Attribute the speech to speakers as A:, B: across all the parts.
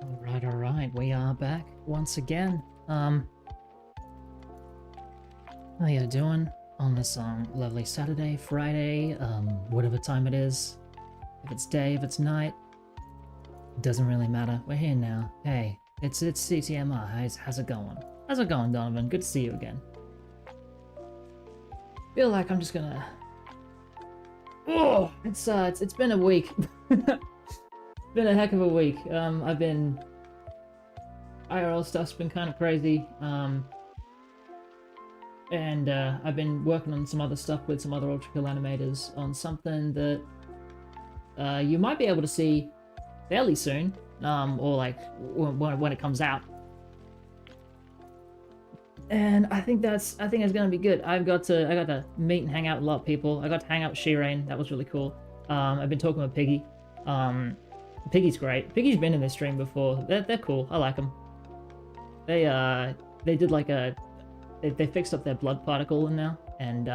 A: All right, we are back once again. How you doing on this lovely Saturday, Friday, whatever time it is? If it's day, if it's night, it doesn't really matter. We're here now. Hey, it's TTMR. How's it going? How's it going, Donovan? Good to see you again. Feel like I'm just gonna. Oh, it's been a week. Been a heck of a week. I've been IRL stuff's been kind of crazy. And I've been working on some other stuff with some other ULTRAKILL animators on something that you might be able to see fairly soon, or like when it comes out. And I think it's gonna be good. I got to meet and hang out with a lot of people. I got to hang out with Shireen. That was really cool. I've been talking with Piggy. Piggy's great. Piggy's been in this stream before. They're cool. I like them. They did like they fixed up their blood particle now, and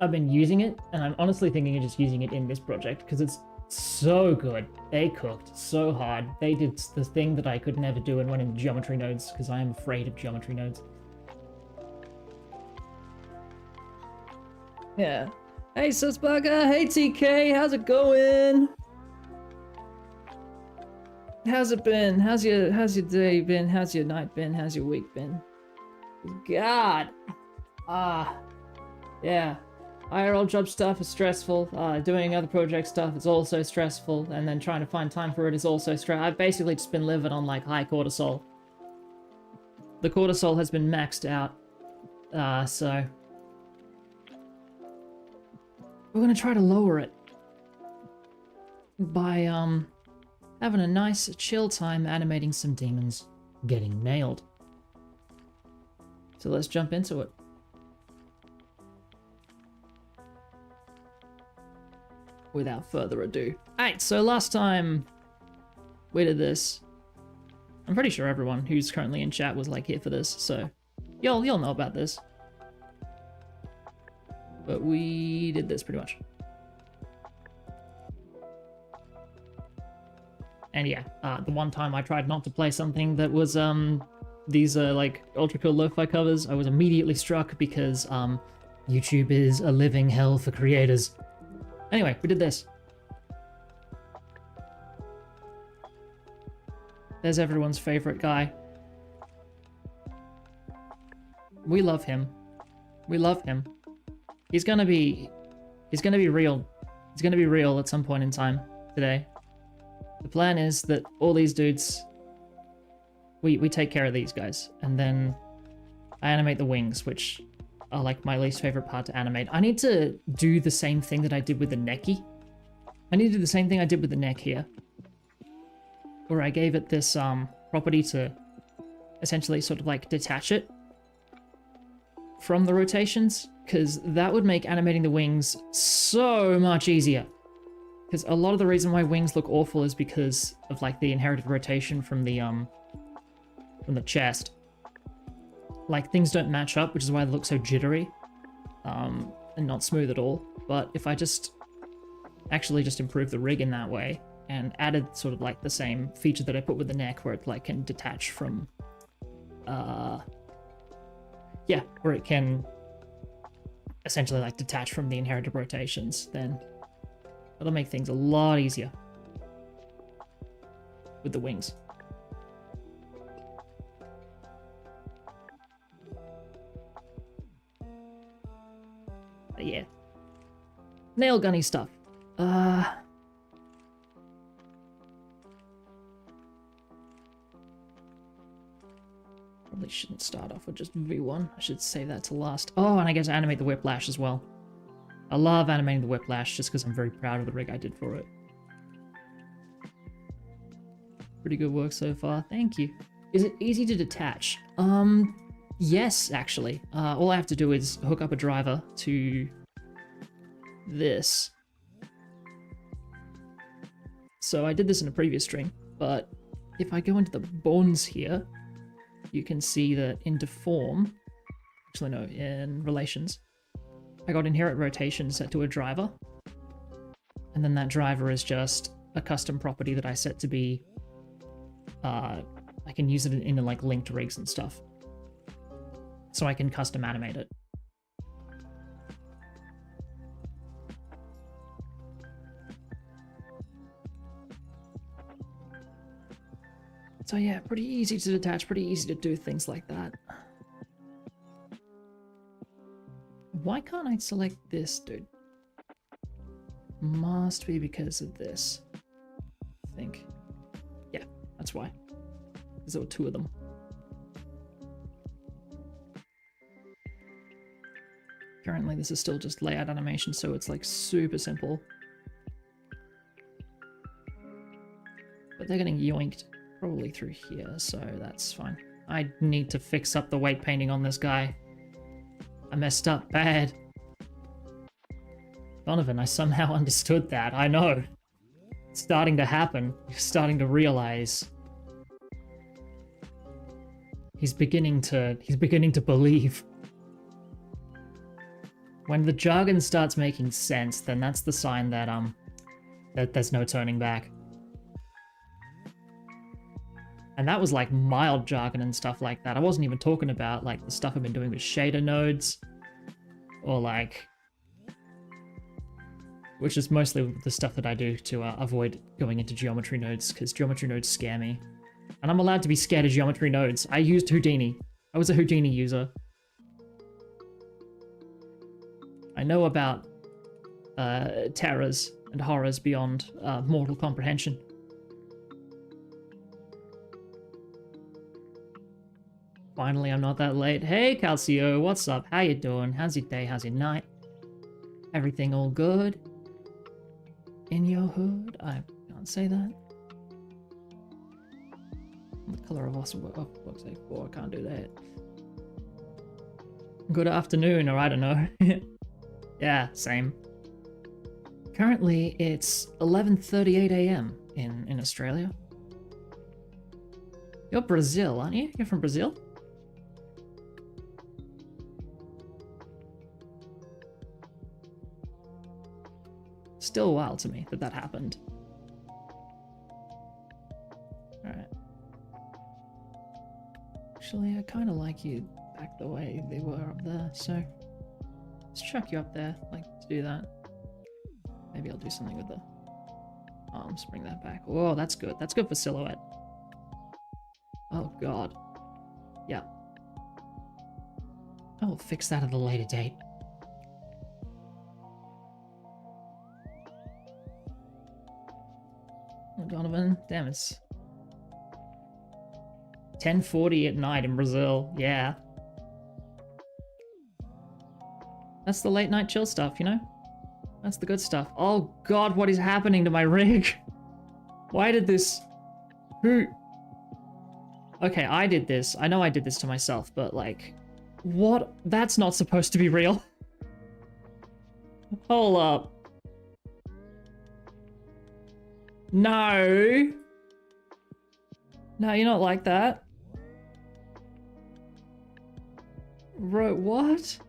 A: I've been using it, and I'm honestly thinking of just using it in this project because it's so good. They cooked so hard. They did the thing that I could never do and went into geometry nodes because I am afraid of geometry nodes. Yeah. Hey, Susbugger. Hey, TK. How's it going? How's it been? How's your day been? How's your night been? How's your week been? God. Yeah. IRL job stuff is stressful. Doing other project stuff is also stressful, and then trying to find time for it is also stressful. I've basically just been living on like high cortisol. The cortisol has been maxed out, so we're gonna try to lower it by having a nice chill time animating some demons getting nailed. So let's jump into it. Without further ado. Alright, so last time we did this, I'm pretty sure everyone who's currently in chat was like here for this, so you'll know about this. But we did this pretty much. And yeah, the one time I tried not to play something that was these like ULTRAKILL lo-fi covers, I was immediately struck because YouTube is a living hell for creators. Anyway, we did this. There's everyone's favorite guy. We love him. We love him. He's gonna be real. He's gonna be real at some point in time today. The plan is that all these dudes, we take care of these guys, and then I animate the wings, which are like my least favorite part to animate. I need to do the same thing that I did with the necky. I need to do the same thing I did with the neck here, where I gave it this property to essentially sort of like detach it from the rotations, because that would make animating the wings so much easier. Because a lot of the reason why wings look awful is because of like the inherited rotation from the chest. Like things don't match up, which is why they look so jittery, and not smooth at all. But if I just actually just improve the rig in that way and added sort of like the same feature that I put with the neck, where it like can detach from, yeah, where it can essentially like detach from the inherited rotations, then that'll make things a lot easier with the wings. But yeah. Nail gunny stuff. Probably shouldn't start off with just V1. I should save that to last. Oh, and I get to animate the whiplash as well. I love animating the whiplash just because I'm very proud of the rig I did for it. Pretty good work so far. Thank you. Is it easy to detach? Yes, actually. All I have to do is hook up a driver to this. So I did this in a previous stream, but if I go into the bones here, you can see that in deform, actually no, in relations, I got inherent rotation set to a driver, and then that driver is just a custom property that I set to be, I can use it in like linked rigs and stuff. So I can custom animate it. So yeah, pretty easy to detach, pretty easy to do things like that. Why can't I select this, dude? Must be because of this, I think. Yeah, that's why. Because there were two of them. Currently, this is still just layout animation, so it's like super simple. But they're getting yoinked probably through here, so that's fine. I need to fix up the weight painting on this guy. I messed up bad. Donovan, I somehow understood that. I know. It's starting to happen. You're starting to realize. He's beginning to believe. When the jargon starts making sense, then that's the sign that that there's no turning back. And that was like mild jargon and stuff like that. I wasn't even talking about like the stuff I've been doing with shader nodes, or like, which is mostly the stuff that I do to avoid going into geometry nodes, because geometry nodes scare me. And I'm allowed to be scared of geometry nodes. I used Houdini. I was a Houdini user. I know about terrors and horrors beyond mortal comprehension. Finally, I'm not that late. Hey, Calcio, what's up? How you doing? How's your day? How's your night? Everything all good? In your hood? I can't say that. What color of us? Oh, looks like 4. I can't do that. Good afternoon, or I don't know. Yeah, same. Currently, it's 11:38 a.m. in Australia. You're Brazil, aren't you? You're from Brazil? Still wild to me that happened. Alright. Actually, I kind of like you back the way they were up there, so let's chuck you up there, like, to do that. Maybe I'll do something with the arms, bring that back. Oh, that's good. That's good for silhouette. Oh, God. Yeah. I'll fix that at a later date. Oh, Donovan, damn, it's 10:40 at night in Brazil. Yeah. That's the late night chill stuff, you know? That's the good stuff. Oh God, what is happening to my rig? Why did this... Who... Okay, I did this. I know I did this to myself, but like... What? That's not supposed to be real. Hold up. No. No, you're not like that. Bro, what?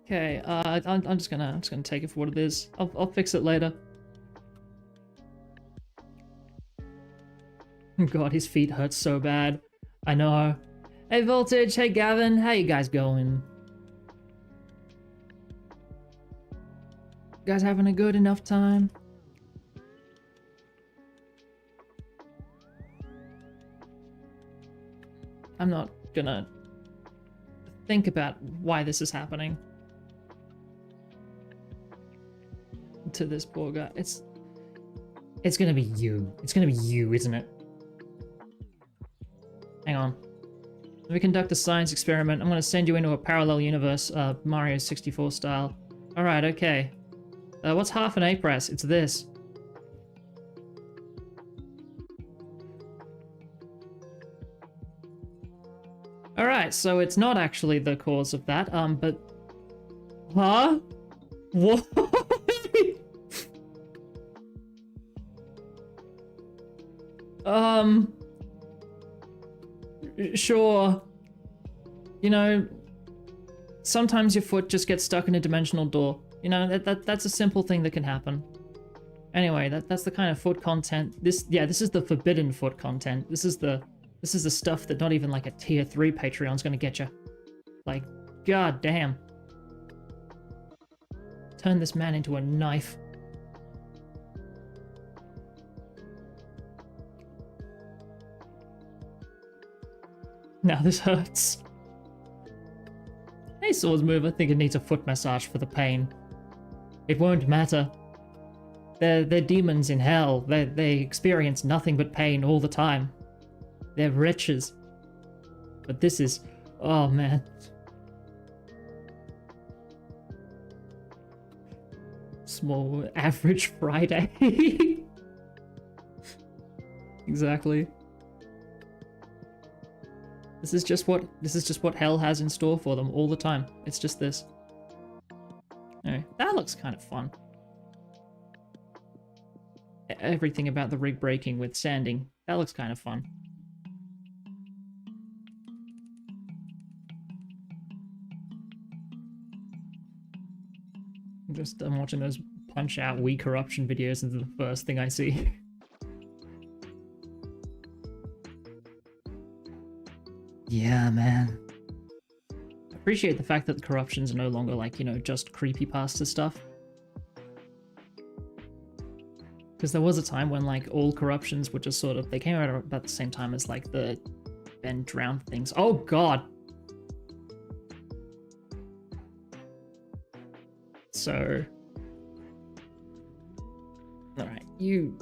A: Okay, I'm just gonna take it for what it is. I'll fix it later. God, his feet hurt so bad. I know. Hey Voltage, hey Gavin, how you guys going? You guys having a good enough time? I'm not gonna think about why this is happening to this poor guy. It's gonna be you. It's gonna be you, isn't it? Hang on. Let me conduct a science experiment. I'm gonna send you into a parallel universe, Mario 64 style. Alright, okay. What's half an A press? It's this. Alright, so it's not actually the cause of that, but... Huh? What? Sure. You know, sometimes your foot just gets stuck in a dimensional door. You know, that's a simple thing that can happen. Anyway, that's the kind of foot content. This is the forbidden foot content. This is the stuff that not even like a tier 3 Patreon's gonna get you. Like, god damn. Turn this man into a knife. Now this hurts. Hey, Swords Move, I think it needs a foot massage for the pain. It won't matter. They're demons in hell. They experience nothing but pain all the time. They're wretches. But this is... oh, man. Small average Friday. Exactly. This is just what hell has in store for them all the time. It's just this. Anyway, that looks kind of fun. Everything about the rig breaking with sanding, that looks kind of fun. I'm watching those punch out Wii corruption videos and the first thing I see. Yeah, man. I appreciate the fact that the corruptions are no longer like, you know, just creepypasta stuff. Because there was a time when, like, all corruptions were just sort of... they came out about the same time as, like, the Ben drowned things. Oh, God! So... alright, you,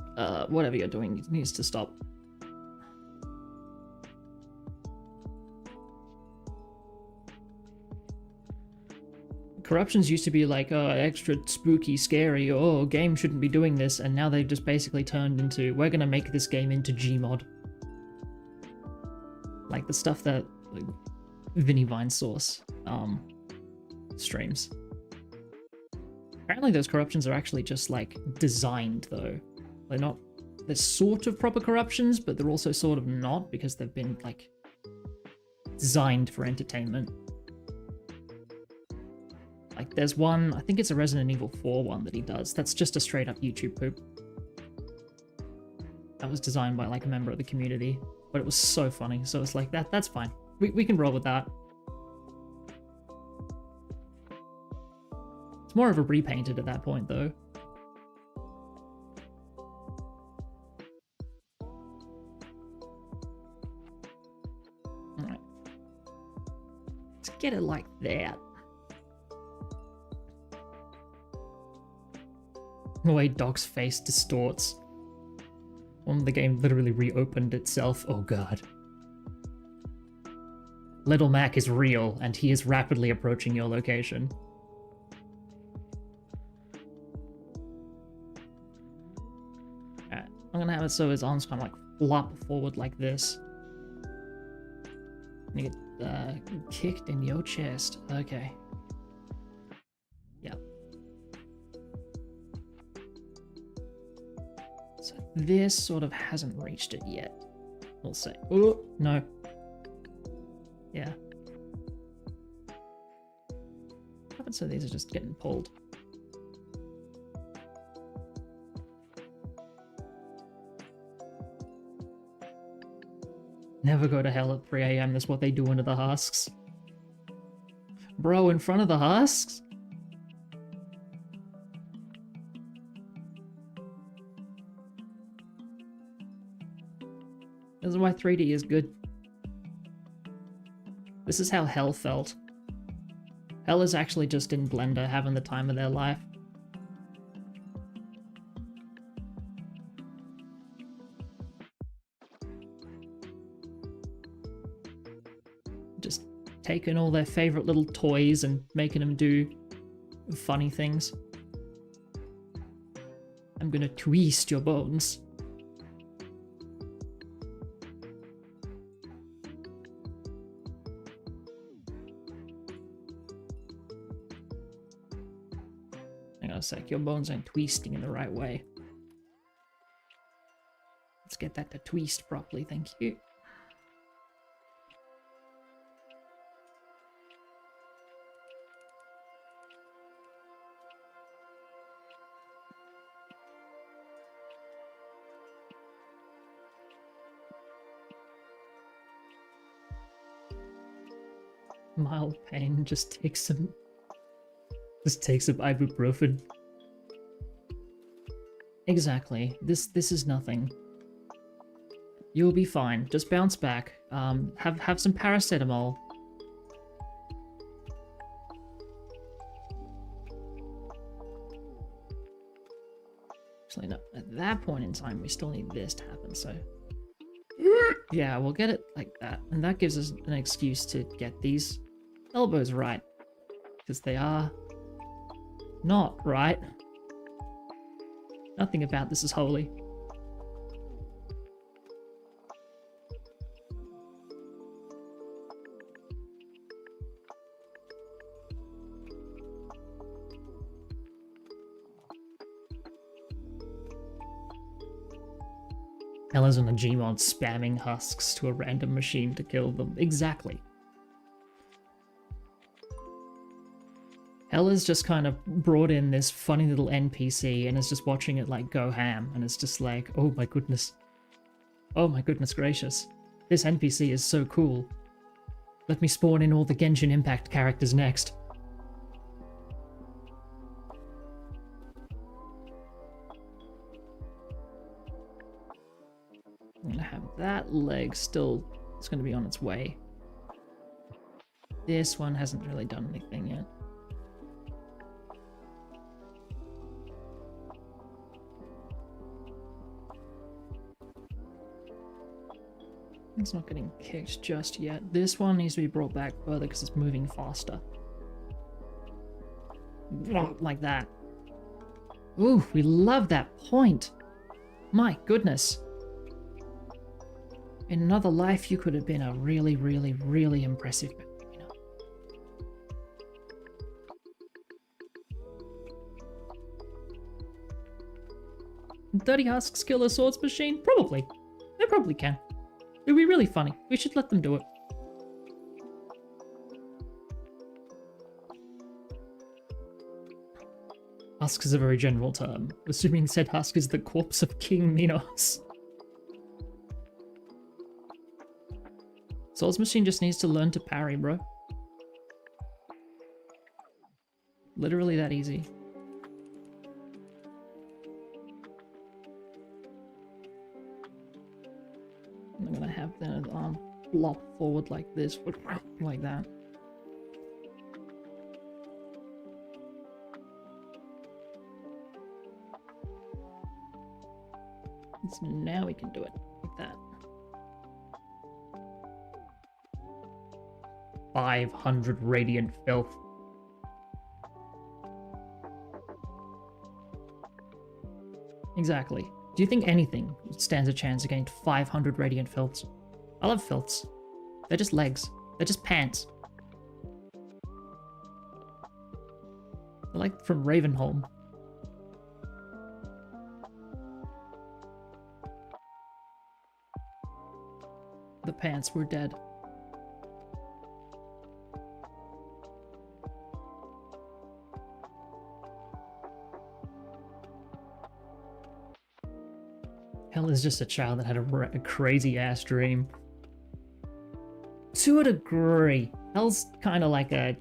A: whatever you're doing needs to stop. Corruptions used to be like, oh, extra spooky, scary, oh, game shouldn't be doing this, and now they've just basically turned into, we're gonna make this game into Gmod. Like the stuff that like, Vinny Vine Source streams. Apparently those corruptions are actually just like designed though. They're not, they're sort of proper corruptions, but they're also sort of not because they've been like designed for entertainment. Like, there's one, I think it's a Resident Evil 4 one that he does, that's just a straight up YouTube poop. That was designed by, like, a member of the community, but it was so funny, so it's like, that's fine. We can roll with that. It's more of a repainted at that point, though. Alright. Let's get it like that. The way Doc's face distorts. The game literally reopened itself. Oh god. Little Mac is real, and he is rapidly approaching your location. Alright, I'm gonna have it so his arms kind of like flop forward like this. And you get kicked in your chest. Okay. Yep. So this sort of hasn't reached it yet. We'll say. Oh, no. Yeah. What happens so these are just getting pulled? Never go to hell at 3 AM, that's what they do under the husks. Bro, in front of the husks? This is why 3D is good. This is how Hell felt. Hell is actually just in Blender having the time of their life. Just taking all their favorite little toys and making them do funny things. I'm gonna twist your bones. Sec, your bones aren't twisting in the right way. Let's get that to twist properly, thank you. Mild pain, just take some ibuprofen. Exactly. This is nothing. You'll be fine. Just bounce back. Have some paracetamol. Actually, no. At that point in time, we still need this to happen, so... Yeah, we'll get it like that. And that gives us an excuse to get these elbows right. Because they are not right. Nothing about this is holy. Ella's on a Gmod spamming husks to a random machine to kill them. Exactly. Ella's just kind of brought in this funny little NPC and is just watching it like go ham, and it's just like, oh my goodness. Oh my goodness gracious. This NPC is so cool. Let me spawn in all the Genshin Impact characters next. I'm gonna have that leg still, it's gonna be on its way. This one hasn't really done anything yet. It's not getting kicked just yet. This one needs to be brought back further because it's moving faster. Like that. Ooh, we love that point. My goodness. In another life, you could have been a really, really, really impressive ballerina. 30 husks kill a swords machine? Probably. They probably can. It'd be really funny. We should let them do it. Husk is a very general term, assuming said husk is the corpse of King Minos. Swords machine just needs to learn to parry, bro. Literally that easy. I'm gonna have the arm flop forward like this, like that. So now we can do it like that. 500 radiant filth. Exactly. Do you think anything stands a chance against 500 radiant filths? I love filths. They're just legs. They're just pants. They're like from Ravenholm. The pants were dead. Hell is just a child that had a crazy ass dream. To a degree. Hell's kind of like a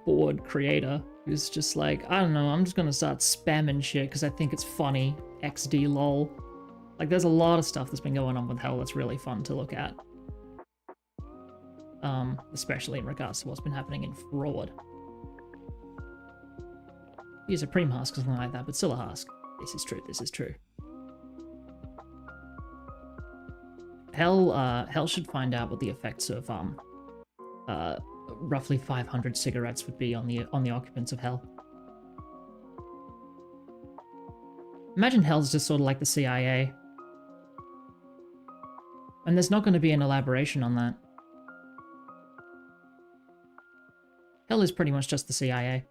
A: bored creator who's just like, I don't know, I'm just gonna start spamming shit because I think it's funny. XD lol. Like, there's a lot of stuff that's been going on with Hell that's really fun to look at. Especially in regards to what's been happening in Fraud. He's a Preem Husk or something like that, but still a Husk. This is true, this is true. Hell should find out what the effects of roughly 500 cigarettes would be on the occupants of Hell. Imagine Hell's just sort of like the CIA. And there's not going to be an elaboration on that. Hell is pretty much just the CIA.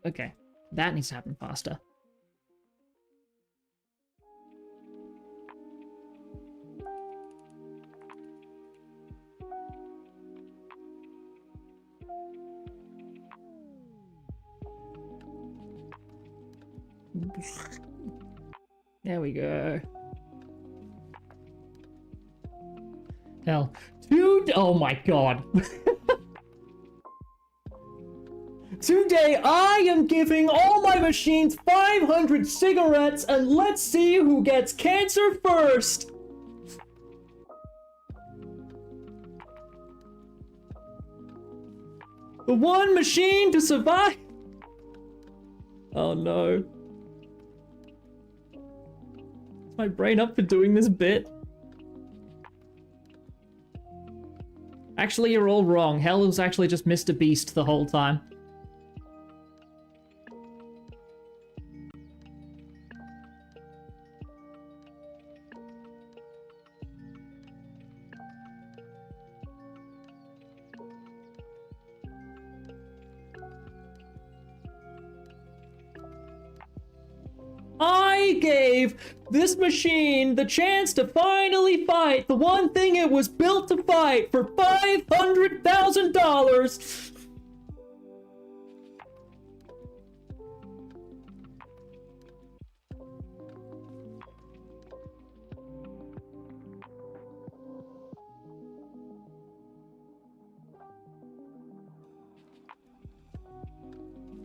A: Okay, that needs to happen faster. There we go. hell. Oh my god. Today I am giving all my machines 500 cigarettes and let's see who gets cancer first. The one machine to survive. Oh no. Is my brain up for doing this bit? Actually, you're all wrong. Hell was actually just Mr. Beast the whole time. I gave this machine the chance to finally fight the one thing it was built to fight for $500,000.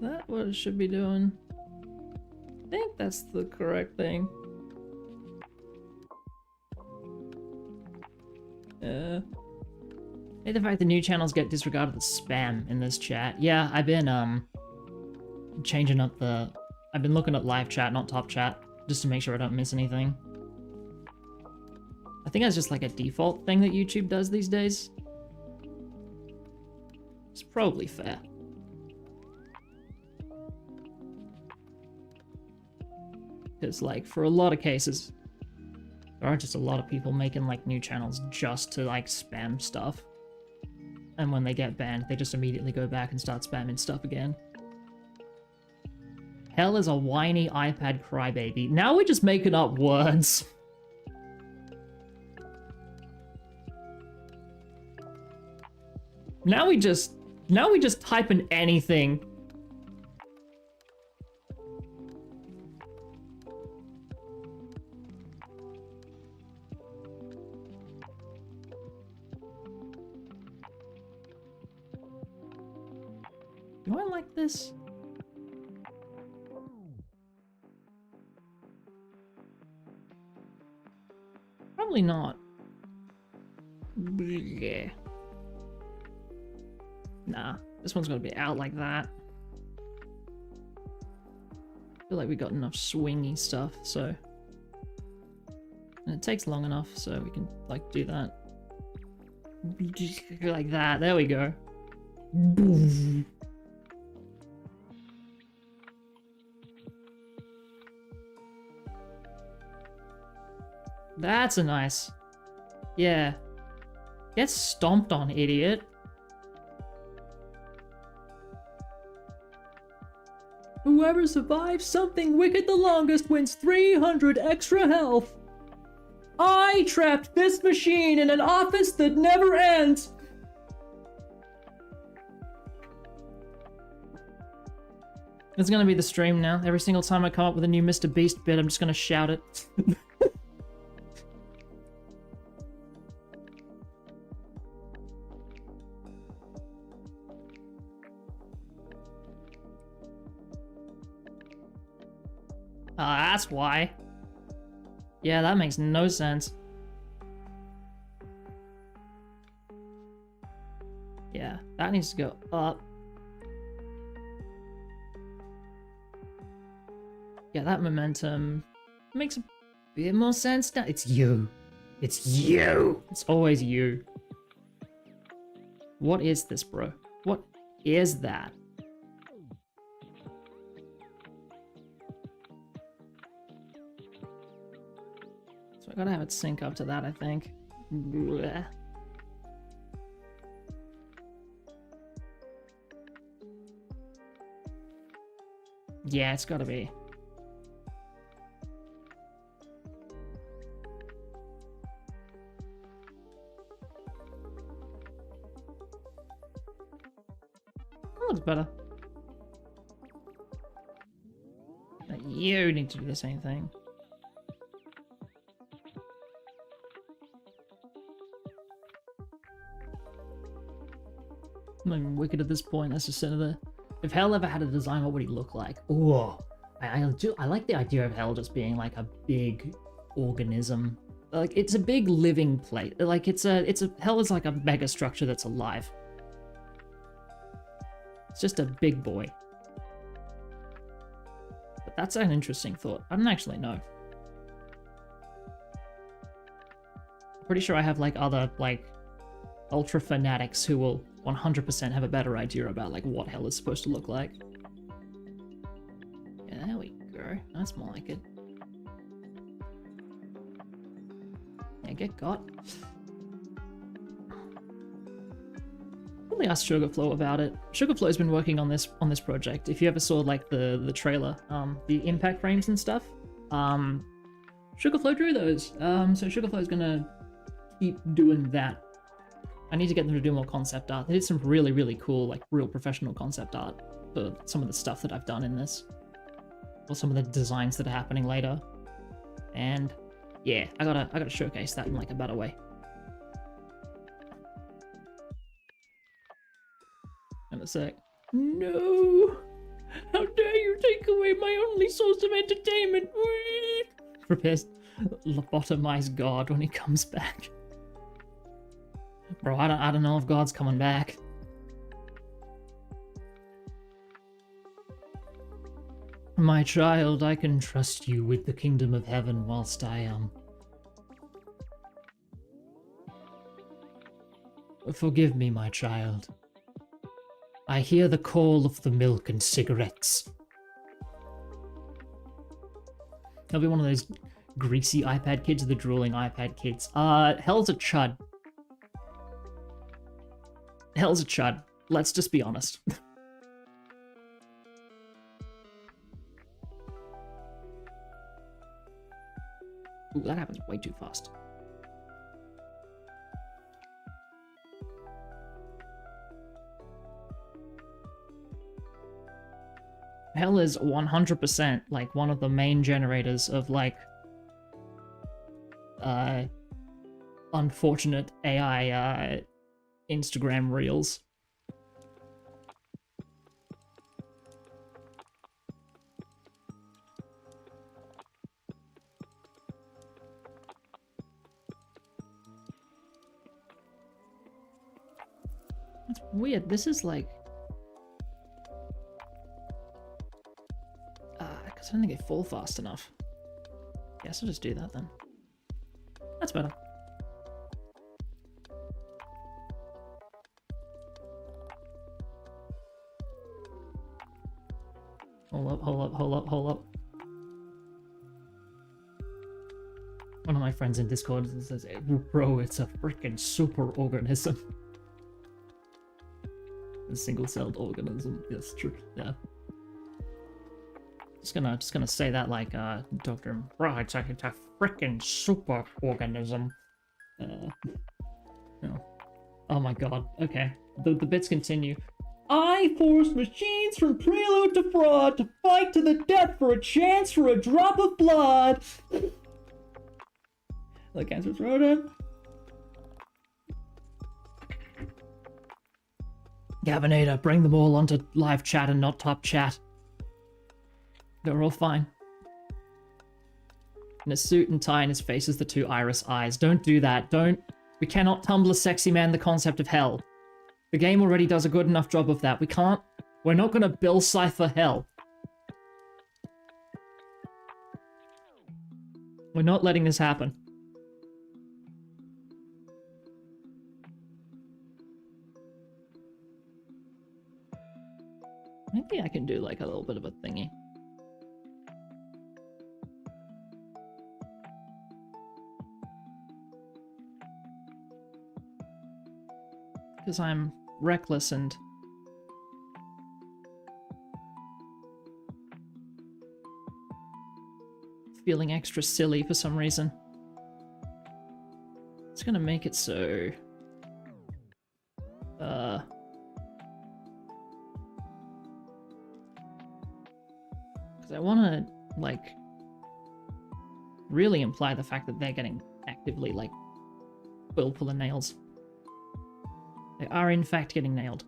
A: That's what it should be doing. I think that's the correct thing. Hey, the fact the new channels get disregarded as spam in this chat. Yeah, I've been changing up the... I've been looking at live chat, not top chat, just to make sure I don't miss anything. I think that's just like a default thing that YouTube does these days. It's probably fair. Because, like, for a lot of cases, there are just a lot of people making, like, new channels just to, like, spam stuff. And when they get banned, they just immediately go back and start spamming stuff again. Hell is a whiny iPad crybaby. Now we're just making up words. Now we just type in anything. Do I like this? Probably not. Yeah. Nah, this one's gonna be out like that. I feel like we got enough swingy stuff, so... And it takes long enough, so we can, like, do that. Like that, there we go. That's a nice... Yeah. Get stomped on, idiot. Whoever survives something wicked the longest wins 300 extra health. I trapped this machine in an office that never ends. It's gonna be the stream now. Every single time I come up with a new Mr. Beast bit, I'm just gonna shout it. That's why. Yeah, that makes no sense. Yeah, that needs to go up. Yeah, that momentum makes a bit more sense now. It's you. It's you. It's always you. What is this, bro? What is that? So I gotta have it sync up to that, I think. Blech. Yeah, it's gotta be. That looks better. But you need to do the same thing. I'm not even wicked at this point. That's just another. If Hell ever had a design, what would he look like? Oh, I like the idea of Hell just being like a big organism. Like it's a big living plate. Like Hell is like a mega structure that's alive. It's just a big boy. But that's an interesting thought. I don't actually know. Pretty sure I have like other like ultra fanatics who will 100% have a better idea about like what Hell is supposed to look like. Yeah, there we go. That's more like it. Yeah, get got. Probably ask Sugarflow about it. Sugarflow's been working on this project. If you ever saw like the trailer, the impact frames and stuff, Sugarflow drew those. So Sugarflow's gonna keep doing that. I need to get them to do more concept art. They did some really, really cool, like real professional concept art for some of the stuff that I've done in this. Or some of the designs that are happening later. And yeah, I gotta showcase that in like a better way. In a sec. No! How dare you take away my only source of entertainment! Prepares lobotomize God when he comes back. Bro, I don't know if God's coming back. My child, I can trust you with the kingdom of heaven whilst I am. Forgive me, my child. I hear the call of the milk and cigarettes. I'll be one of those greasy iPad kids or the drooling iPad kids. Hell's a chud. Hell's a chud. Let's just be honest. Ooh, that happens way too fast. Hell is 100% like one of the main generators of like unfortunate AI Instagram reels. That's weird. This is like because I don't think they fall fast enough. Guess I'll just do that then. That's better. Hold up. One of my friends in Discord says, bro, it's a freaking super organism. A single-celled organism. Yes, true. Yeah. Just gonna say that like Dr. Bro, it's a freaking super organism. No. Oh my god. Okay. The bits continue. I forced machines from prelude to fraud to fight to the death for a chance for a drop of blood. The cancer's rodent. Gavinator, bring them all onto live chat and not top chat. They're all fine. In a suit and tie, and his face is the two iris eyes. Don't do that. Don't. We cannot Tumblr sexy man the concept of hell. The game already does a good enough job of that. We can't. We're not gonna Bill Cipher hell. We're not letting this happen. Maybe I can do like a little bit of a thingy. Because I'm reckless and feeling extra silly for some reason. It's gonna make it so because I want to like really imply the fact that they're getting actively like pulling nails. They are in fact getting nailed.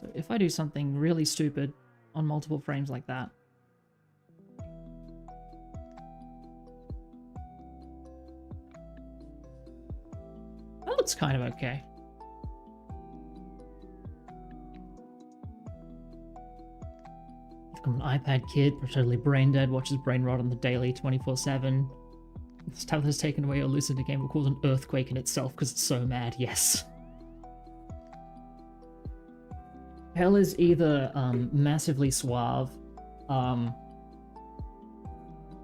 A: So if I do something really stupid on multiple frames like that, that looks kind of okay. I've got an iPad kid, totally brain dead, watches brain rot on the daily 24/7. This tablet has taken away your lucid game will cause an earthquake in itself because it's so mad, yes. Hell is either massively suave and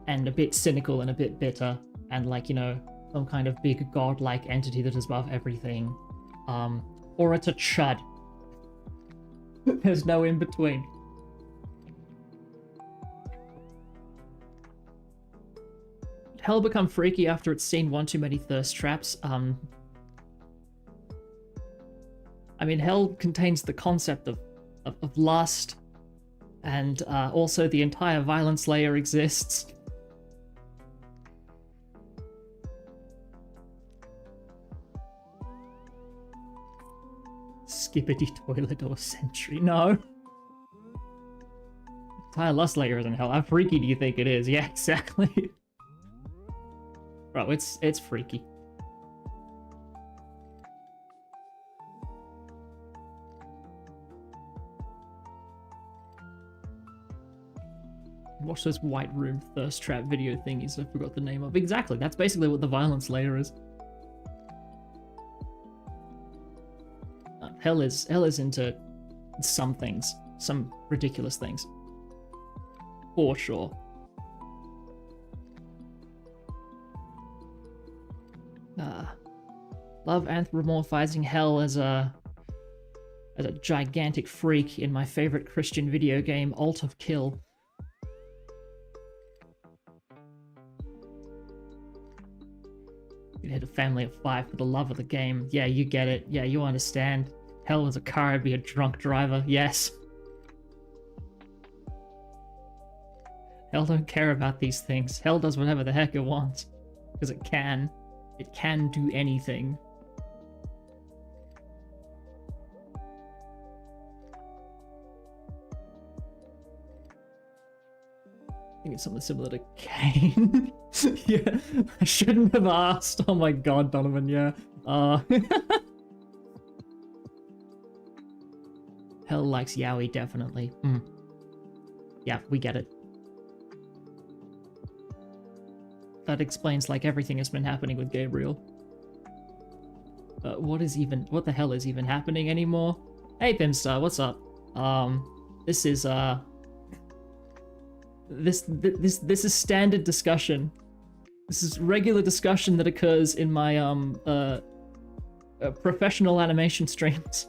A: a bit cynical and a bit bitter and like, you know, some kind of big godlike entity that is above everything, or it's a chud. There's no in between. Hell become freaky after it's seen one too many thirst traps. I mean, hell contains the concept of lust, and also the entire violence layer exists. Skippity toilet or sentry? No. Entire lust layer is in hell. How freaky do you think it is? Yeah, exactly. Bro, it's freaky. Watch those White Room thirst trap video thingies I forgot the name of. Exactly, that's basically what the violence layer is. Hell is into some things. Some ridiculous things. For sure. Love anthropomorphizing hell as a gigantic freak in my favorite Christian video game, ULTRAKILL. You hit a family of 5 for the love of the game. Yeah, you get it. Yeah, you understand. Hell was a car, I'd be a drunk driver. Yes. Hell don't care about these things. Hell does whatever the heck it wants. Because it can. It can do anything. I think it's something similar to Cain. Yeah, I shouldn't have asked. Oh my god, Donovan, yeah. Hell likes yaoi, definitely. Yeah, we get it. That explains like everything that's been happening with Gabriel. What the hell is even happening anymore? Hey Pimstar, what's up? This is this is standard discussion. This is regular discussion that occurs in my professional animation streams.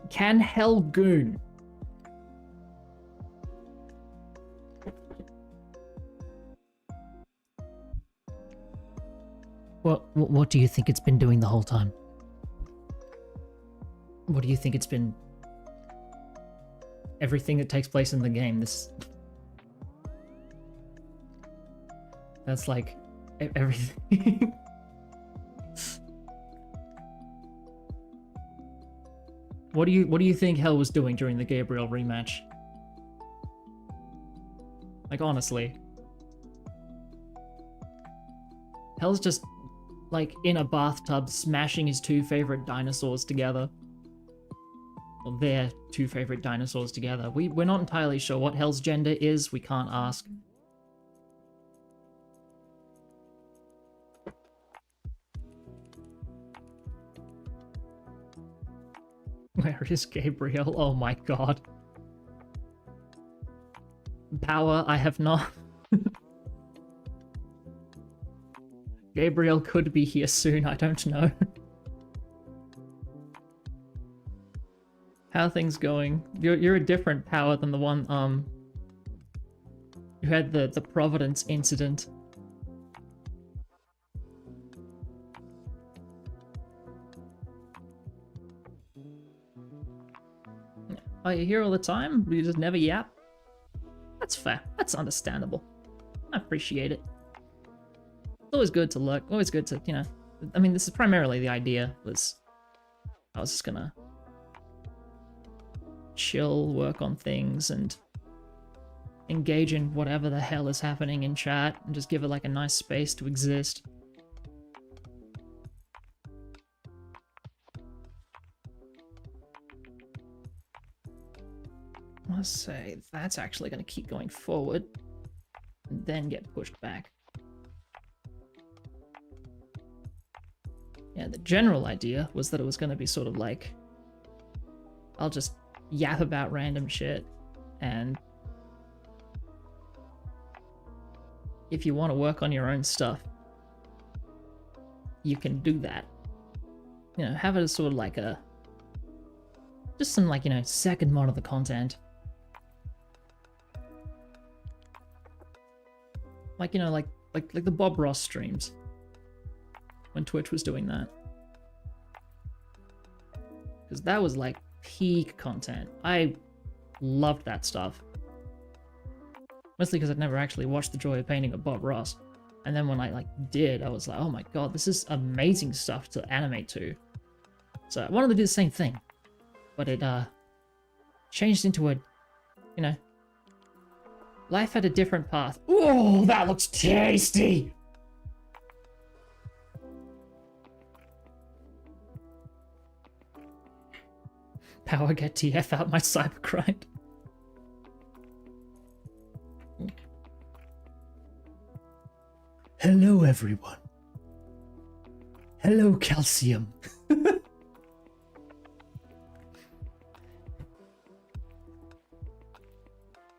A: Can hell goon? What do you think it's been doing the whole time? What do you think it's been? Everything that takes place in the game, that's like everything. What do you think hell was doing during the Gabriel rematch? Like honestly. Hell's just like in a bathtub smashing his 2 favorite dinosaurs together. Or their 2 favorite dinosaurs together. We're not entirely sure what Hell's gender is, we can't ask. Where is Gabriel? Oh my god. Power, I have not. Gabriel could be here soon, I don't know. How are things going? You're a different Power than the one, who had the Providence incident. Oh, you're here all the time? You just never yap? That's fair. That's understandable. I appreciate it. It's always good to look, always good to, you know, I mean, this is primarily the idea was I was just gonna chill, work on things, and engage in whatever the hell is happening in chat, and just give it like a nice space to exist. Let's say that's actually going to keep going forward, and then get pushed back. Yeah, the general idea was that it was going to be sort of like, I'll just yap about random shit, and if you want to work on your own stuff, you can do that. You know, have it as sort of like a, just some like, you know, second mod of the content. Like, you know, like the Bob Ross streams, when Twitch was doing that. Because that was like peak content. I loved that stuff. Mostly because I'd never actually watched The Joy of Painting of Bob Ross. And then when I like did, I was like, oh my god, this is amazing stuff to animate to. So I wanted to do the same thing. But it changed into a, you know, life had a different path. Oh, that looks tasty! Power get TF out my cyber grind. Hello, everyone. Hello, calcium.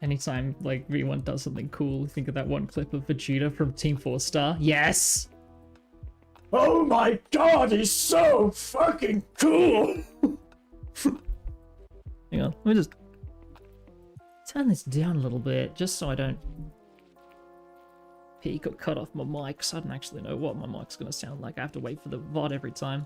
A: Anytime, like, V1 does something cool, think of that one clip of Vegeta from Team 4 Star. Yes! Oh my god, he's so fucking cool! Hang on, let me just turn this down a little bit, just so I don't peak or cut off my mic, because I don't actually know what my mic's going to sound like. I have to wait for the VOD every time.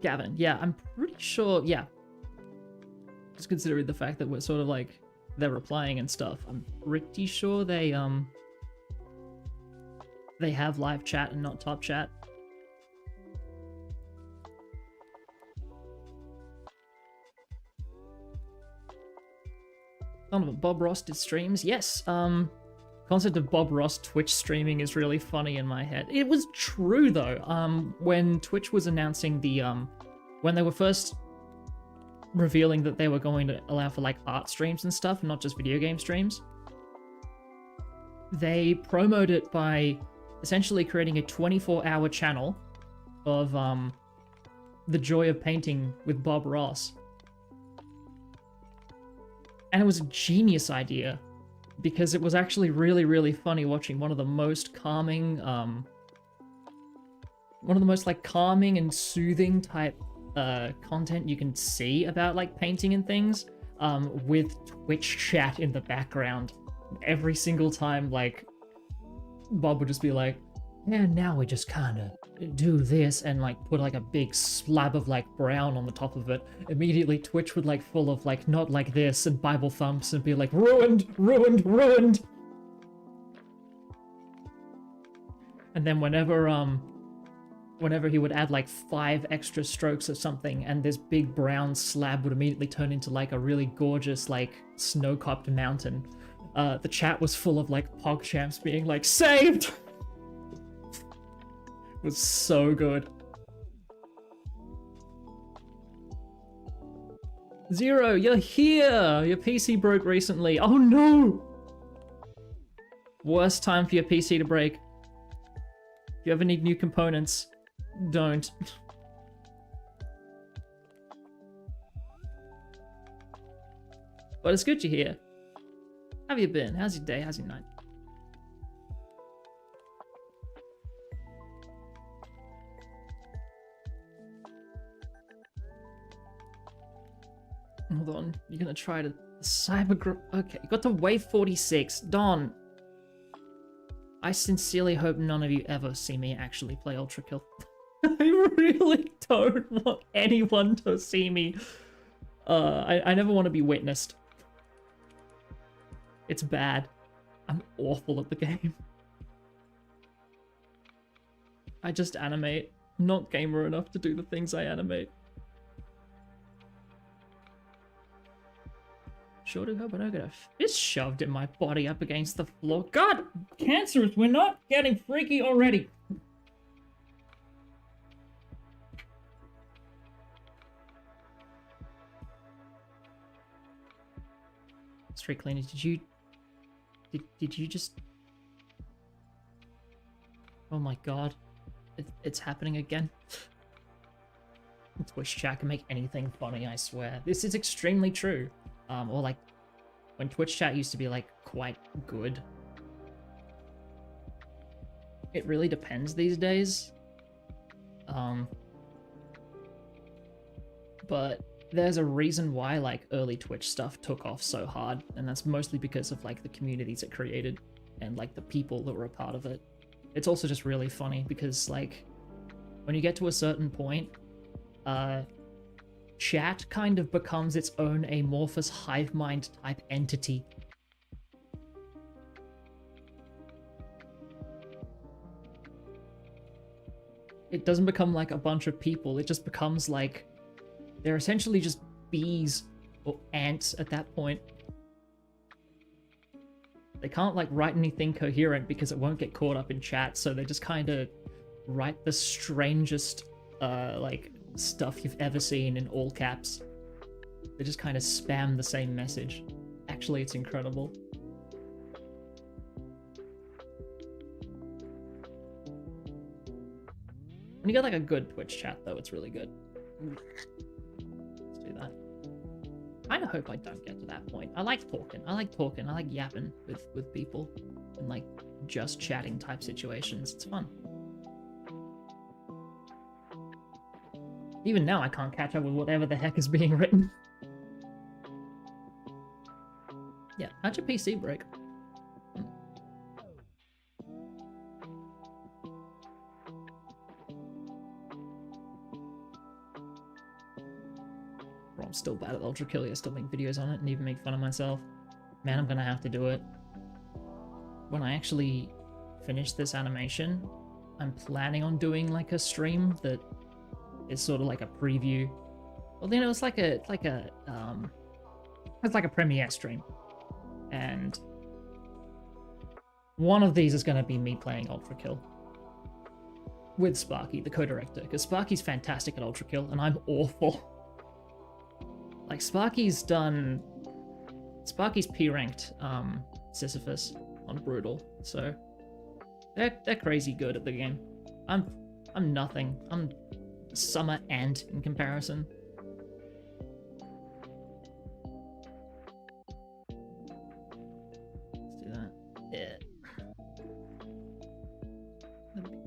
A: Gavin, yeah, I'm pretty sure, yeah. Just considering the fact that we're sort of like, they're replying and stuff, I'm pretty sure they have live chat and not top chat. Donovan, Bob Ross did streams? Yes, concept of Bob Ross Twitch streaming is really funny in my head. It was true though, when Twitch was announcing the, when they were first revealing that they were going to allow for like art streams and stuff, not just video game streams, they promoted it by essentially creating a 24-hour channel of The Joy of Painting with Bob Ross. And it was a genius idea, because it was actually really, really funny watching one of the most calming, one of the most like calming and soothing type content you can see about like painting and things, with Twitch chat in the background. Every single time, like, Bob would just be like, yeah, now we just kind of do this, and like put like a big slab of like brown on the top of it. Immediately Twitch would like full of like not like this and Bible thumps and be like ruined, ruined, ruined. And then whenever he would add like 5 extra strokes of something, and this big brown slab would immediately turn into like a really gorgeous like snow-capped mountain, the chat was full of like PogChamps being like, saved! It was so good. Zero, you're here! Your PC broke recently. Oh no! Worst time for your PC to break. If you ever need new components, don't. But it's good you're here. How have you been? How's your day? How's your night? Hold on, you're gonna try to okay, you got to wave 46. Don, I sincerely hope none of you ever see me actually play ULTRAKILL. I really don't want anyone to see me. I never want to be witnessed. It's bad. I'm awful at the game. I just animate. I'm not gamer enough to do the things I animate. Sure do hope I don't get a fist shoved in my body up against the floor. God, cancerous, we're not getting freaky already. Street cleaner, did you just... Oh my god. It's happening again. Twitch chat can make anything funny, I swear. This is extremely true. Or like, when Twitch chat used to be like quite good. It really depends these days. But there's a reason why like early Twitch stuff took off so hard, and that's mostly because of like the communities it created and like the people that were a part of it. It's also just really funny because like when you get to a certain point, chat kind of becomes its own amorphous hive mind type entity. It doesn't become like a bunch of people, it just becomes like they're essentially just bees or ants at that point. They can't like write anything coherent because it won't get caught up in chat, so they just kind of write the strangest like stuff you've ever seen in all caps. They just kind of spam the same message. Actually, it's incredible. When you get like a good Twitch chat though, it's really good. Let's do that. I kinda hope I don't get to that point. I like talking. I like yapping with people in like just chatting type situations. It's fun. Even now I can't catch up with whatever the heck is being written. Yeah, how'd your PC break? I'm still bad at ULTRAKILL, I still make videos on it and even make fun of myself. Man, I'm gonna have to do it. When I actually finish this animation, I'm planning on doing like a stream that is sort of like a preview. Well, you know, it's like a premiere stream. And one of these is gonna be me playing ULTRAKILL with Sparky, the co-director, because Sparky's fantastic at ULTRAKILL and I'm awful. Like, Sparky's P-ranked Sisyphus on Brutal, so they're crazy good at the game. I'm nothing. I'm a summer ant in comparison. Let's do that. Yeah.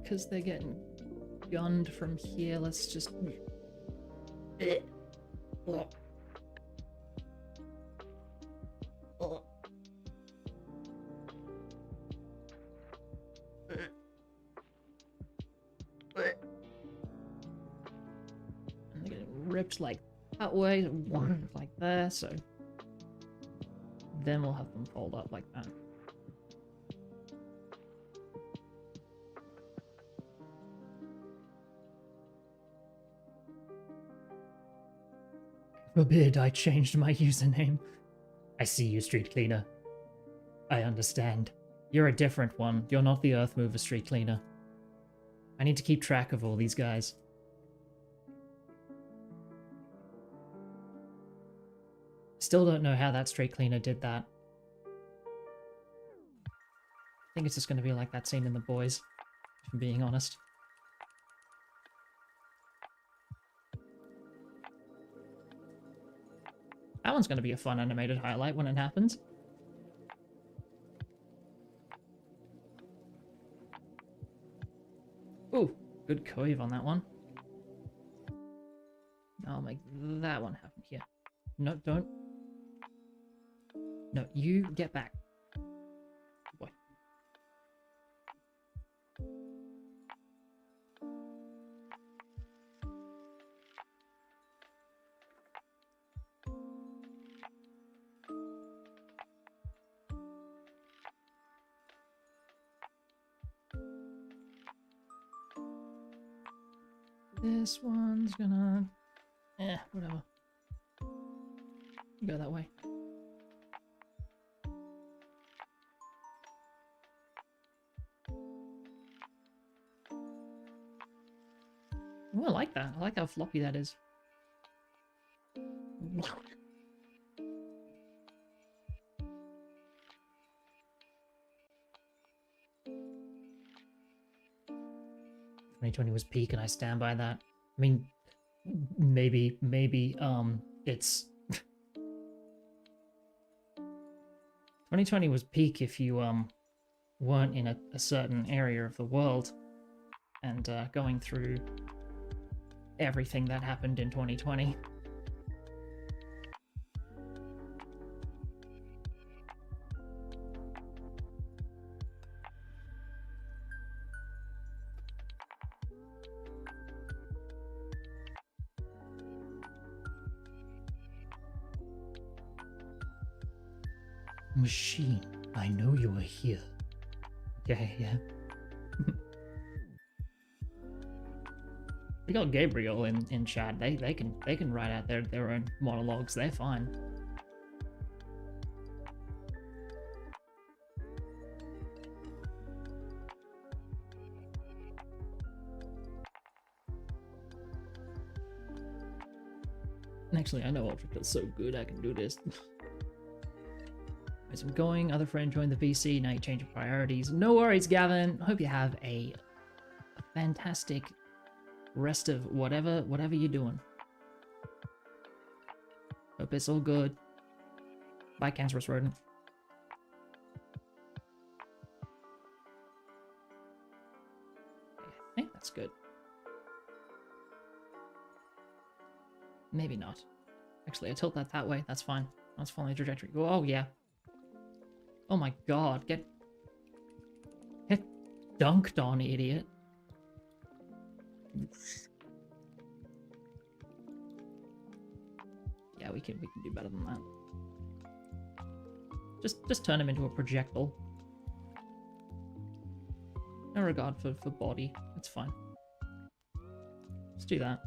A: Because they're getting gunned from here, let's just... And they're getting ripped like that way, like there, so then we'll have them fold up like that. Forbid I changed my username. I see you, Street Cleaner. I understand. You're a different one. You're not the Earth Mover, Street Cleaner. I need to keep track of all these guys. Still don't know how that Street Cleaner did that. I think it's just going to be like that scene in The Boys, if I'm being honest. That one's going to be a fun animated highlight when it happens. Ooh, good cove on that one. I'll make that one happen here. No, don't. No, you get back. Boy. This one's gonna... whatever. Go that way. Oh, I like that. I like how floppy that is. ...2020 was peak and I stand by that. I mean, maybe, it's... 2020 was peak if you, weren't in a certain area of the world and, going through everything that happened in 2020. Machine, I know you are here. Okay, yeah. We got Gabriel in chat. They can write out their own monologues. They're fine. Actually, I know ULTRAKILL's so good I can do this. As I'm going, other friend joined the VC, now you change your priorities. No worries, Gavin. Hope you have a fantastic rest of whatever you're doing. Hope it's all good. Bye, cancerous rodent. I think that's good. Maybe not. Actually, I tilt that way. That's fine. That's following the trajectory. Oh, yeah. Oh my god. Get dunked on, idiot. Yeah, we can do better than that. Just turn him into a projectile. No regard for body. It's fine. Let's do that.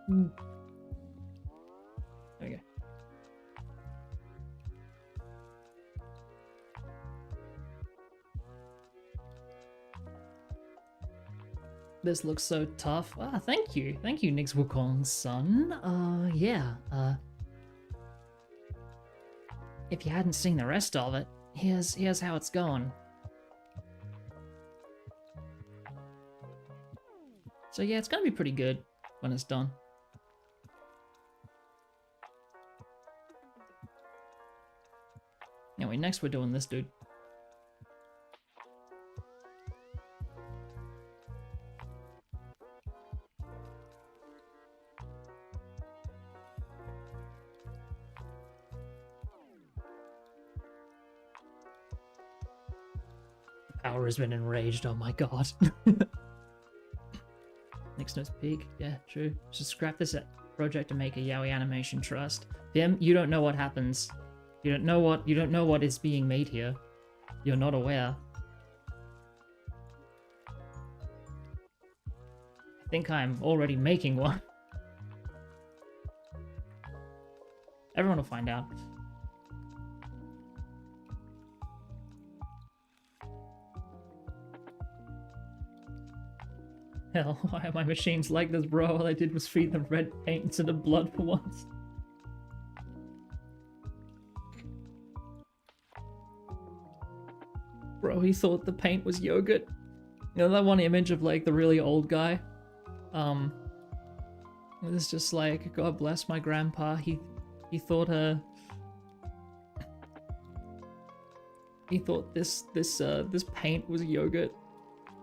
A: There we go. This looks so tough. Ah, thank you. Thank you, Nix Wukong's son. Yeah, if you hadn't seen the rest of it, here's how it's going. So yeah, it's gonna be pretty good when it's done. Anyway, next we're doing this dude. Power has been enraged, oh my god. Next note's peak, yeah, true. Just scrap this project and make a yaoi animation trust. Them, you don't know what happens. You don't know what is being made here. You're not aware. I think I'm already making one. Everyone will find out. Hell, why are my machines like this, bro? All I did was feed them red paint instead of blood for once. Bro, he thought the paint was yogurt. You know that one image of like the really old guy? It's just like, God bless my grandpa. He thought he thought this paint was yogurt.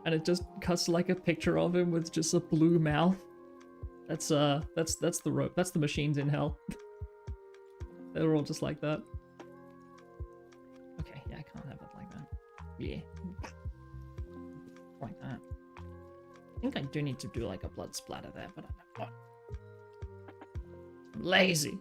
A: And it just cuts like a picture of him with just a blue mouth. That's the rope. That's the machines in hell. They were all just like that. Okay, yeah, I can't have it like that. Yeah. Like that. I think I do need to do like a blood splatter there, but I don't know what. Lazy.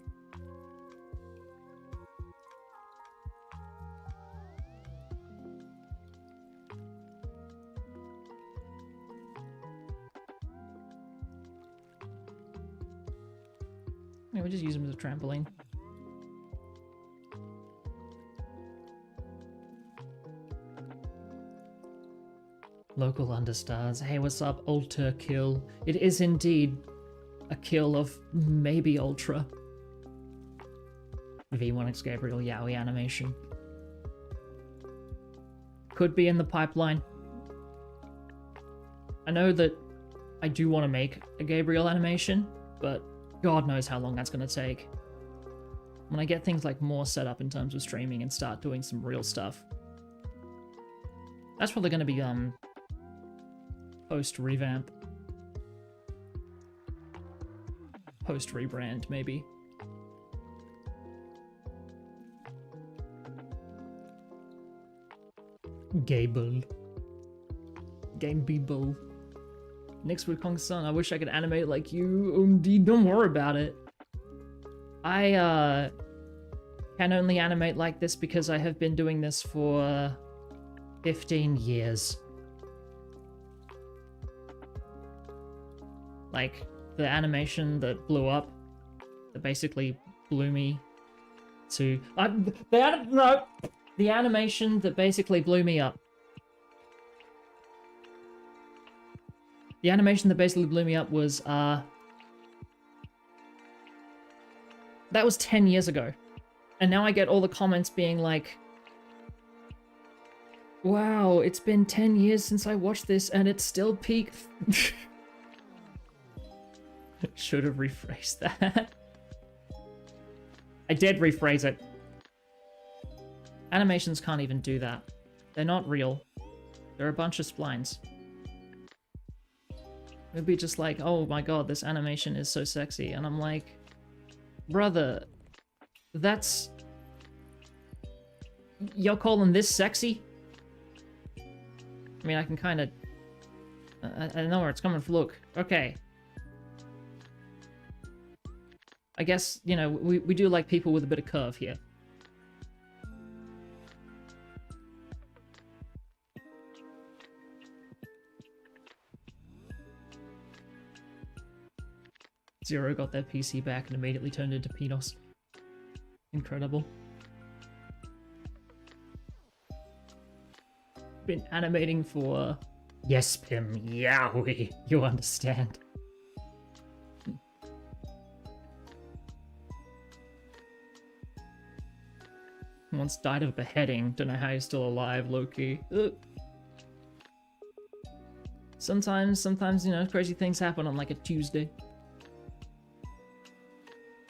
A: Yeah, we'll just use them as a trampoline. Local understars. Hey, what's up, ULTRAKILL? It is indeed a kill of maybe Ultra. V1X Gabriel Yowie animation. Could be in the pipeline. I know that I do want to make a Gabriel animation, but God knows how long that's going to take. When I get things like more set up in terms of streaming and start doing some real stuff. That's probably going to be post revamp. Post rebrand, maybe. Gable. Gameable. Next with Kong Sun, I wish I could animate like you. Don't worry about it. I can only animate like this because I have been doing this for 15 years. Like, the animation that blew up, that basically blew me to... The animation that basically blew me up. The animation that basically blew me up was, that was 10 years ago. And now I get all the comments being like, wow, it's been 10 years since I watched this and it's still peak. Should have rephrased that. I did rephrase it. Animations can't even do that. They're not real. They're a bunch of splines. It'd be just like, oh my god, this animation is so sexy. And I'm like, brother, that's... You're calling this sexy? I mean, I can kind of... I know where it's coming from. Look, okay. I guess, you know, we do like people with a bit of curve here. Zero got their PC back and immediately turned into Pinos. Incredible. Been animating for... Yes, Pim, yowie, you understand. Once died of a beheading. Don't know how he's still alive, low-key. Sometimes, you know, crazy things happen on like a Tuesday.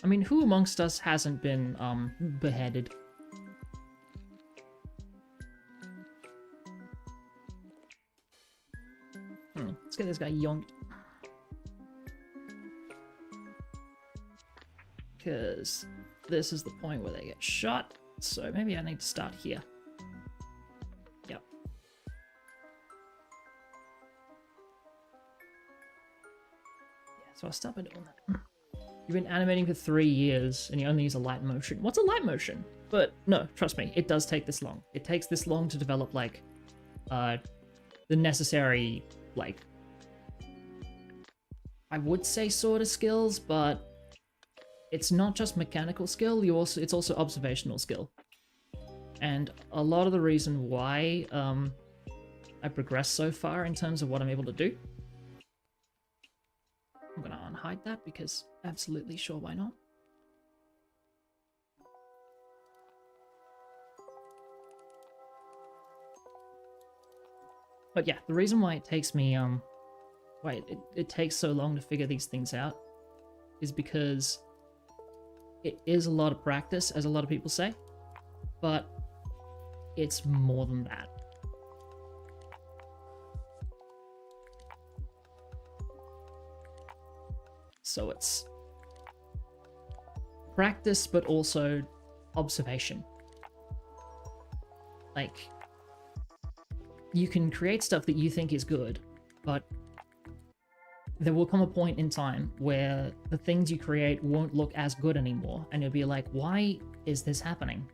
A: I mean, who amongst us hasn't been, beheaded? Let's get this guy yoinked. Because this is the point where they get shot. So maybe I need to start here. Yep. Yeah, so I'll start by doing that. You've been animating for 3 years and you only use a light motion. What's a light motion? But no, trust me, it does take this long. It takes this long to develop, like, the necessary, like, I would say sort of skills, but it's not just mechanical skill, it's also observational skill. And a lot of the reason why I progressed so far in terms of what I'm able to do, I'm gonna unhide that because absolutely sure why not. But yeah, the reason why it takes me it takes so long to figure these things out is because it is a lot of practice, as a lot of people say, but it's more than that. So it's practice, but also observation. Like, you can create stuff that you think is good, but there will come a point in time where the things you create won't look as good anymore, and you'll be like, why is this happening?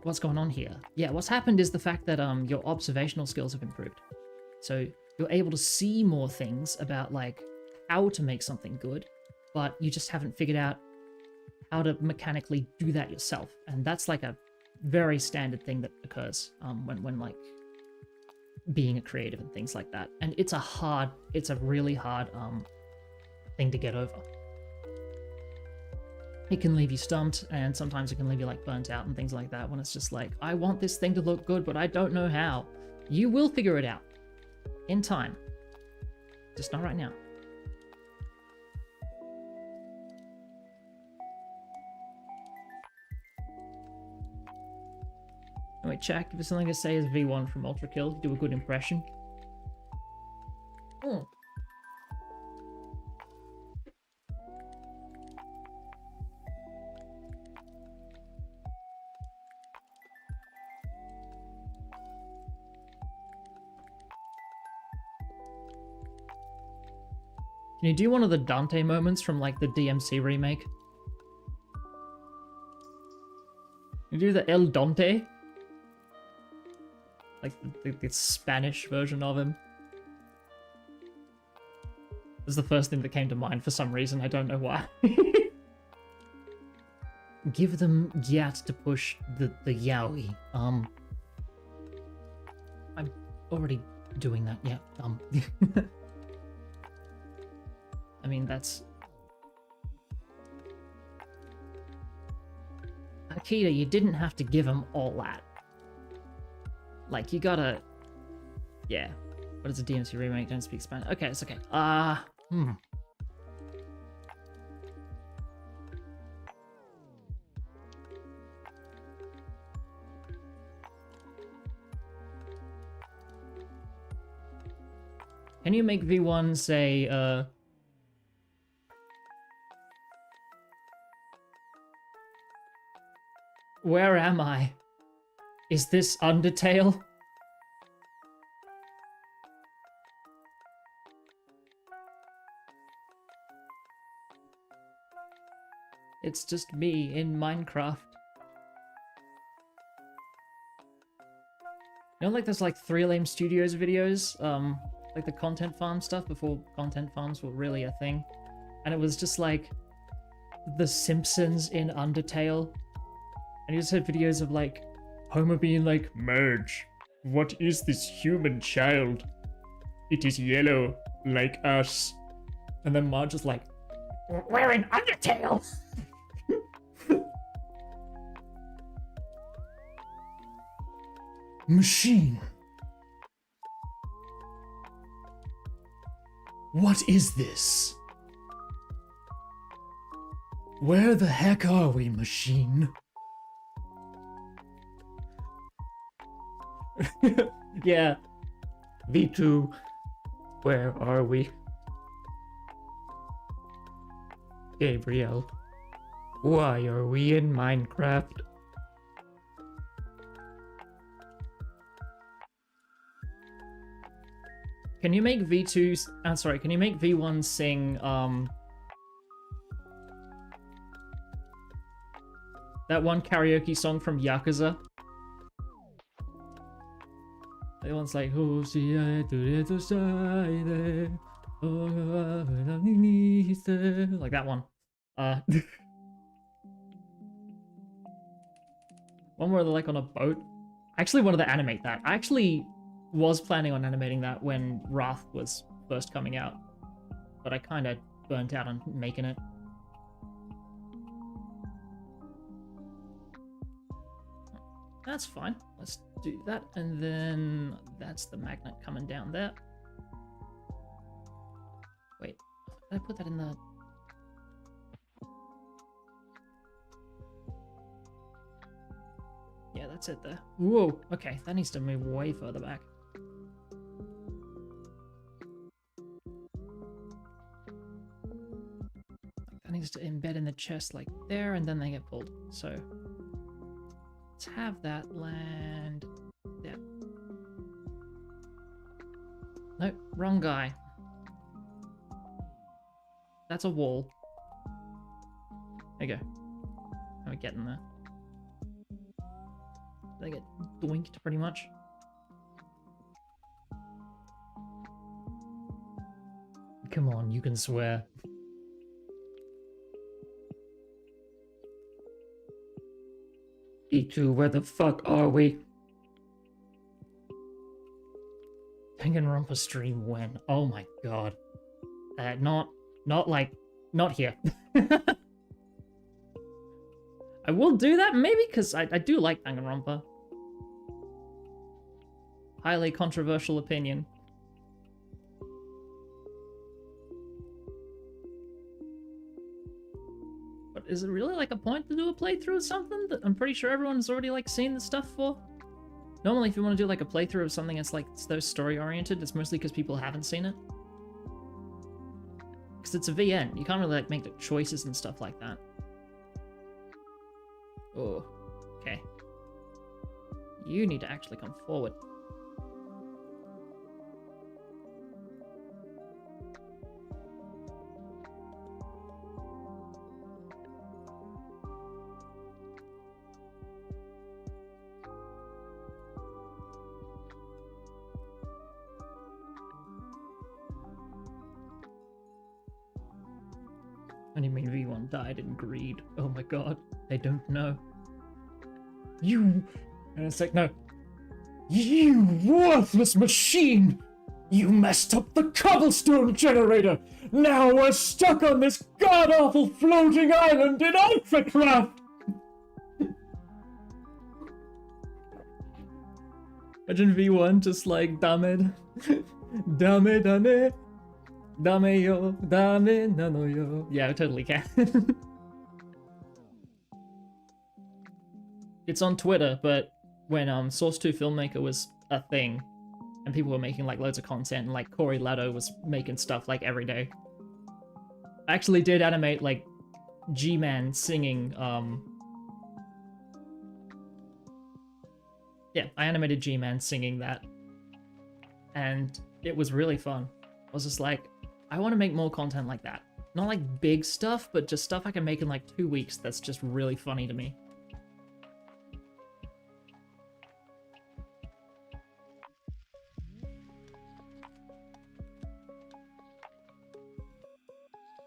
A: What's going on here? Yeah, what's happened is the fact that your observational skills have improved. So you're able to see more things about like how to make something good, but you just haven't figured out how to mechanically do that yourself. And that's like a very standard thing that occurs when like being a creative and things like that. And it's a really hard thing to get over. It can leave you stumped, and sometimes it can leave you like burnt out and things like that, when it's just like, I want this thing to look good, but I don't know how. You will figure it out in time, just not right now. Wait, check if there's something to say as V1 from ULTRAKILL. Do a good impression. Oh. Can you do one of the Dante moments from like the DMC remake? Can you do the El Dante? Like the Spanish version of him. This is the first thing that came to mind for some reason, I don't know why. Give them Gyat to push the Yaoi. I'm already doing that, yeah. I mean, that's... Akita, you didn't have to give him all that. Like, you gotta... Yeah. What is a DMC remake? Don't speak Spanish. Okay, it's okay. Can you make V1 say, where am I? Is this Undertale? It's just me in Minecraft. You know, like there's like 3 Lame Studios videos, like the content farm stuff before content farms were really a thing. And it was just like The Simpsons in Undertale. And you just had videos of like Homer being like, Marge, what is this human child? It is yellow, like us. And then Marge is like, we're in Undertale! Machine. What is this? Where the heck are we, machine? Yeah. V2. Where are we? Gabriel. Why are we in Minecraft? Can you make V2... sorry, can you make V1 sing, that one karaoke song from Yakuza? That one's like... like that one. One where they're like on a boat. I actually wanted to animate that. I actually was planning on animating that when Wrath was first coming out, but I kind of burnt out on making it. That's fine. Let's do that, and then that's the magnet coming down there. Wait, did I put that in the... Yeah, that's it there. Whoa, okay, that needs to move way further back. That needs to embed in the chest like there, and then they get pulled. So let's have that land there. Nope, wrong guy. That's a wall. There you go. Now we're getting there. They get doinked pretty much. Come on, you can swear. E2, where the fuck are we? Danganronpa stream when? Oh my god. Not here. I will do that, maybe, because I do like Danganronpa. Highly controversial opinion. But is it really like a point to do a playthrough of something that I'm pretty sure everyone's already like seen the stuff for? Normally if you want to do like a playthrough of something that's like so story oriented, it's mostly because people haven't seen it. Because it's a VN, you can't really like make the choices and stuff like that. Oh, okay. You need to actually come forward. What do you mean V1 died in greed? Oh my god, I don't know. You... And it's like, no. You worthless machine! You messed up the cobblestone generator! Now we're stuck on this god-awful floating island in ULTRAKILL! Imagine V1 just like, dame, dame, dame. Dame yo, dame nano yo. Yeah, I totally can. It's on Twitter, but when Source 2 Filmmaker was a thing, and people were making like loads of content, and like Corey Lato was making stuff like every day. I actually did animate like G-Man singing, yeah, I animated G-Man singing that. And it was really fun. I was just like, I want to make more content like that. Not like big stuff, but just stuff I can make in like 2 weeks that's just really funny to me.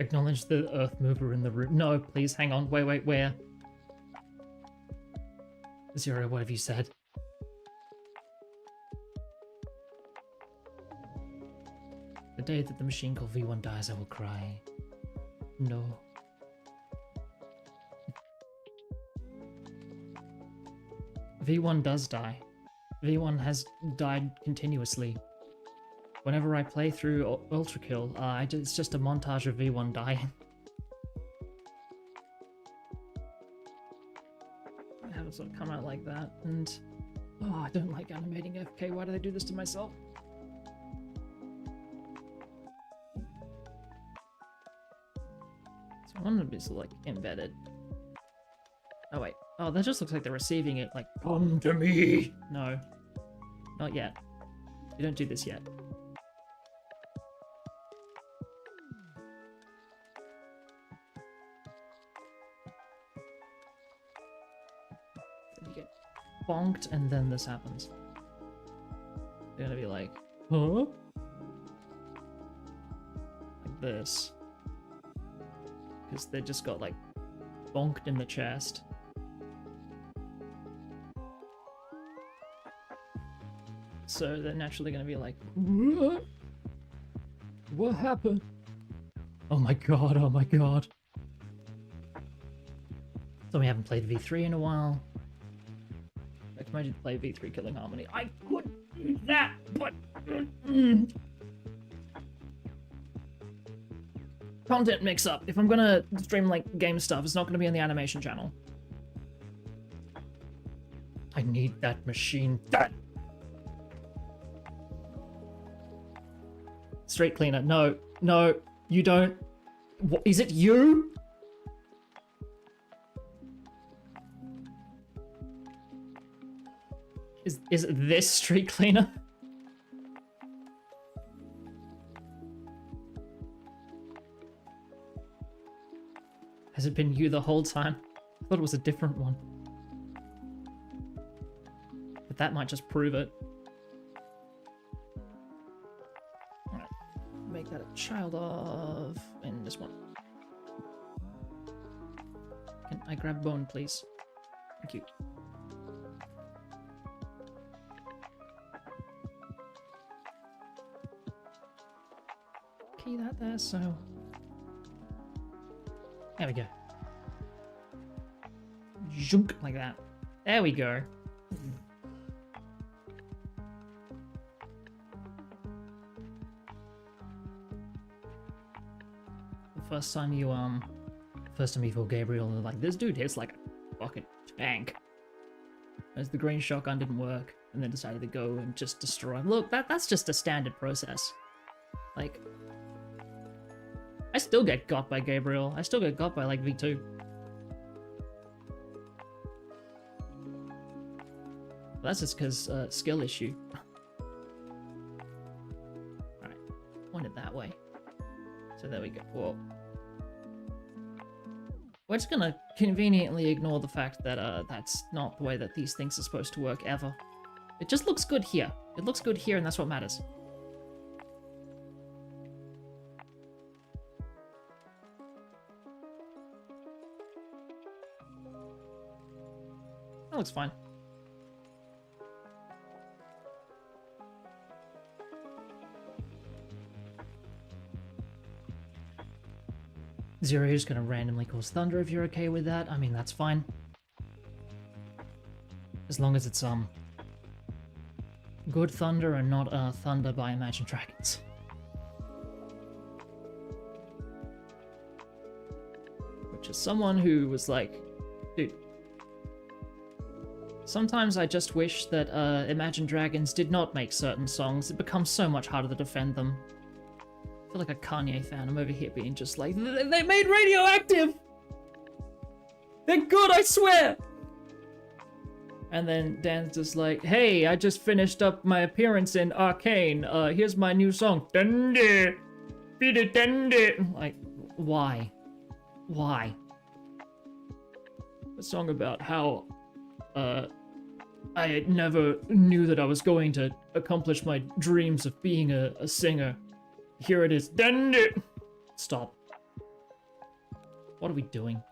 A: Acknowledge the earth mover in the room. No, please, hang on. Wait, where? Zero, what have you said? The day that the machine called V1 dies, I will cry. No. V1 does die. V1 has died continuously. Whenever I play through ULTRAKILL, it's just a montage of V1 dying. I have it sort of come out like that, and... Oh, I don't like animating FK, why did I do this to myself? So I wanted to be sort of like embedded. Oh wait, oh that just looks like they're receiving it, like, come to me! No, not yet. You don't do this yet. Then you get bonked and then this happens. They're gonna be like, huh? Like this. Because they just got like bonked in the chest. So they're naturally gonna be like, what? What happened? Oh my god, oh my god. So we haven't played V3 in a while. I can imagine play V3 Killing Harmony. I could do that, but... Content mix-up. If I'm gonna stream like game stuff, it's not gonna be on the animation channel. I need that machine. That! Street cleaner. No, no, you don't. What, is it you? Is it this street cleaner? Has it been you the whole time? I thought it was a different one. But that might just prove it. Alright. Make that a child of... and this one. Can I grab bone, please? Thank you. Key that there, so... There we go. Junk, like that. There we go. The first time you fought Gabriel, they're like, this dude hits like a fucking tank. As the green shotgun didn't work, and then decided to go and just destroy him. Look, that's just a standard process. Like, I still get got by Gabriel. I still get got by like V2. That's just because skill issue. Alright, point it that way. So there we go. Whoa. We're just gonna conveniently ignore the fact that that's not the way that these things are supposed to work ever. It just looks good here. It looks good here, and that's what matters. That looks fine. Zero is gonna randomly cause thunder if you're okay with that. I mean, that's fine. As long as it's good thunder and not thunder by Imagine Dragons. Which is someone who was like, dude, sometimes I just wish that Imagine Dragons did not make certain songs. It becomes so much harder to defend them. I feel like a Kanye fan. I'm over here being just like, they made Radioactive! They're good, I swear! And then Dan's just like, hey, I just finished up my appearance in Arcane. Here's my new song. Dende! Beat Dende! Like, why? Why? A song about how, I never knew that I was going to accomplish my dreams of being a singer. Here it is. Dende! Stop. What are we doing?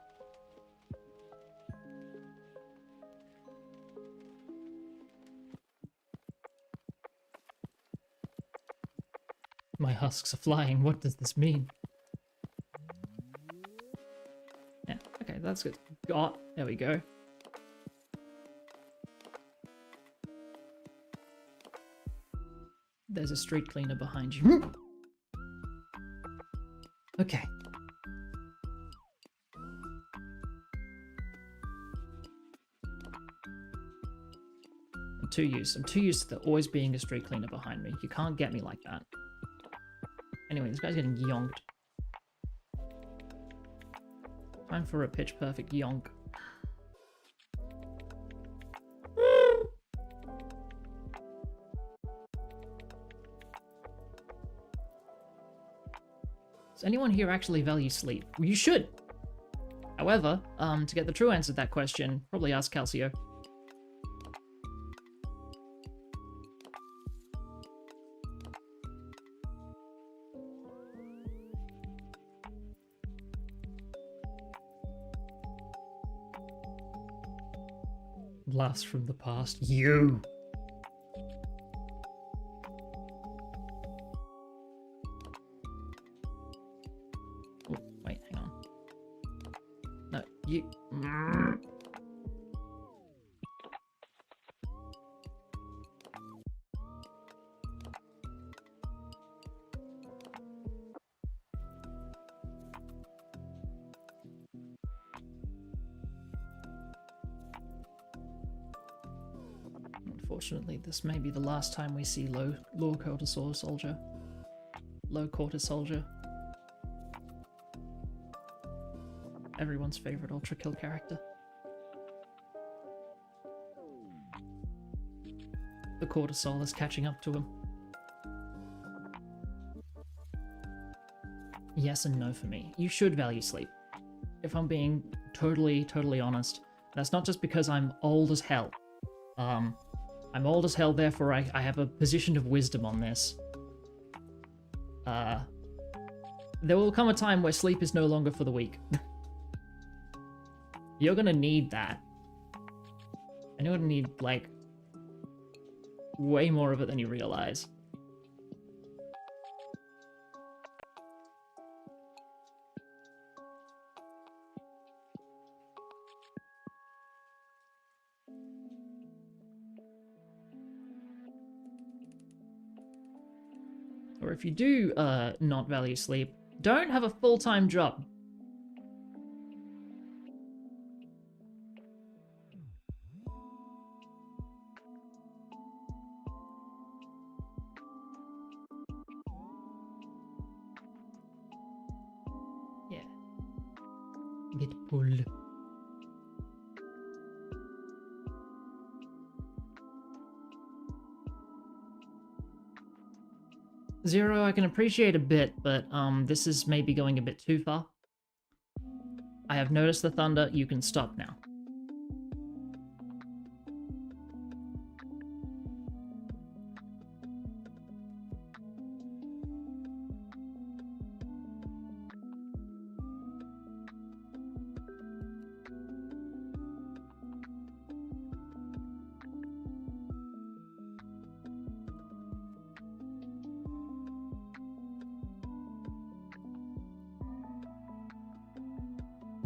A: My husks are flying. What does this mean? Yeah, okay, that's good. Got. There we go. There's a street cleaner behind you. Okay. I'm too used to there always being a street cleaner behind me. You can't get me like that. Anyway, this guy's getting yonked. Time for a pitch perfect yonk. Does anyone here actually value sleep? Well, you should! However, to get the true answer to that question, probably ask Calcio. Blast from the past. You! Oh, wait, hang on. No, you... Unfortunately, this may be the last time we see low cortisol soldier. Low cortis soldier. Everyone's favorite ULTRAKILL character. The cortisol is catching up to him. Yes and no for me. You should value sleep. if I'm being totally honest. That's not just because I'm old as hell. I'm old as hell, therefore I have a position of wisdom on this. There will come a time where sleep is no longer for the weak. You're gonna need that. And you're gonna need, like, way more of it than you realize. Or if you do not value sleep, don't have a full-time job. Yeah. Get pulled. Zero, I can appreciate a bit, but this is maybe going a bit too far. I have noticed the thunder, you can stop now.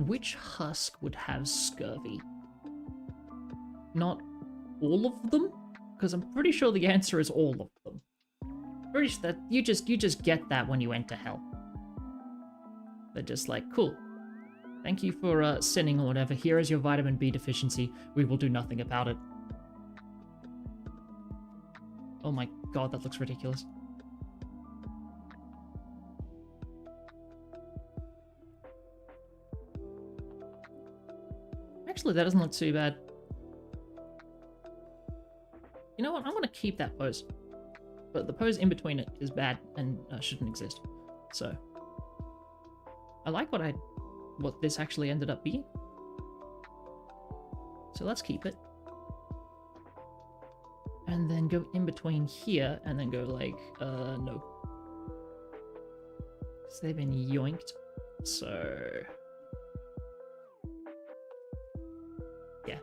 A: Which husk would have scurvy? Not all of them? Because I'm pretty sure the answer is all of them. Pretty sure that you just get that when you enter hell. They're just like, cool. Thank you for sinning or whatever. Here is your vitamin B deficiency. We will do nothing about it. Oh my god, that looks ridiculous. Actually, that doesn't look too bad. You know what? I'm going to keep that pose. But the pose in between it is bad and shouldn't exist. So, I like what this actually ended up being. So let's keep it. And then go in between here and then go like, no. Because they've been yoinked. So... yeah.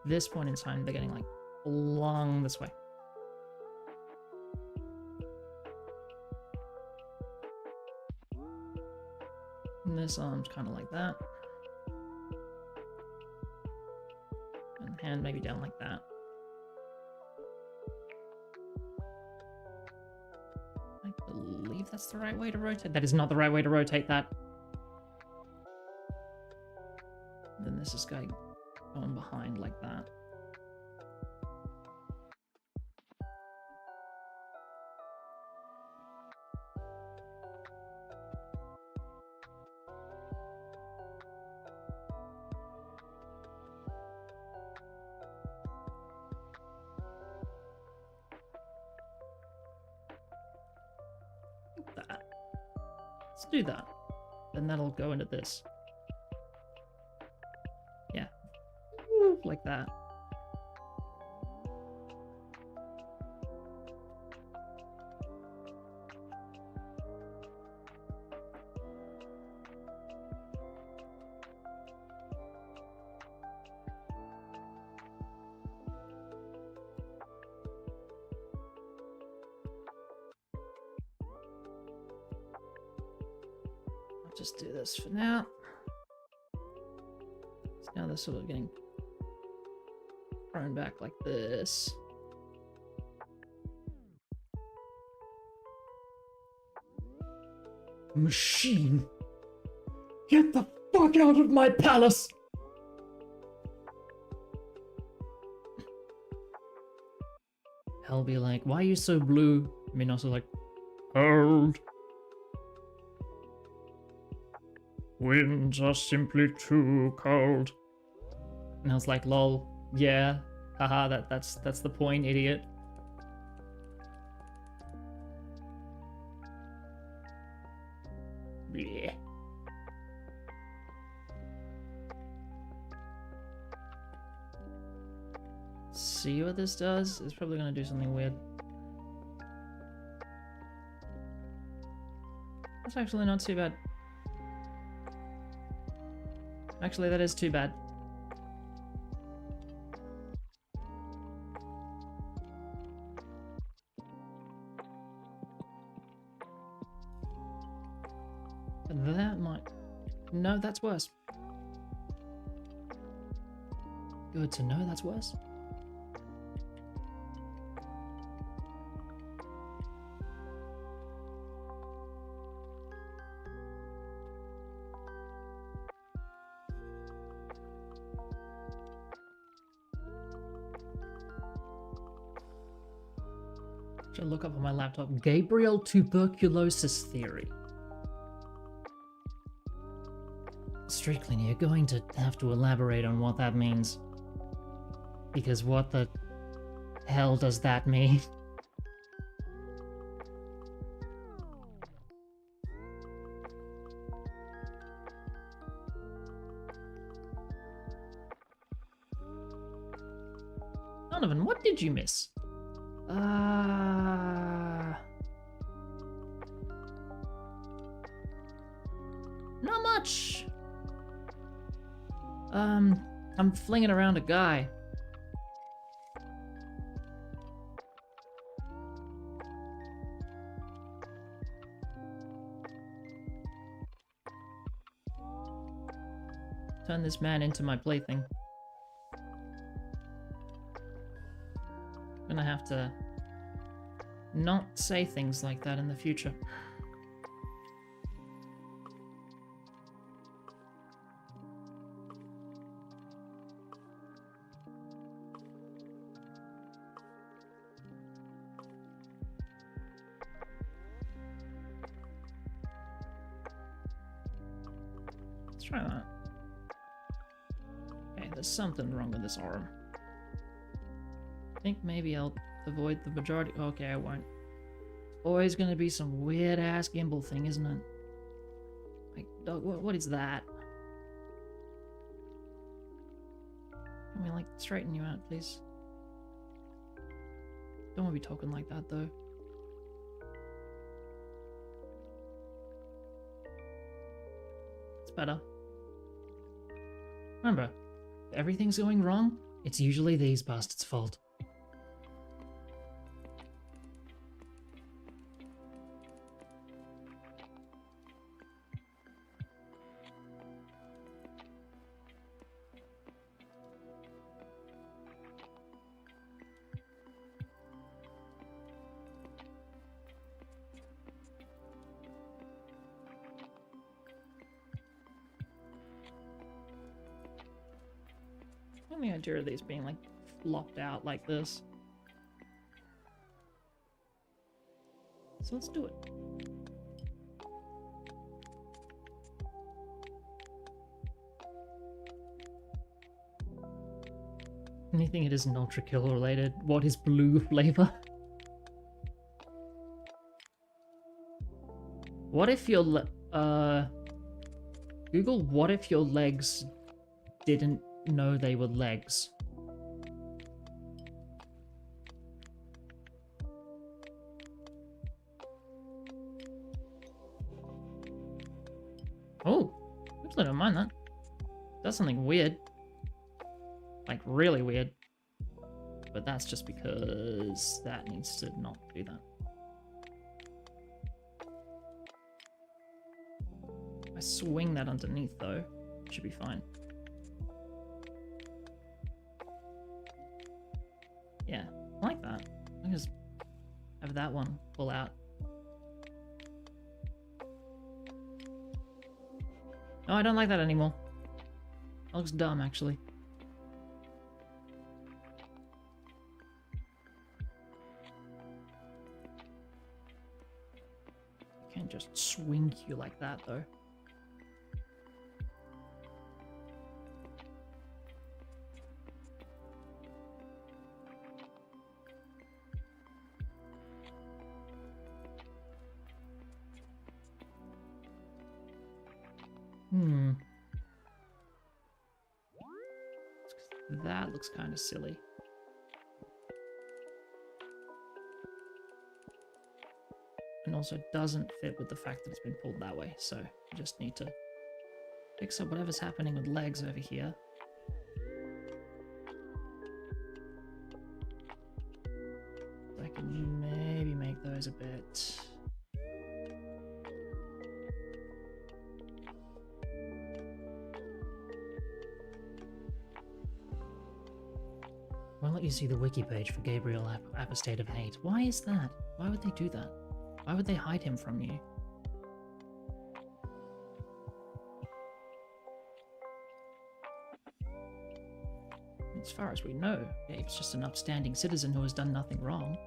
A: This point in time, they're getting like along this way. And this arm's kind of like that. And the hand maybe down like that. I believe that's the right way to rotate. That is not the right way to rotate that. And then this is going behind like that. Like that. Let's do that. Then that'll go into this. Yeah. Like that. I'll just do this for now. So now they're sort of getting thrown back like this. Machine! Get the fuck out of my palace! Hell be like, why are you so blue? I mean, also like, cold. Winds are simply too cold. And I was like, lol, yeah, haha, that's the point, idiot. Blech. see what this does. It's probably gonna do something weird. That's actually not too bad. Actually, that is too bad. That might... No, that's worse. Good to know that's worse. Should I look up on my laptop? Gabriel tuberculosis theory. Strickland, you're going to have to elaborate on what that means. Because what the hell does that mean? Donovan, what did you miss? Not much. I'm flinging around a guy. Turn this man into my plaything. Gonna have to not say things like that in the future. Let's try that. Okay, there's something wrong with this arm. I think maybe I'll avoid the majority. Okay, I won't. Always gonna be some weird ass gimbal thing, isn't it? Like, dog, what is that? Can we, like, straighten you out, please? Don't want to be talking like that, though. It's better. Remember, if everything's going wrong, it's usually these bastards' fault. The idea of these being like flopped out like this. So let's do it. Anything that isn't ULTRAKILL related. What is blue flavor? What if your Google what if your legs didn't know they were legs? Oh, actually, I don't mind that. That's something weird. Like, really weird. But that's just because that needs to not do that. If I swing that underneath, though, it should be fine. Yeah, I like that. I can just have that one pull out. No, I don't like that anymore. That looks dumb, actually. You can't just swing you like that, though. That looks kind of silly. and also doesn't fit with the fact that it's been pulled that way. So I just need to fix up whatever's happening with legs over here. I can maybe make those a bit... Won't let you see the wiki page for Gabriel Apostate of Hate. Why is that? Why would they do that? Why would they hide him from you? As far as we know, Gabe's just an upstanding citizen who has done nothing wrong.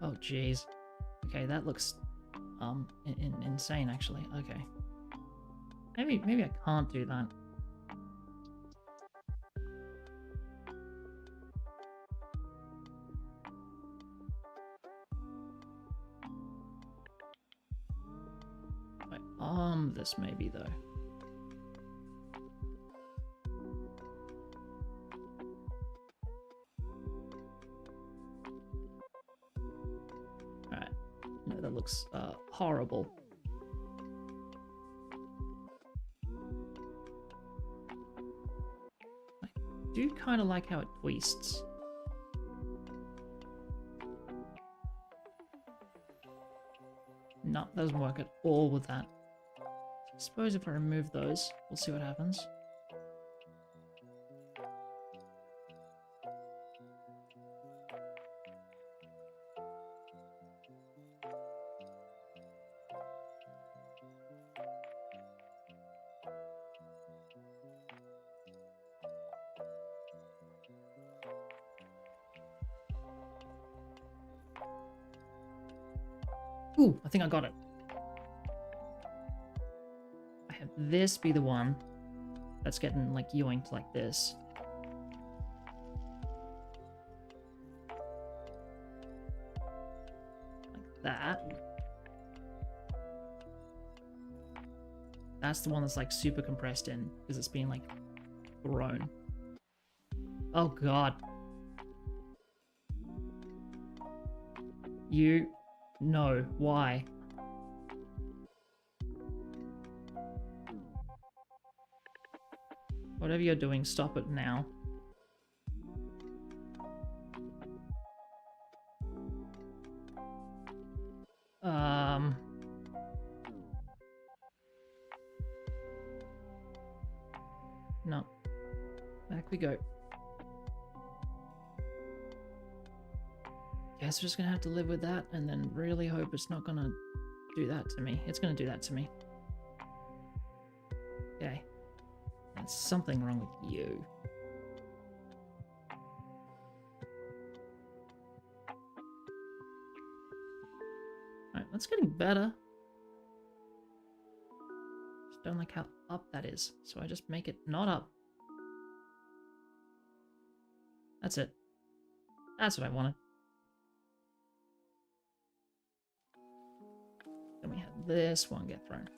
A: Oh jeez. Okay, that looks insane actually. Okay. Maybe I can't do that. If I arm this maybe though. Alright. No, that looks horrible. I do kind of like how it twists. No, doesn't work at all with that. I suppose if I remove those, we'll see what happens. Ooh, I think I got it. I have this be the one that's getting like yoinked like this. Like that. That's the one that's like super compressed in because it's being like thrown. Oh god. No, why? Whatever you're doing, stop it now. No. Back we go. Guess we're just gonna have to live with that and then really hope it's not gonna do that to me. It's gonna do that to me. Okay. There's something wrong with you. Alright, that's getting better. Just don't like how up that is. So I just make it not up. That's it. That's what I wanted. Then we have this one get thrown.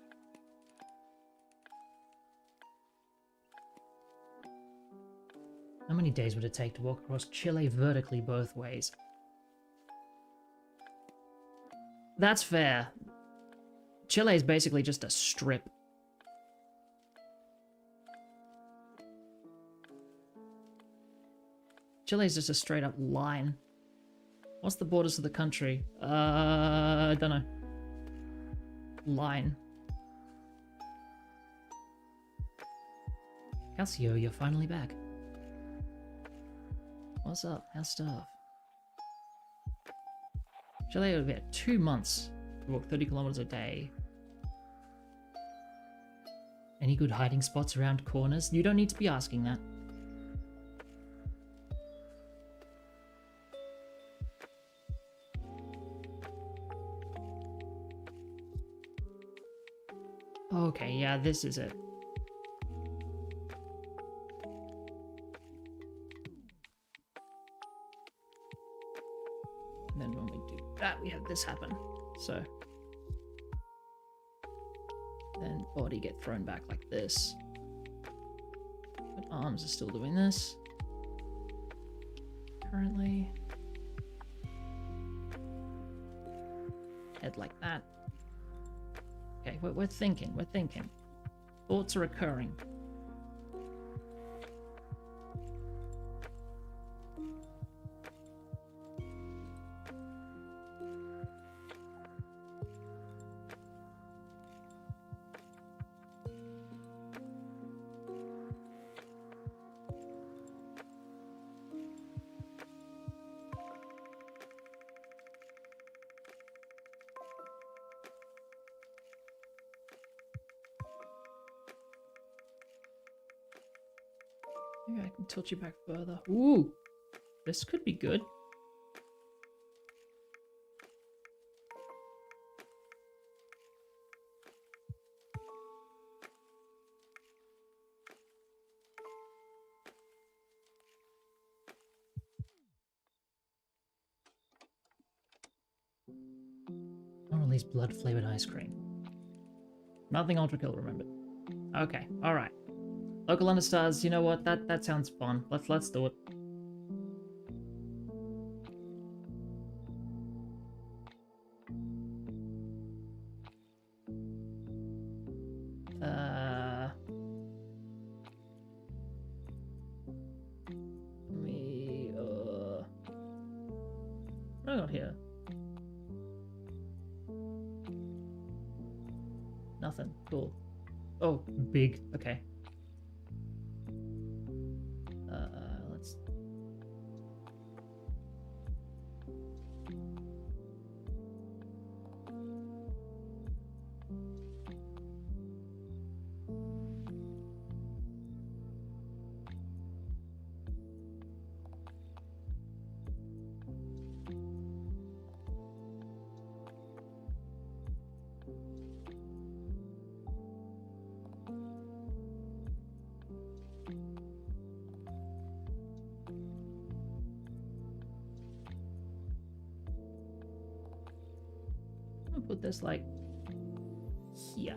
A: How many days would it take to walk across Chile vertically both ways? That's fair. Chile is basically just a strip. Chile is just a straight up line. What's the borders of the country? I don't know. Line. Calcio, you're finally back. What's up? How's stuff? Chile would be at 2 months to walk 30 kilometers a day. Any good hiding spots around corners? You don't need to be asking that. Okay, yeah, this is it. And then when we do that, we have this happen. So then body get thrown back like this. But arms are still doing this. currently. Head like that. Okay, we're thinking, we're thinking. Thoughts are occurring. Maybe I can tilt you back further. Ooh, this could be good. I'll release blood-flavored ice cream. Nothing ULTRAKILL remembered. Okay, alright. Local understars, you know what? That sounds fun. Let's do it. What do I got here? Nothing. Cool. Oh, big. Okay. Let's... I'm gonna put this like here.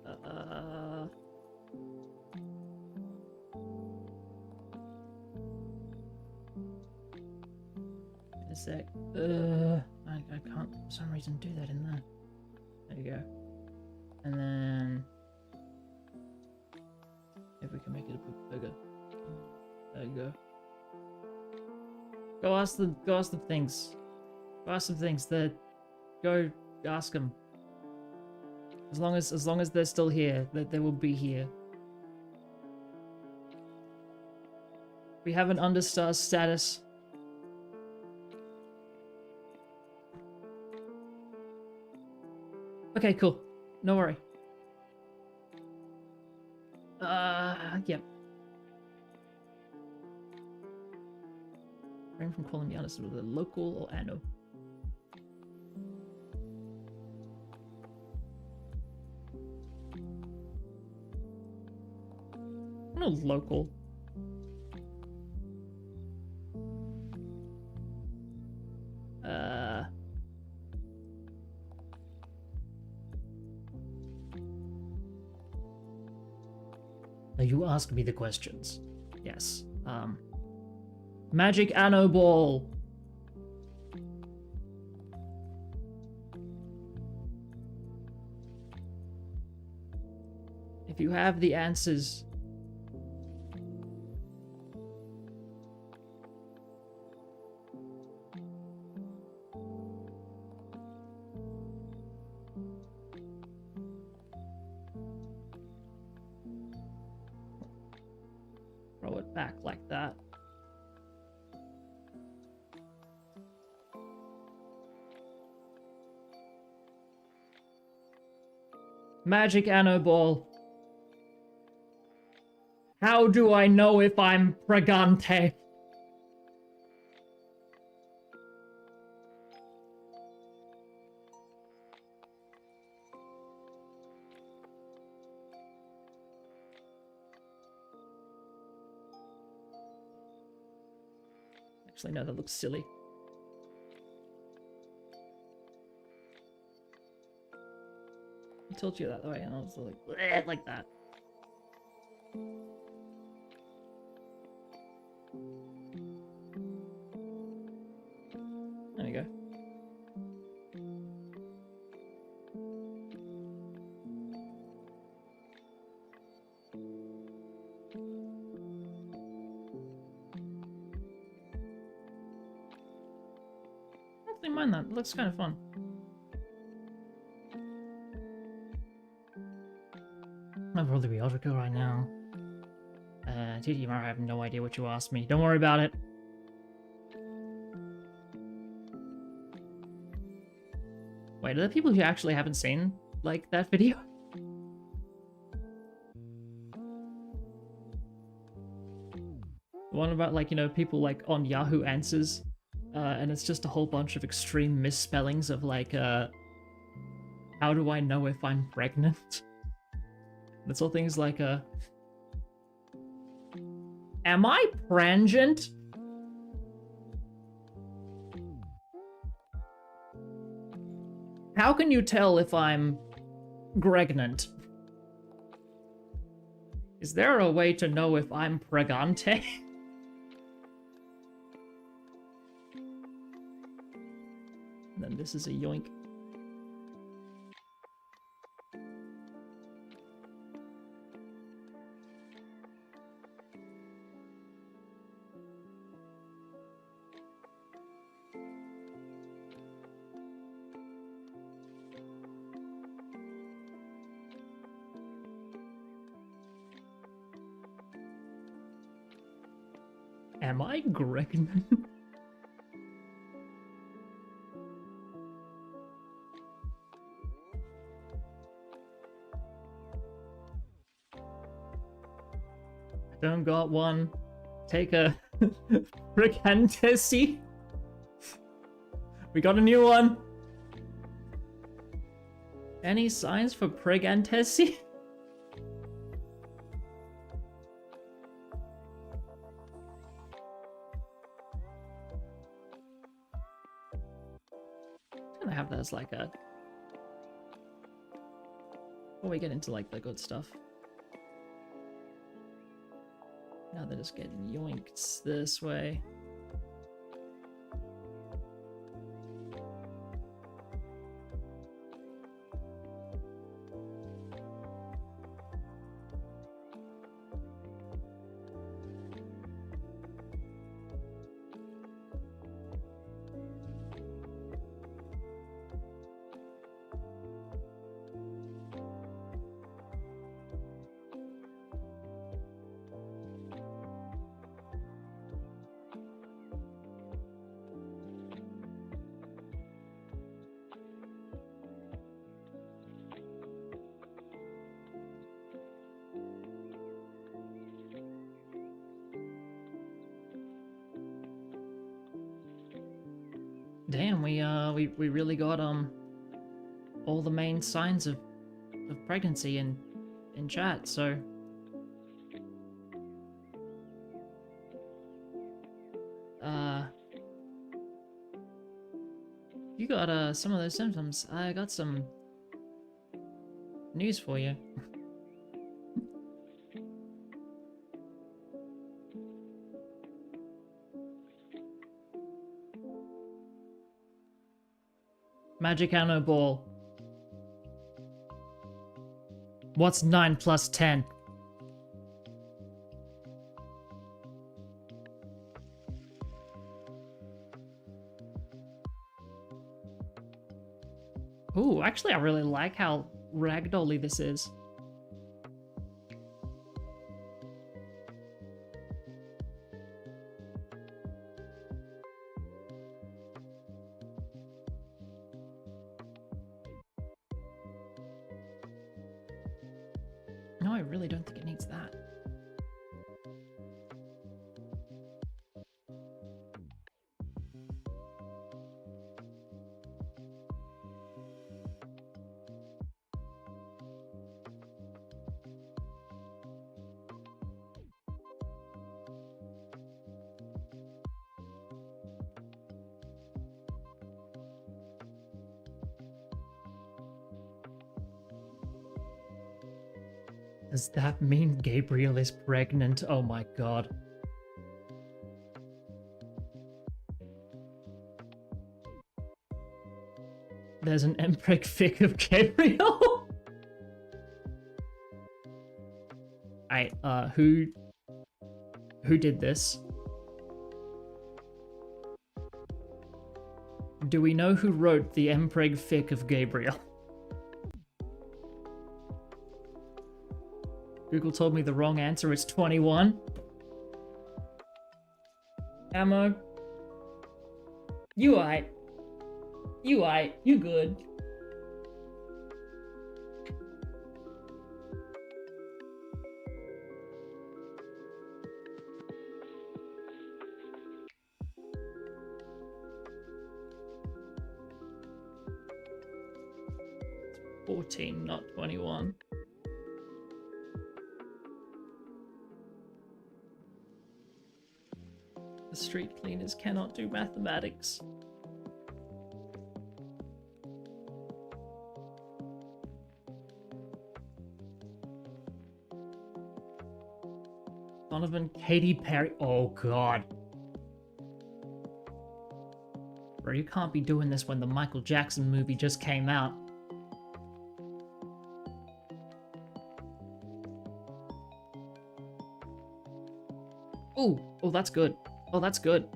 A: In a sec. I can't for some reason do that in there. There you go. And then if we can make it a bit bigger. There you go. Go ask the things. Go ask some things that go ask them. As long as they're still here, that they will be here. We have an understar status. Okay, cool. No worry. Yep. Refrain from calling me honest with a local or anno. No local. Now you ask me the questions. Yes. Magic Anno Ball. If you have the answers, throw it back like that. Magic Anno Ball. How do I know if I'm Pregante? Actually, no, that looks silly. I told you that way, and I was like that. There you go. I don't mind that. It looks kind of fun. I'll probably be ULTRAKILL right now. TTMR, I have no idea what you asked me. Don't worry about it. Wait, are there people who actually haven't seen, like, that video? The one about, like, you know, people, like, on Yahoo Answers, and it's just a whole bunch of extreme misspellings of, like, how do I know if I'm pregnant? It's all things like, am I prangent? How can you tell if I'm pregnant? Is there a way to know if I'm pregante? And then this is a yoink. Am I pregnant? I don't got one. Take a pregnancy. We got a new one. Any signs for pregnancy? I have that as like a... Before we get into like the good stuff. Now they're just getting yoinked this way. Damn, we really got all the main signs of pregnancy in chat, so you got some of those symptoms. I got some news for you. Magic Anno Ball. What's 9 plus 10? Ooh, actually I really like how ragdolly this is. No, I really don't think it needs that. Does that mean Gabriel is pregnant? Oh my god. There's an Empreg fic of Gabriel. Alright, who did this? Do we know who wrote the Empreg fic of Gabriel? Google told me the wrong answer. It's 21. Ammo. You aight. You aight. You good. $14, not 21. The street cleaners cannot do mathematics. Donovan, Katy Perry. Oh god. Bro, you can't be doing this when the Michael Jackson movie just came out. Oh, that's good. Oh, that's good.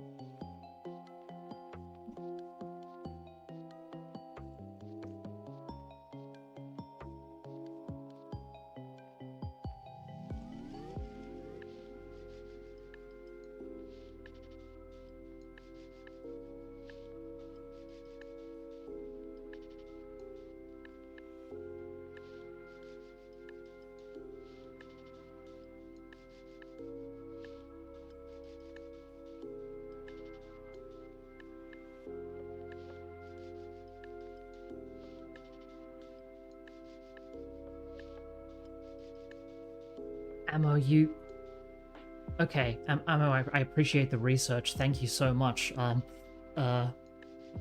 A: Ammo, you... Okay, Ammo, I appreciate the research. Thank you so much.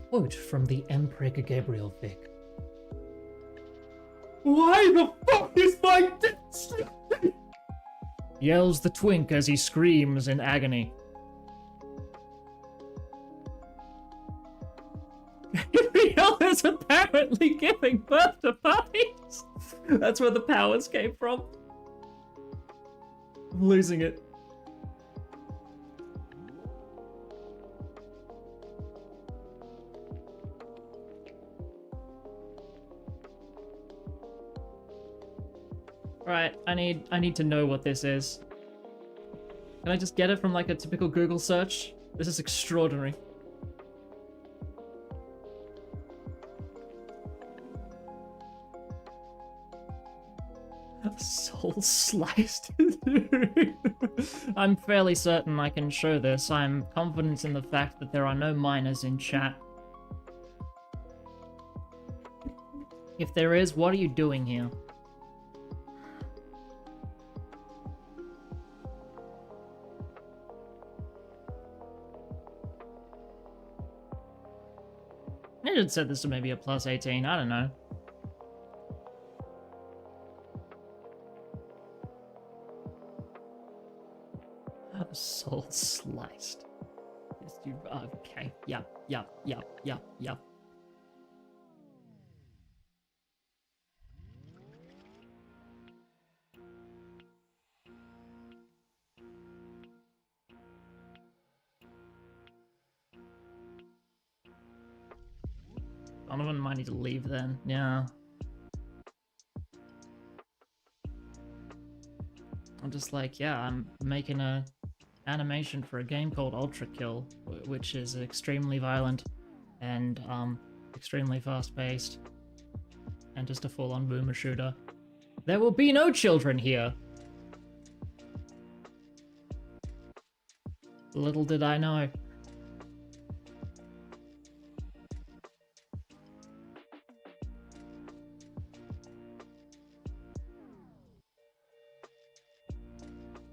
A: Quote from the Empreg Gabriel fic. Why the fuck is my dick? Yells the twink as he screams in agony. Gabriel is apparently giving birth to puppies. That's where the powers came from. I'm losing it. Right, I need to know what this is. Can I just get it from like a typical Google search? This is extraordinary. Soul sliced through. I'm fairly certain I can show this. I'm confident in the fact that there are no minors in chat. If there is, what are you doing here? I should set this to maybe a plus 18, I don't know. Soul sliced. Yes, you, okay, yep. Donovan might need to leave then, yeah. I'm just like, yeah, I'm making a animation for a game called ULTRAKILL, which is extremely violent and extremely fast-paced and just a full-on boomer shooter. There will be no children here. Little did I know.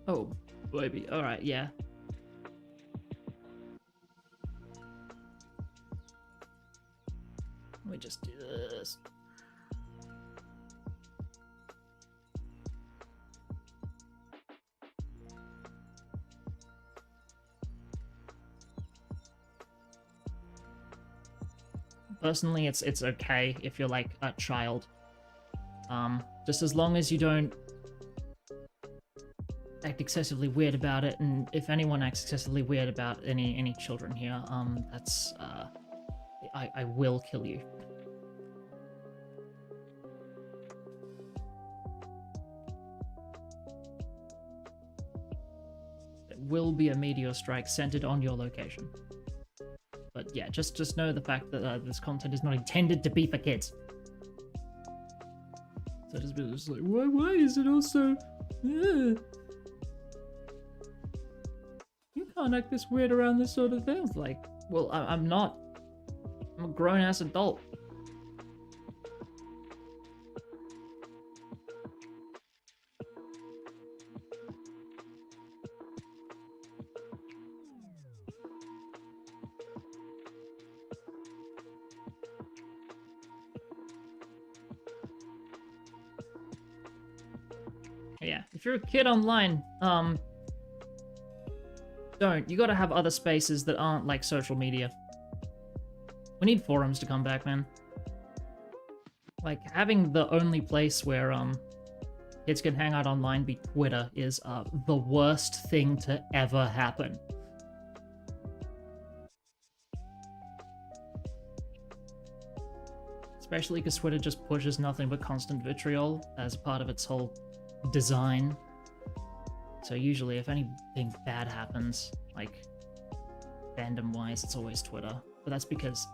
A: Oh, baby. Alright, yeah. Let me just do this. Personally, it's okay if you're like a child. Just as long as you don't act excessively weird about it, and if anyone acts excessively weird about any children here, that's I will kill you. There will be a meteor strike centered on your location. But yeah, just know the fact that this content is not intended to be for kids. So just like, why is it also? You can't act this weird around this sort of thing. Like, well, I'm not. I'm a grown-ass adult. Yeah, if you're a kid online, don't. You gotta have other spaces that aren't like social media. We need forums to come back, man. Like, having the only place where, kids can hang out online be Twitter is, the worst thing to ever happen. Especially because Twitter just pushes nothing but constant vitriol as part of its whole design. So usually if anything bad happens, like fandom-wise, it's always Twitter. But that's because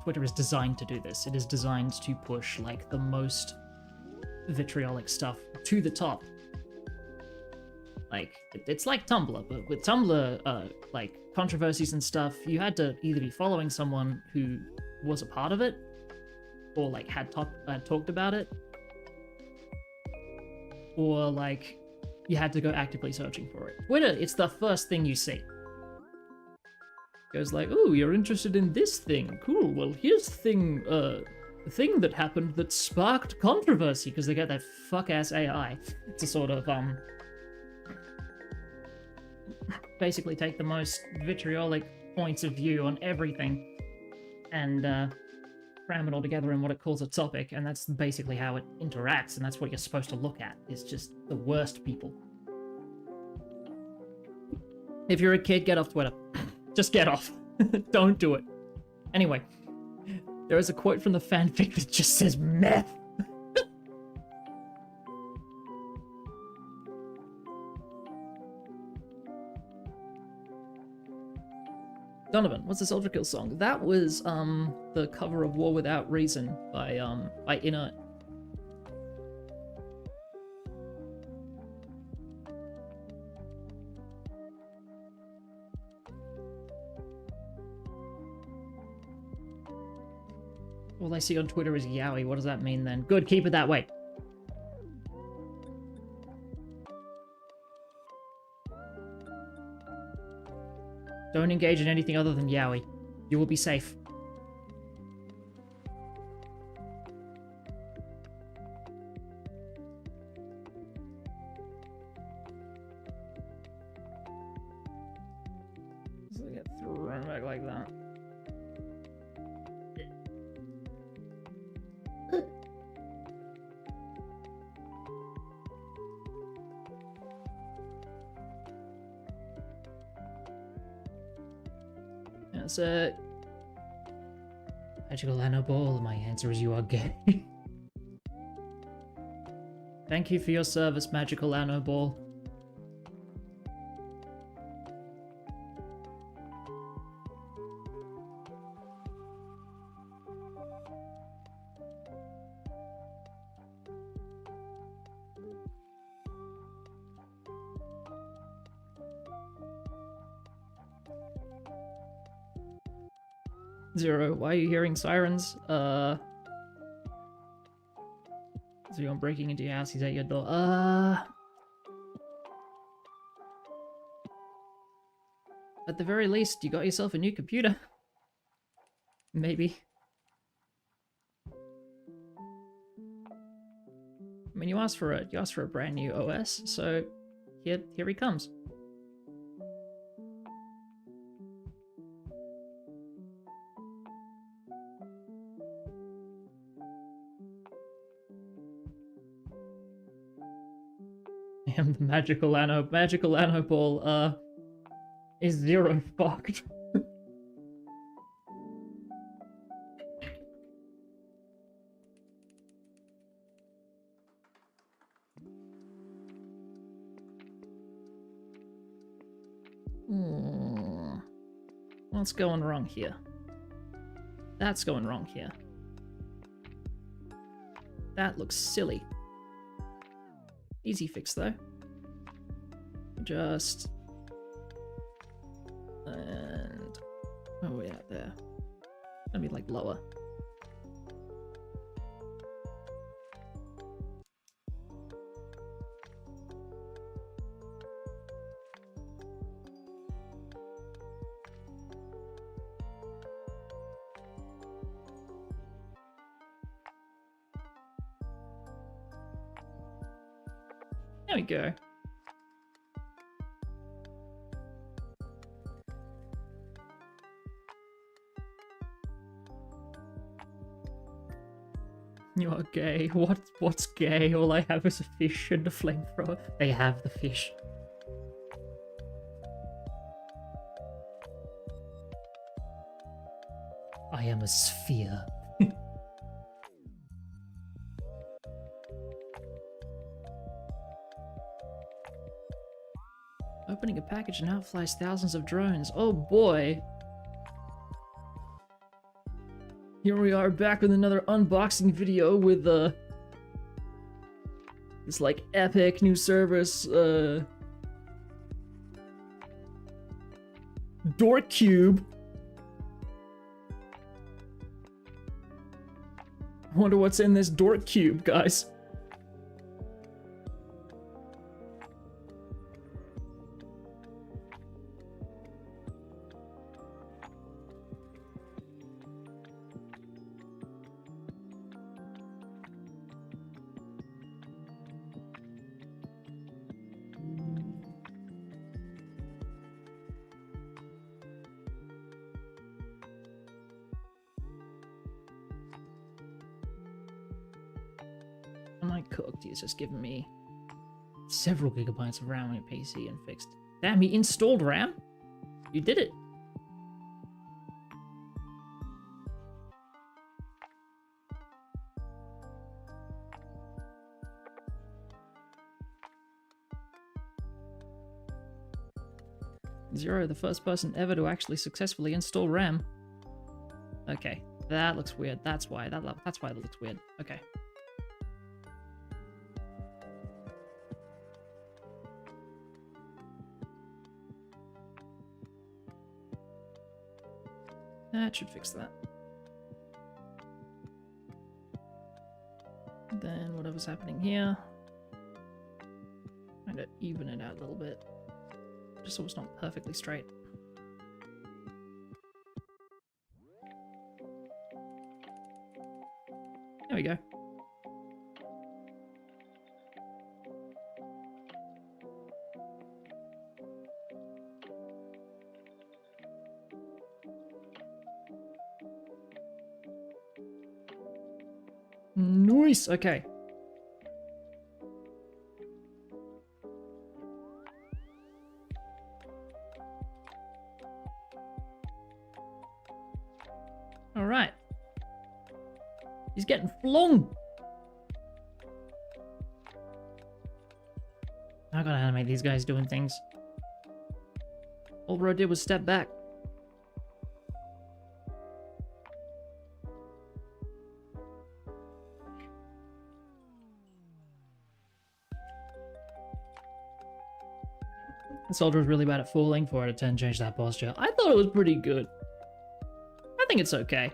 A: Twitter is designed to do this. It is designed to push like the most vitriolic stuff to the top. Like, it's like Tumblr, but with Tumblr, like controversies and stuff, you had to either be following someone who was a part of it, or like had talked about it, or like you had to go actively searching for it. Twitter, it's the first thing you see. Goes like, "Ooh, you're interested in this thing? Cool. Well, here's the thing that happened that sparked controversy," because they got that fuck-ass AI to sort of basically take the most vitriolic points of view on everything and cram it all together in what it calls a topic, and that's basically how it interacts, and that's what you're supposed to look at. It's just the worst people. If you're a kid, get off Twitter. Just get off. Don't do it. Anyway, there is a quote from the fanfic that just says meth. Donovan, what's this ULTRAKILL song? That was the cover of War Without Reason by Inert. All I see on Twitter is yaoi. What does that mean then? Good, keep it that way. Don't engage in anything other than yaoi. You will be safe. So I get thrown back like that. That's it. Magical Lano Ball, my answer is you are gay. Thank you for your service, Magical Lano Ball. Zero, why are you hearing sirens? So you're breaking into your house, he's at your door. At the very least, you got yourself a new computer. Maybe. I mean, you asked for a brand new OS, so here he comes. Damn, the magical anno ball, is zero fucked. What's going wrong here? That's going wrong here. That looks silly. Easy fix though. Just... And... Oh, we're out there. Gonna be like lower. There we go. You are gay. What's gay? All I have is a fish and a flamethrower. They have the fish. I am a sphere. Opening a package and out flies thousands of drones. Oh boy. Here we are back with another unboxing video with this like epic new service, Dork Cube. I wonder what's in this Dork Cube, guys. Am I cooked? He's just given me several gigabytes of RAM on your PC and fixed. Damn, he installed RAM? You did it. Zero, the first person ever to actually successfully install RAM. Okay, that looks weird. That's why that looks weird. Okay. That should fix that. Then whatever's happening here, trying to even it out a little bit, just so it's not perfectly straight. There we go. Nice, okay. All right. He's getting flung. I gotta animate these guys doing things. All bro did was step back. The soldier was really bad at falling. 4 out of 10, change that posture. I thought it was pretty good. I think it's okay.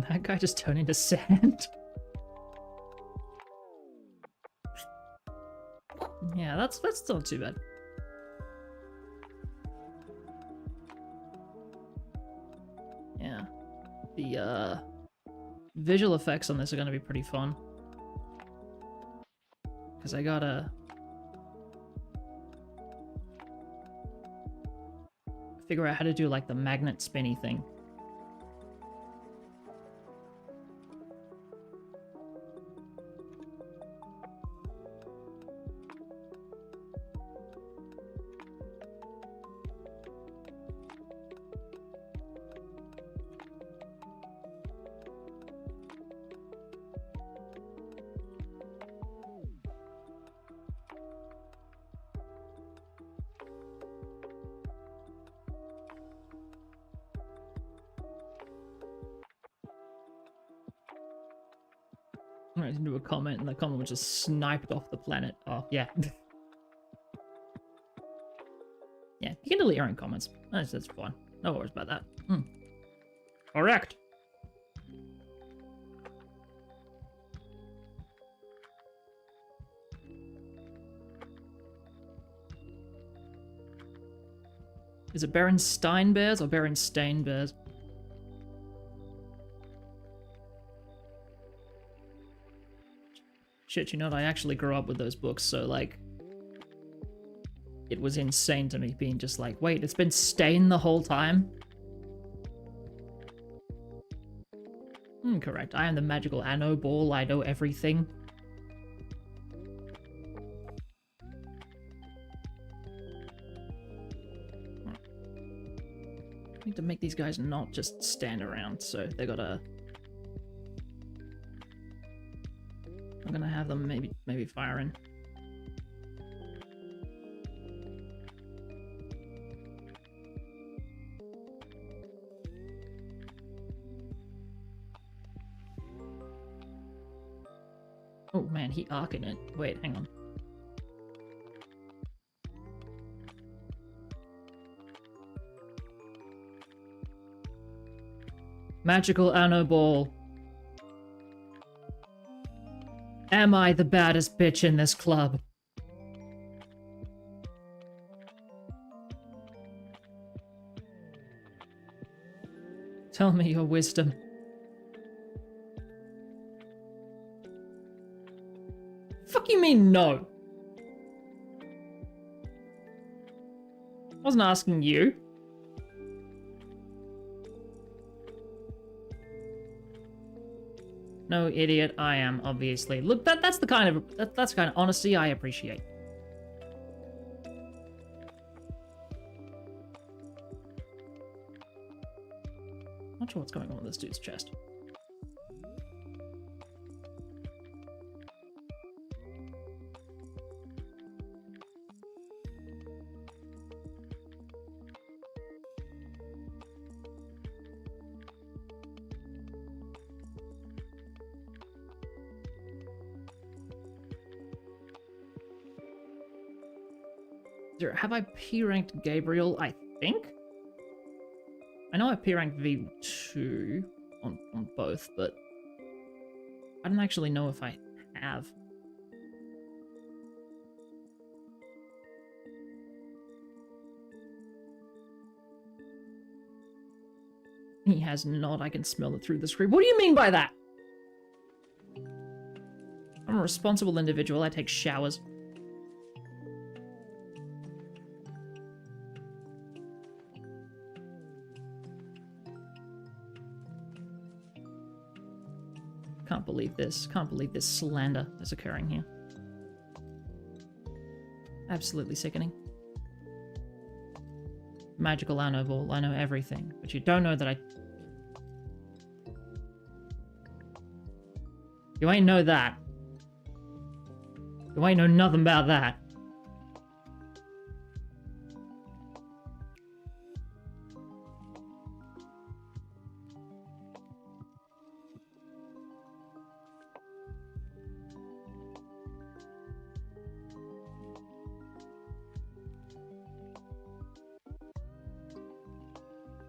A: That guy just turned into sand. Yeah, that's not too bad. Yeah. visual effects on this are going to be pretty fun. Because I gotta figure out how to do like the magnet spinny thing. I didn't do a comment, and the comment was just sniped off the planet. Oh, yeah. Yeah, you can delete your own comments. That's fine. No worries about that. Correct. Is it Berenstein Bears or Berenstain Bears? Shit, you know what? I actually grew up with those books, so, like, it was insane to me being just like, wait, it's been Stain the whole time? Correct. I am the magical Anno Ball. I know everything. I need to make these guys not just stand around, so they gotta... I'm gonna have them maybe firing. Oh man, he arcing it. Wait, hang on. Magical Anno Ball. Am I the baddest bitch in this club? Tell me your wisdom. Fuck you mean no? I wasn't asking you. No, idiot, I am, obviously. Look, that's the kind of honesty I appreciate. Not sure what's going on with this dude's chest. Have I P-ranked Gabriel? I think? I know I P-ranked V2 on both, but I don't actually know if I have. He has not. I can smell it through the screen. What do you mean by that? I'm a responsible individual. I take showers. Can't believe this. Can't believe this slander is occurring here. Absolutely sickening. Magical Anno Ball. I know everything. But you don't know that I... You ain't know that. You ain't know nothing about that.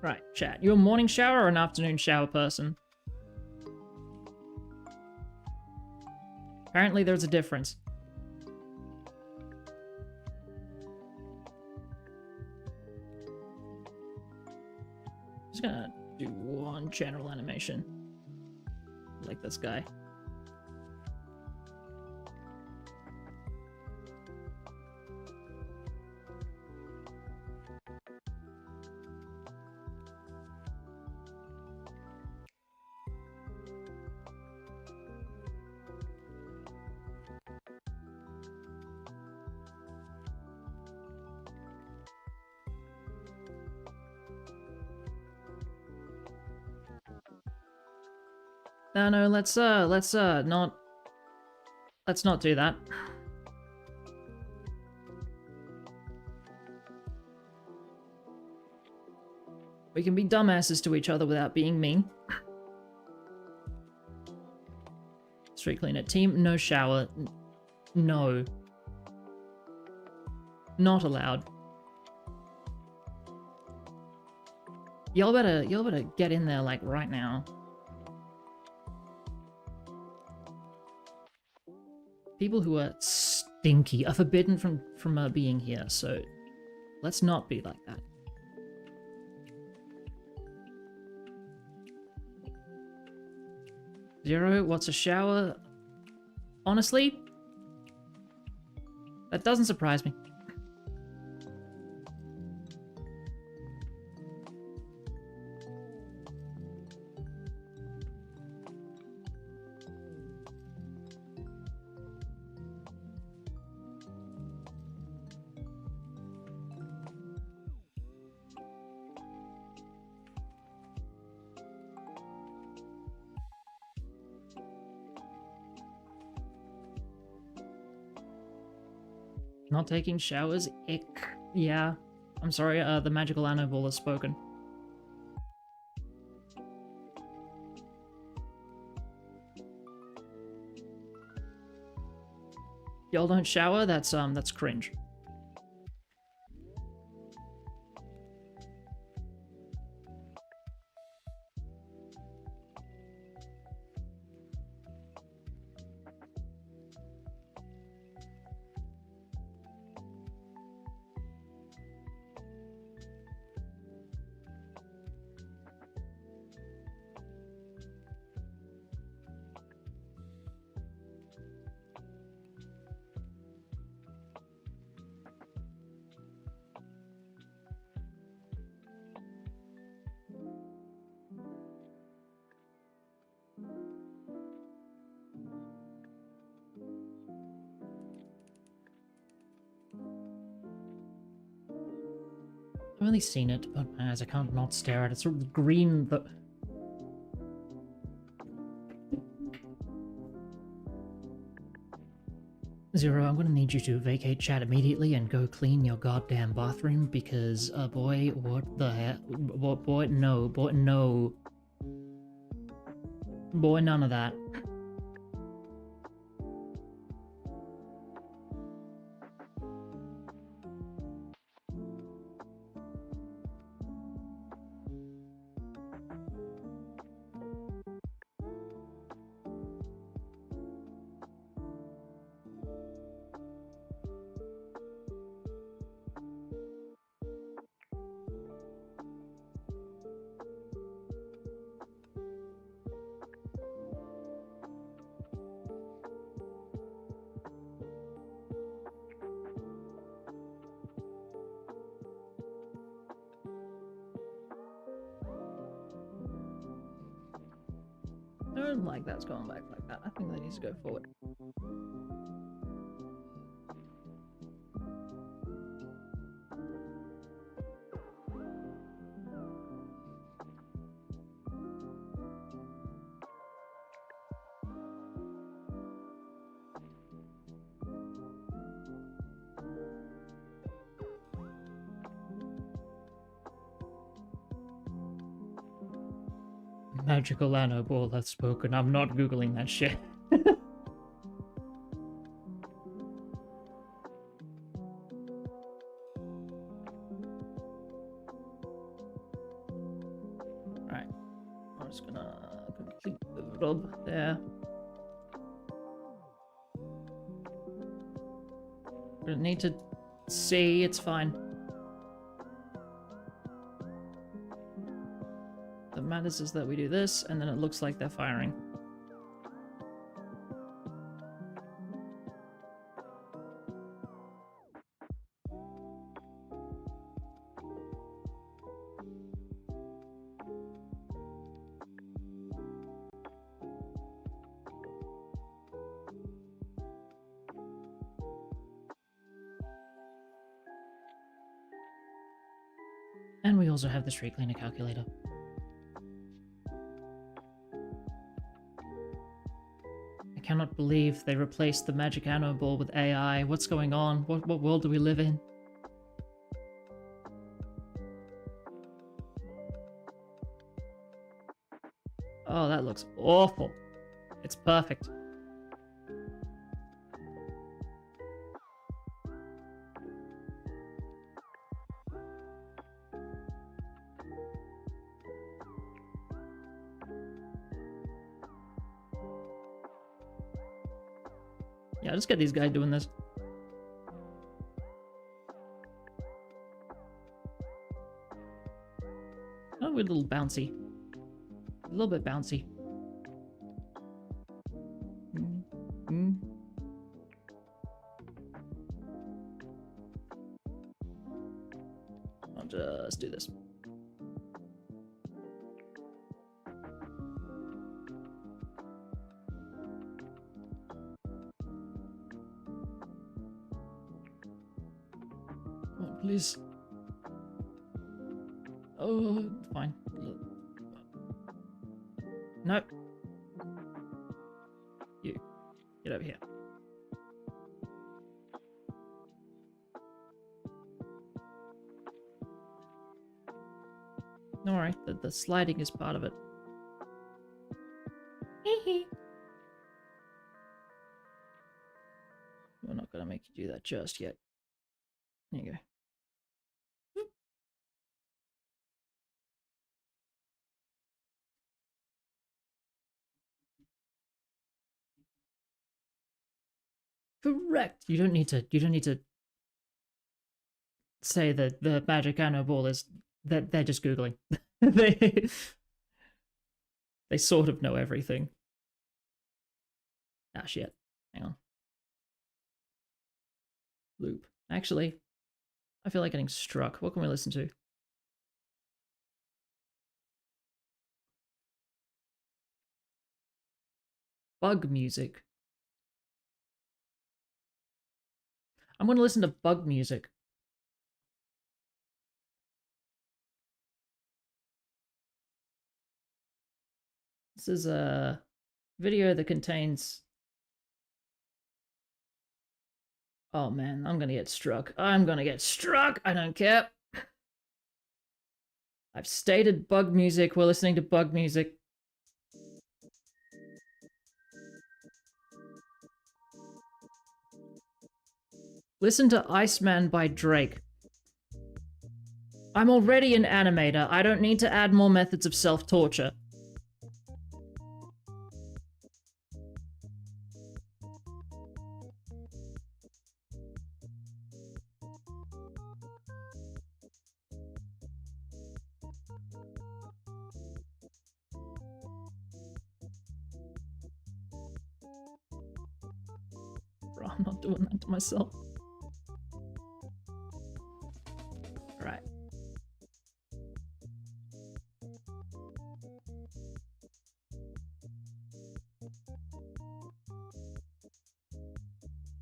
A: Right, chat. You a morning shower or an afternoon shower person? Apparently there's a difference. Just gonna do one general animation. like this guy. No, let's not do that. We can be dumbasses to each other without being mean. Street cleaner. Team, no shower. No. Not allowed. Y'all better get in there, like, right now. People who are stinky are forbidden from being here, so let's not be like that. Zero, what's a shower? Honestly, that doesn't surprise me. Not taking showers? Ick. Yeah. I'm sorry, the magical animal has spoken. Y'all don't shower? That's cringe. I've only seen it, but my eyes, I can't not stare at it. It's sort of green, but... Zero, I'm gonna need you to vacate chat immediately and go clean your goddamn bathroom, because, boy, what the heck? Boy, no. Boy, no. Boy, none of that. I don't like that's going back like that. I think that needs to go forward. Magical Anno ball has spoken. I'm not googling that shit. Right. I'm just gonna complete the VOD there. We don't need to see, it's fine. What matters is that we do this, and then it looks like they're firing. And we also have the street cleaner calculator. I cannot believe they replaced the magic ammo ball with AI. What's going on? What world do we live in? Oh, that looks awful. It's perfect. Yeah, just get these guys doing this. Oh, we're a little bouncy. A little bit bouncy. I'll just do this. Oh, please. Oh, fine. Nope. You. Get over here. Alright, the sliding is part of it. We're not gonna make you do that just yet. There you go. Correct. You don't need to say that the magic ammo ball is that they're just Googling. they sort of know everything. Ah shit. Hang on. Loop. Actually, I feel like getting struck. What can we listen to? Bug music. I'm going to listen to bug music. This is a video that contains... Oh man, I'm going to get struck. I'm going to get struck! I don't care. I've stated bug music. We're listening to bug music. Listen to Iceman by Drake. I'm already an animator. I don't need to add more methods of self-torture. Bro, I'm not doing that to myself. Right.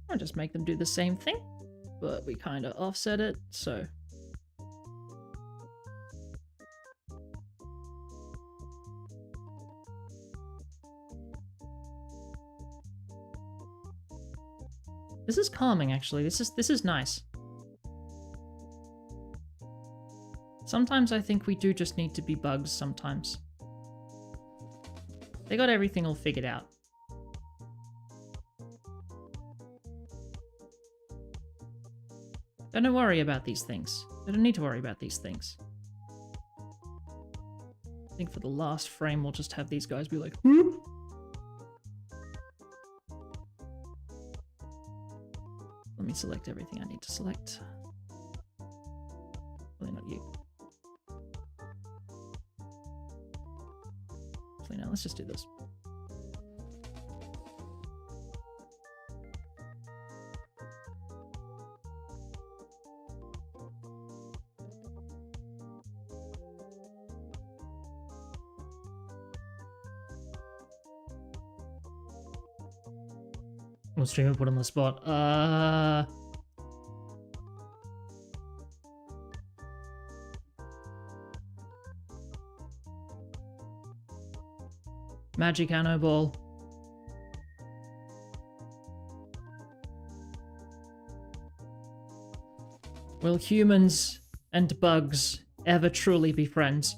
A: I'll just make them do the same thing, but we kind of offset it, so... This is calming, actually. This is nice. Sometimes I think we do just need to be bugs sometimes. They got everything all figured out. Don't worry about these things. They don't need to worry about these things. I think for the last frame, we'll just have these guys be like, whoop! Let me select everything I need to select. Probably not you. Actually, no, let's just do this. What streamer put on the spot? Magic Anno Ball. Will humans and bugs ever truly be friends?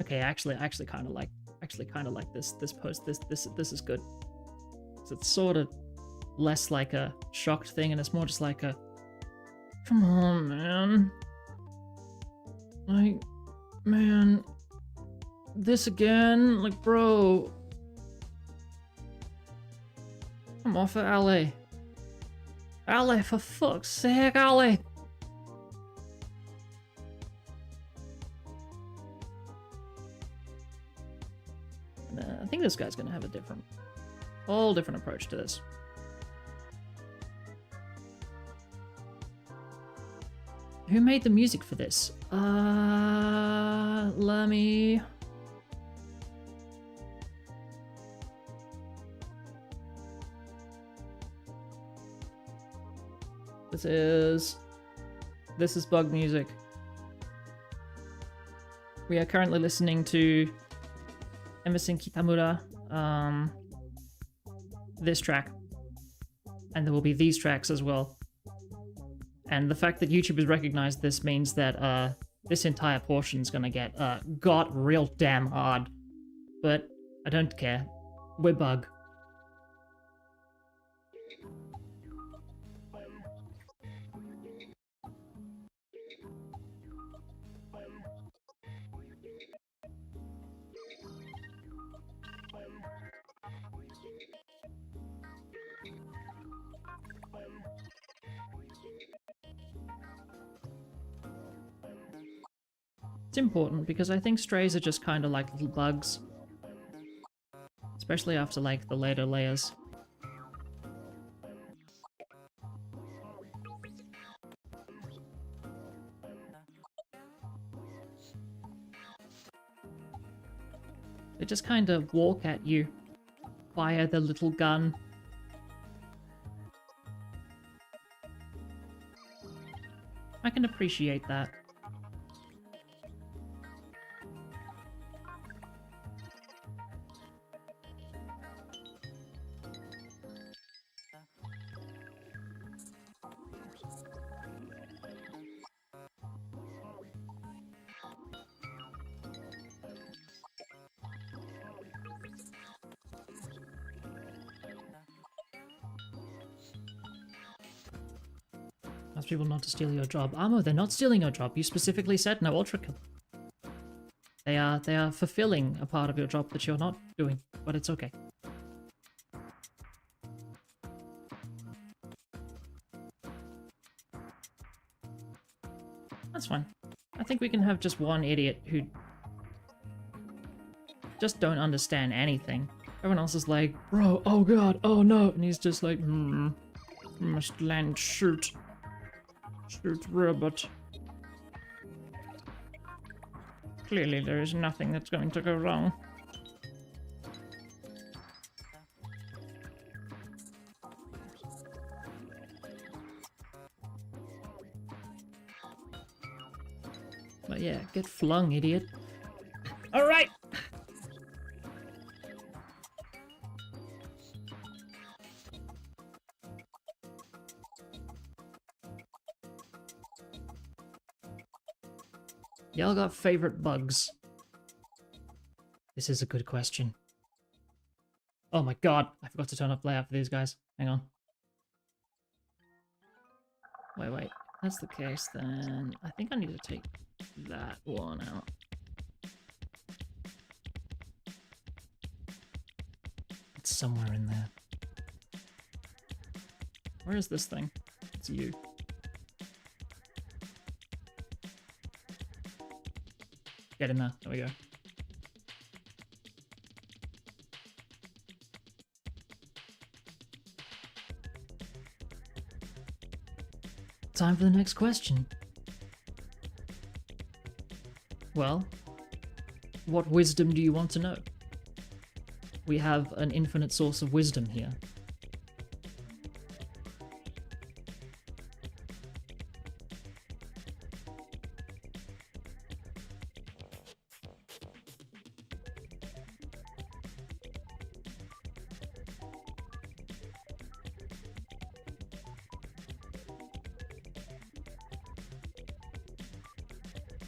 A: Okay, I actually kind of like this post. This is good. So it's sort of less like a shocked thing, and it's more just like a, come on, man. Like, man, this again? Like, bro. Come off it, Ali. Ali, for fuck's sake, Ali. I think this guy's gonna have a whole different approach to this. Who made the music for this? Let me... This is bug music. We are currently listening to Emerson Kitamura, this track, and there will be these tracks as well. And the fact that YouTube has recognized this means that this entire portion is gonna get got real damn hard. But I don't care. We're bug. It's important because I think strays are just kind of like little bugs. Especially after like the later layers. They just kind of walk at you, fire the little gun. I can appreciate that. Ask people not to steal your job. Amo, they're not stealing your job. You specifically said no ULTRAKILL. They are fulfilling a part of your job that you're not doing, but it's okay. That's fine. I think we can have just one idiot who just don't understand anything. Everyone else is like, bro, oh god, oh no, and he's just like, must land, shoot. Shoot robot. Clearly there is nothing that's going to go wrong. But yeah, get flung, idiot. Alright! Y'all got favorite bugs? This is a good question. Oh my god, I forgot to turn off layout for these guys. Hang on. Wait. If that's the case, then I think I need to take that one out. It's somewhere in there. Where is this thing? It's you. Get in there. There we go. Time for the next question. Well, what wisdom do you want to know? We have an infinite source of wisdom here.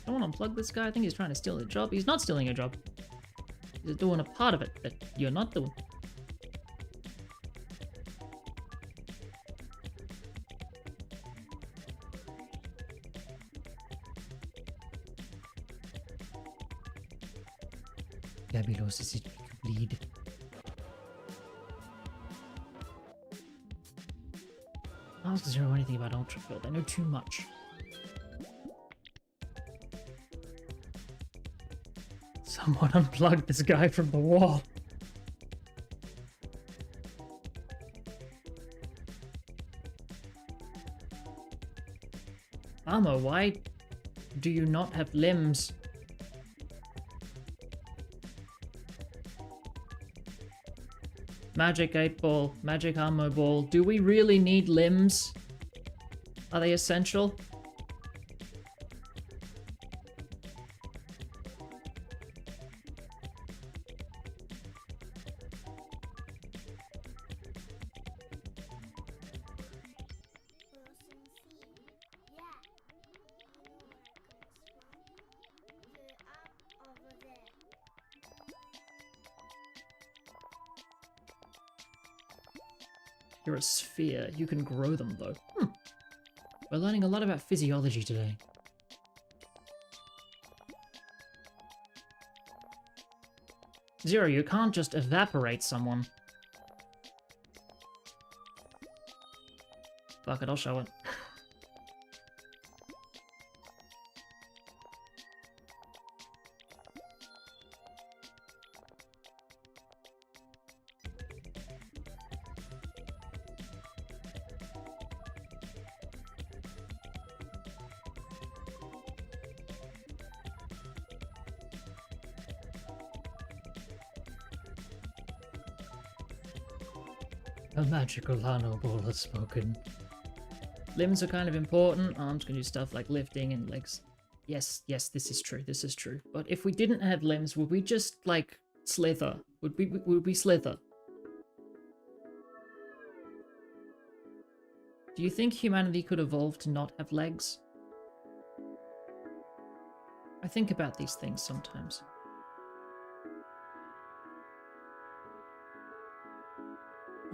A: Don't unplug this guy. I think he's trying to steal a job. He's not stealing a job. He's doing a part of it that you're not doing. Gabilos is it bleed. Ask Zero anything about ULTRAKILL. I know too much. Someone unplugged this guy from the wall. Amo, why do you not have limbs? Magic 8 ball, magic ammo ball. Do we really need limbs? Are they essential? You're a sphere. You can grow them, though. We're learning a lot about physiology today. Zero, you can't just evaporate someone. Fuck it, I'll show it. A magical nano ball has spoken. Limbs are kind of important. Arms can do stuff like lifting and legs. Yes, yes, this is true. This is true. But if we didn't have limbs, would we just like slither? Would we slither? Do you think humanity could evolve to not have legs? I think about these things sometimes.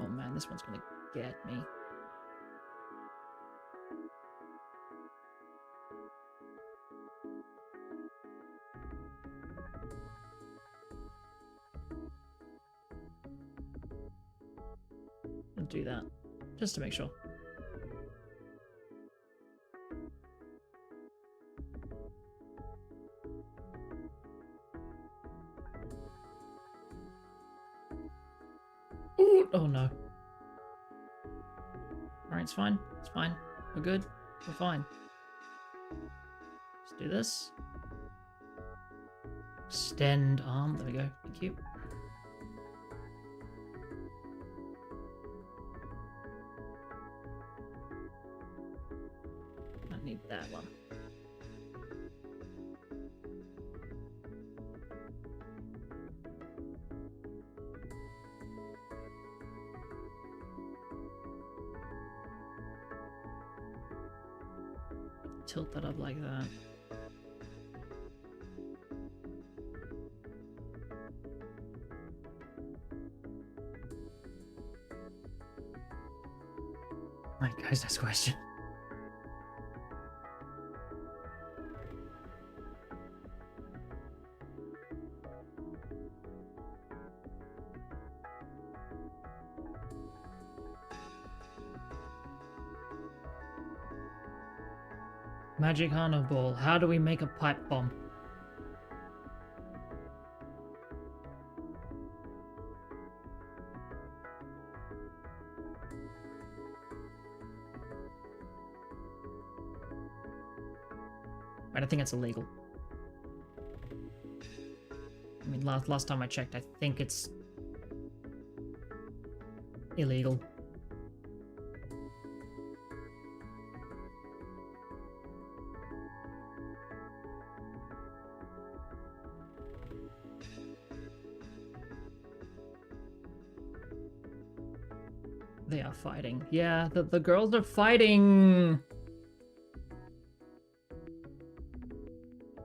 A: Oh man, this one's gonna get me. I'll do that, just to make sure. Ooh, oh no. Alright, it's fine. It's fine. We're good. We're fine. Let's do this. Extend arm. There we go. Thank you. I need that one. Tilt that up like that. Right, guys, next question. Magic Hano Ball. How do we make a pipe bomb? Right, I think it's illegal. I mean, last time I checked, I think it's illegal. They are fighting. Yeah, the girls are fighting!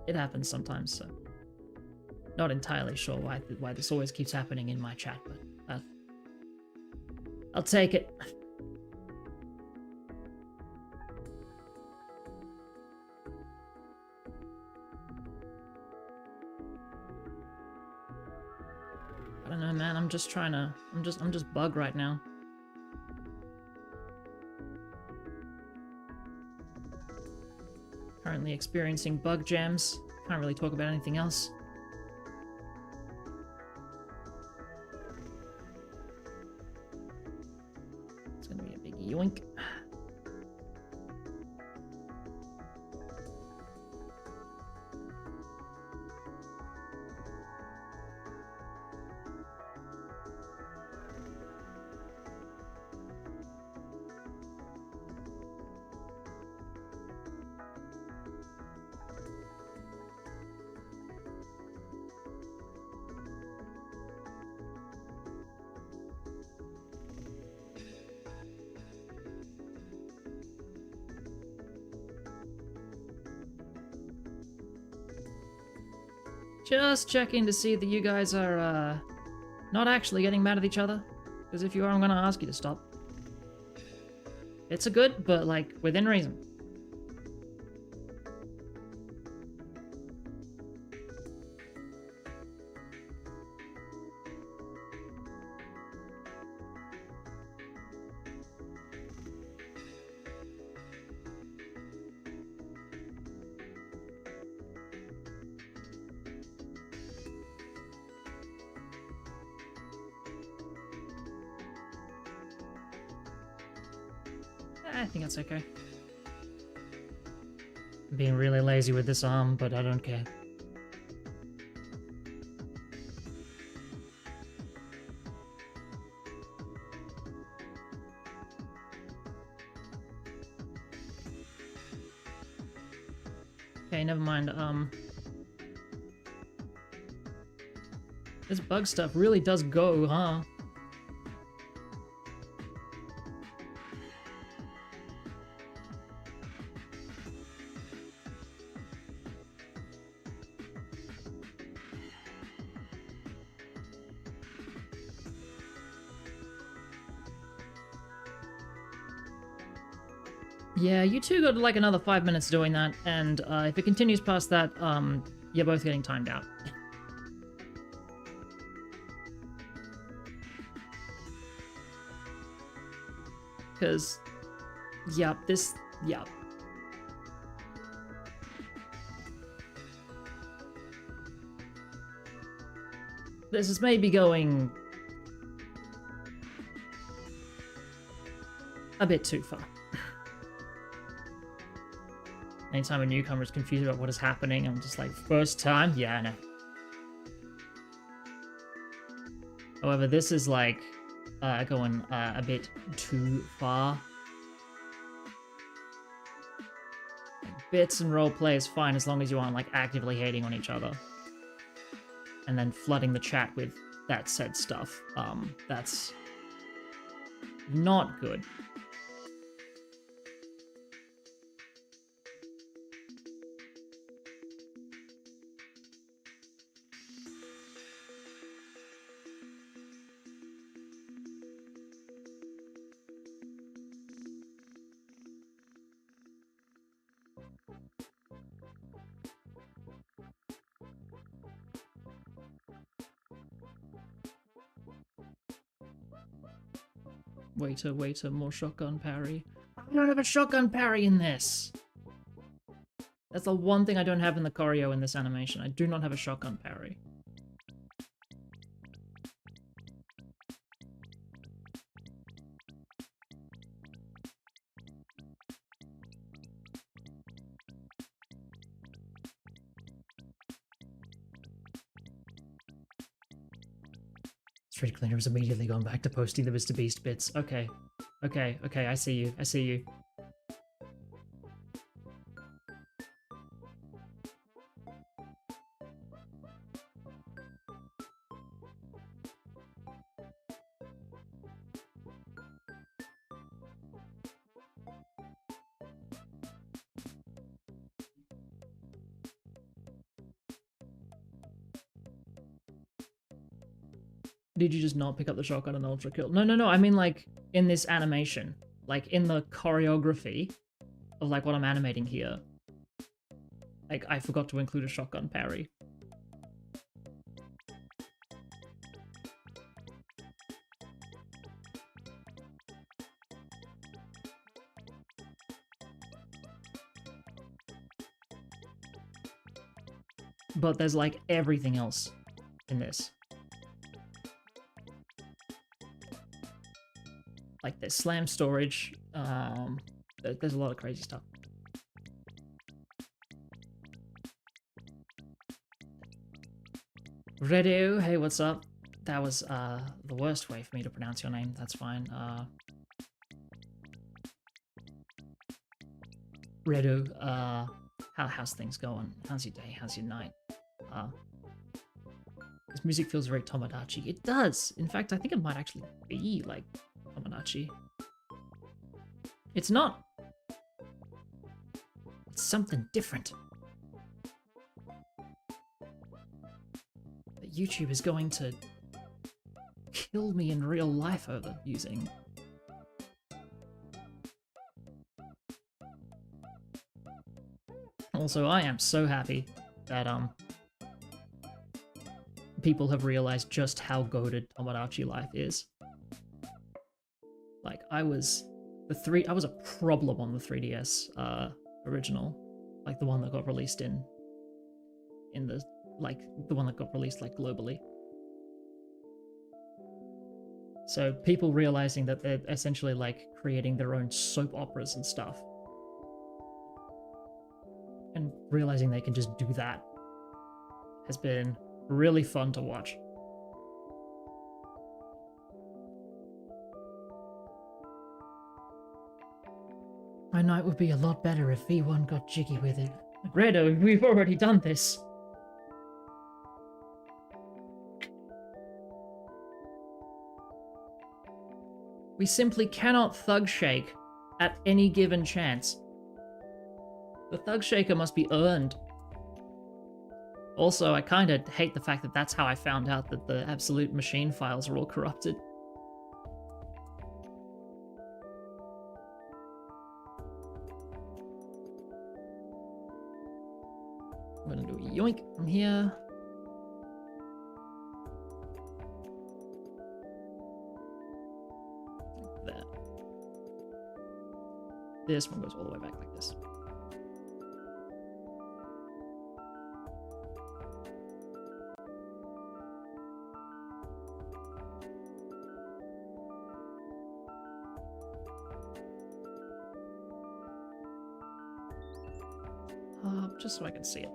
A: It happens sometimes, so... Not entirely sure why this always keeps happening in my chat, but... I'll take it. I don't know, man, I'm just trying to... I'm just bug right now. Currently experiencing bug jams. Can't really talk about anything else. It's gonna be a big yoink. Just checking to see that you guys are, not actually getting mad at each other. Because if you are, I'm gonna ask you to stop. It's a good, but, like, within reason. I think that's okay. I'm being really lazy with this arm, but I don't care. Okay, never mind. This bug stuff really does go, huh? Yeah, you two got like another 5 minutes doing that, and if it continues past that, you're both getting timed out. Because, yep, yep. This is maybe going a bit too far. Anytime a newcomer is confused about what is happening, I'm just like, first time? Yeah, I know. However, this is like going a bit too far. Like, bits and roleplay is fine as long as you aren't like actively hating on each other. And then flooding the chat with that said stuff. That's not good. Waiter, more shotgun parry. I don't have a shotgun parry in this! That's the one thing I don't have in the choreo in this animation. I do not have a shotgun parry. Street Cleaner's immediately gone back to posting the Mr. Beast bits. Okay. Okay, okay, I see you. I see you. Did you just not pick up the shotgun and ultra kill? No, no, no, I mean like in this animation. Like in the choreography of like what I'm animating here. Like I forgot to include a shotgun parry. But there's like everything else in this. Like there's slam storage, there's a lot of crazy stuff. Redu, hey, what's up? That was the worst way for me to pronounce your name, that's fine. Redu, how's things going? How's your day? How's your night? This music feels very Tomodachi. It does! In fact, I think it might actually be like Tomodachi. It's not. It's something different. That YouTube is going to kill me in real life over using. Also, I am so happy that people have realized just how goated Tomodachi life is. Like I was a problem on the 3DS original, like the one that got released in the the one that got released like globally. So people realizing that they're essentially like creating their own soap operas and stuff, and realizing they can just do that has been really fun to watch. My night would be a lot better if V1 got jiggy with it. Redo, we've already done this. We simply cannot thug shake at any given chance. The thug shaker must be earned. Also, I kinda hate the fact that that's how I found out that the absolute machine files are all corrupted. I'm gonna do a yoink from here. Like that. This one goes all the way back like this. Just so I can see it.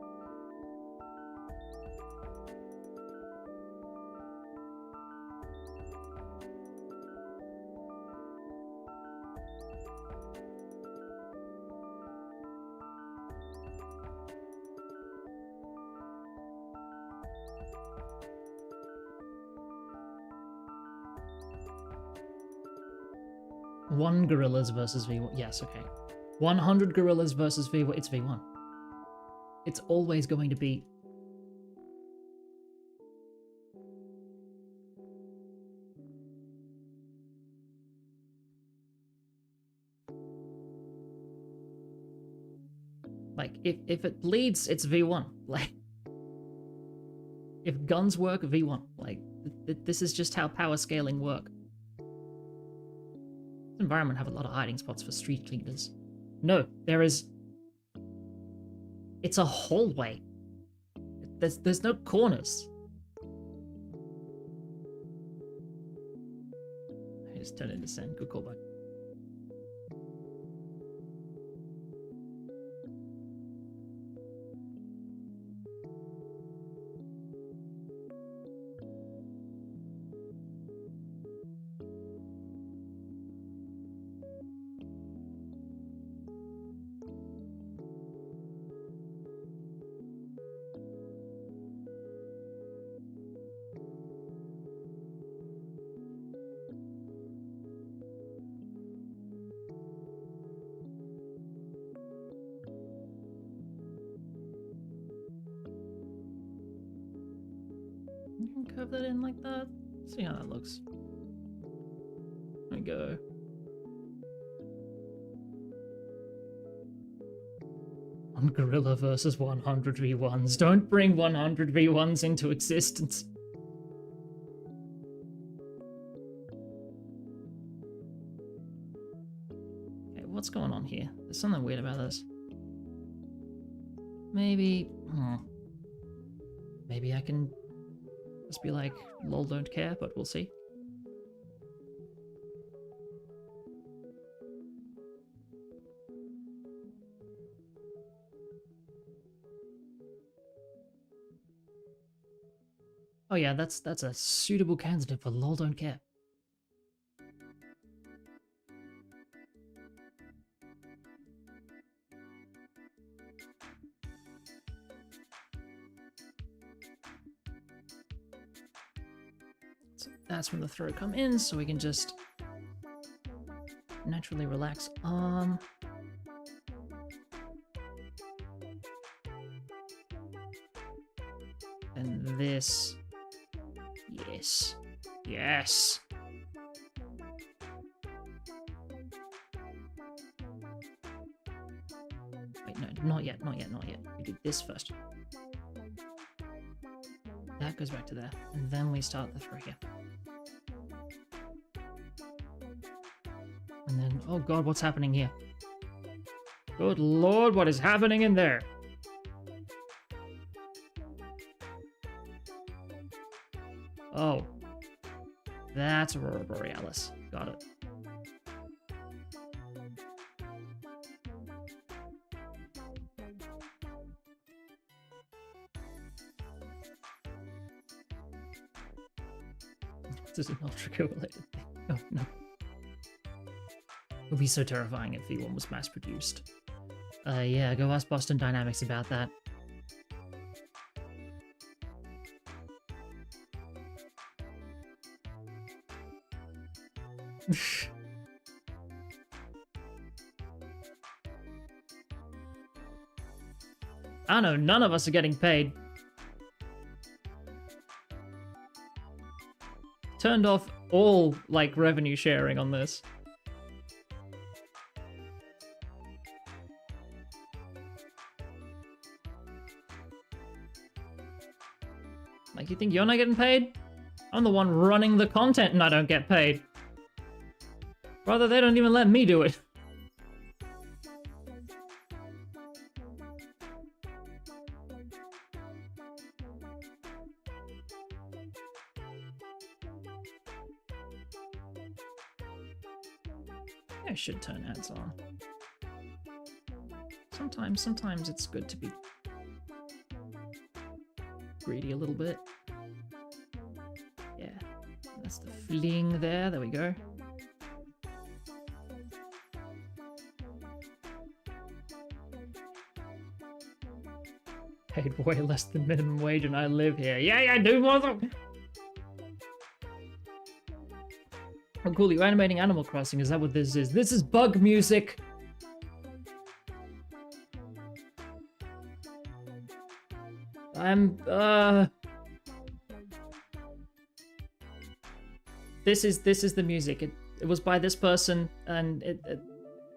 A: One gorillas versus V1. Yes, okay. 100 gorillas versus V1. It's V1. It's always going to be. Like, if it bleeds, it's V1. Like, if guns work, V1. Like, this is just how power scaling work. This environment have a lot of hiding spots for street cleaners. No, there is. It's a hallway. There's no corners. I just turned into sand. Good callback. curve that in like that. See how that looks. There we go. One gorilla versus 100 v1s. Don't bring 100 v1s into existence. Okay, what's going on here? There's something weird about this. Maybe... Maybe I can just be like, lol, don't care, but we'll see. Oh yeah, that's a suitable candidate for lol, don't care. So that's when the throw come in, so we can just naturally relax arm. And this. Yes. Yes. Wait, no, not yet, not yet, not yet. We did this first. That goes back to there. And then we start the throw here. And then, oh god, what's happening here? Good lord, what is happening in there? Oh. That's Aurora Borealis. Got it. This is an ULTRAKILL related thing. Oh, no. It would be so terrifying if V1 was mass-produced. Yeah, go ask Boston Dynamics about that. I don't know, none of us are getting paid. Turned off all, like, revenue sharing on this. Like, you think you're not getting paid? I'm the one running the content and I don't get paid. Rather, they don't even let me do it. I should turn ads on. Sometimes it's good to be greedy a little bit. Yeah, that's the fling there. There we go. Paid way less than minimum wage and I live here. Yeah, do mother. Oh, cool, you animating Animal Crossing. Is that what this is? This is bug music. This is the music. It was by this person, and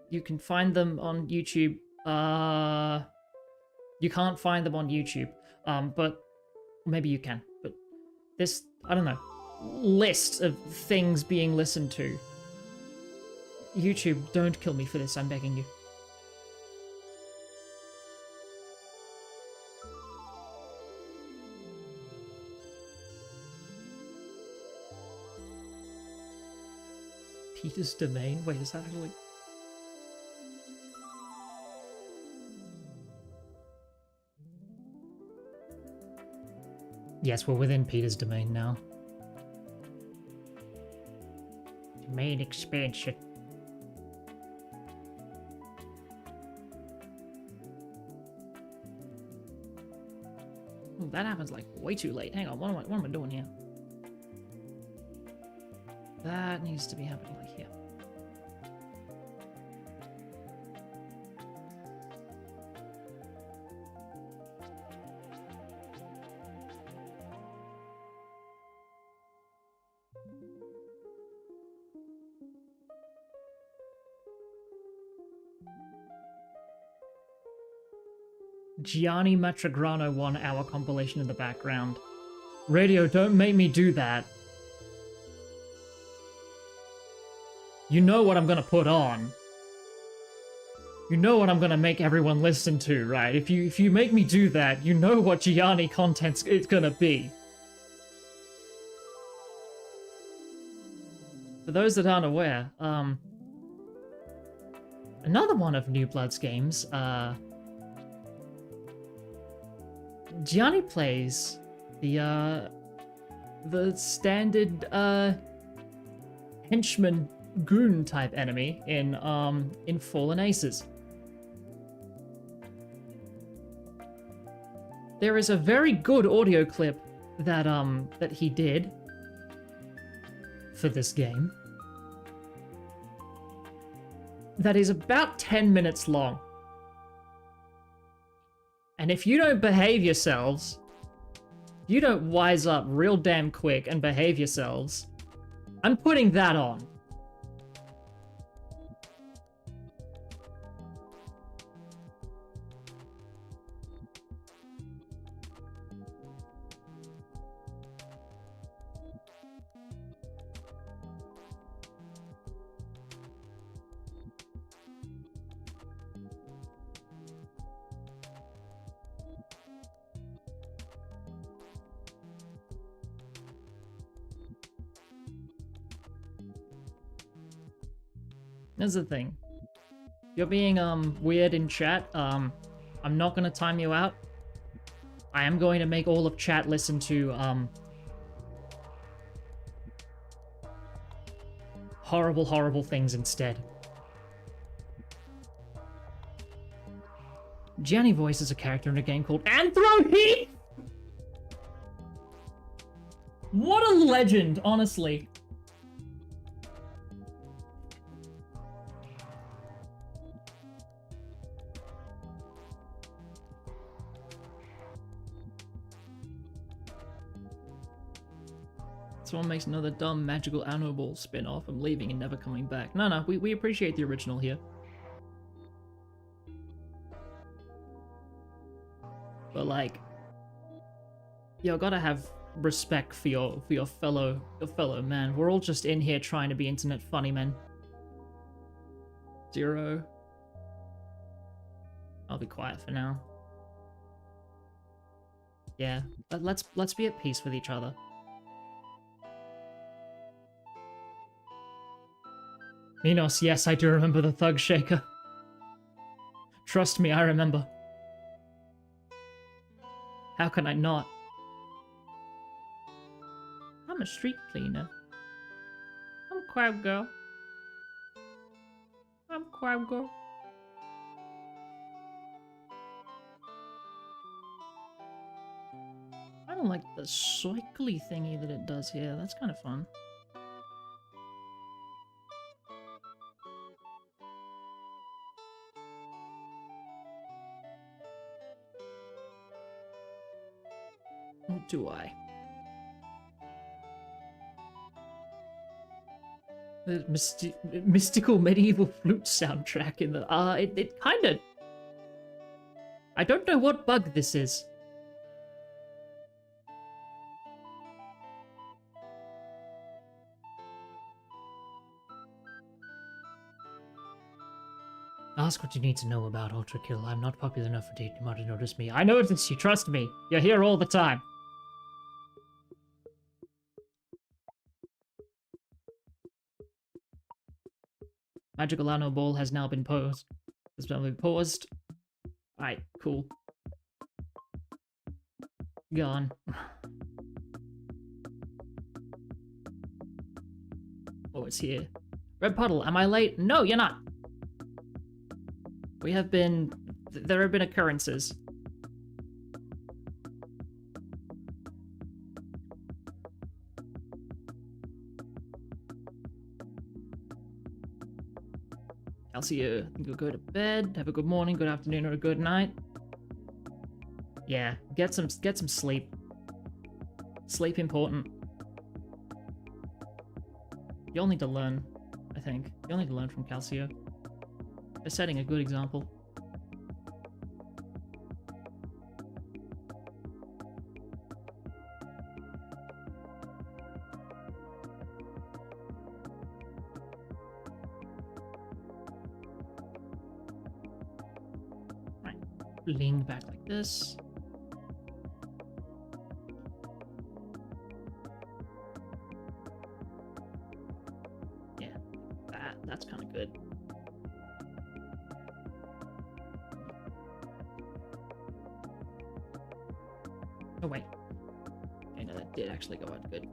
A: you can find them on YouTube. You can't find them on YouTube, but maybe you can. But this, I don't know, list of things being listened to. YouTube, don't kill me for this, I'm begging you. Peter's Domain? Wait, is that actually... Yes, we're within Peter's Domain now. Domain expansion. Ooh, that happens like way too late. Hang on, what am I doing here? That needs to be happening like here. Gianni Matragrano 1 hour compilation in the background. Radio, don't make me do that. You know what I'm gonna put on. You know what I'm gonna make everyone listen to, right? If you make me do that, you know what Gianni content's it's gonna be. For those that aren't aware, another one of New Blood's games, Gianni plays the standard henchman goon type enemy in Fallen Aces. There is a very good audio clip that that he did for this game that is about 10 minutes long. And if you don't behave yourselves, you don't wise up real damn quick and behave yourselves, I'm putting that on. Here's the thing. You're being weird in chat. I'm not gonna time you out. I am going to make all of chat listen to horrible, horrible things instead. Gianni voices a character in a game called Anthro Heath! What a legend, honestly. Someone makes another dumb magical animal ball spin-off. I'm leaving and never coming back. No, we appreciate the original here. But like, you gotta have respect for your fellow man. We're all just in here trying to be internet funny men. Zero. I'll be quiet for now. Yeah, let's be at peace with each other. Minos, yes, I do remember the Thug Shaker. Trust me, I remember. How can I not? I'm a street cleaner. I'm crab girl. I'm crab girl. I don't like the cycly thingy that it does here. That's kind of fun. What do I? The mystical medieval flute soundtrack in the it kind of. I don't know what bug this is. Ask what you need to know about ULTRAKILL. I'm not popular enough for TTMR to notice me. I notice you, trust me. You're here all the time. Magical Anno Ball has now been paused. It's been paused. Alright, cool. Gone. Oh, it's here. Red Puddle, am I late? No, you're not. We have been... There have been occurrences. I'll see you. You'll go to bed. Have a good morning, good afternoon, or a good night. Yeah, get some sleep. Sleep important. You'll need to learn, I think. You'll need to learn from Calcio. They're setting a good example. lean back like this. Yeah, that's kind of good. Oh wait. Okay, no, that did actually go out good.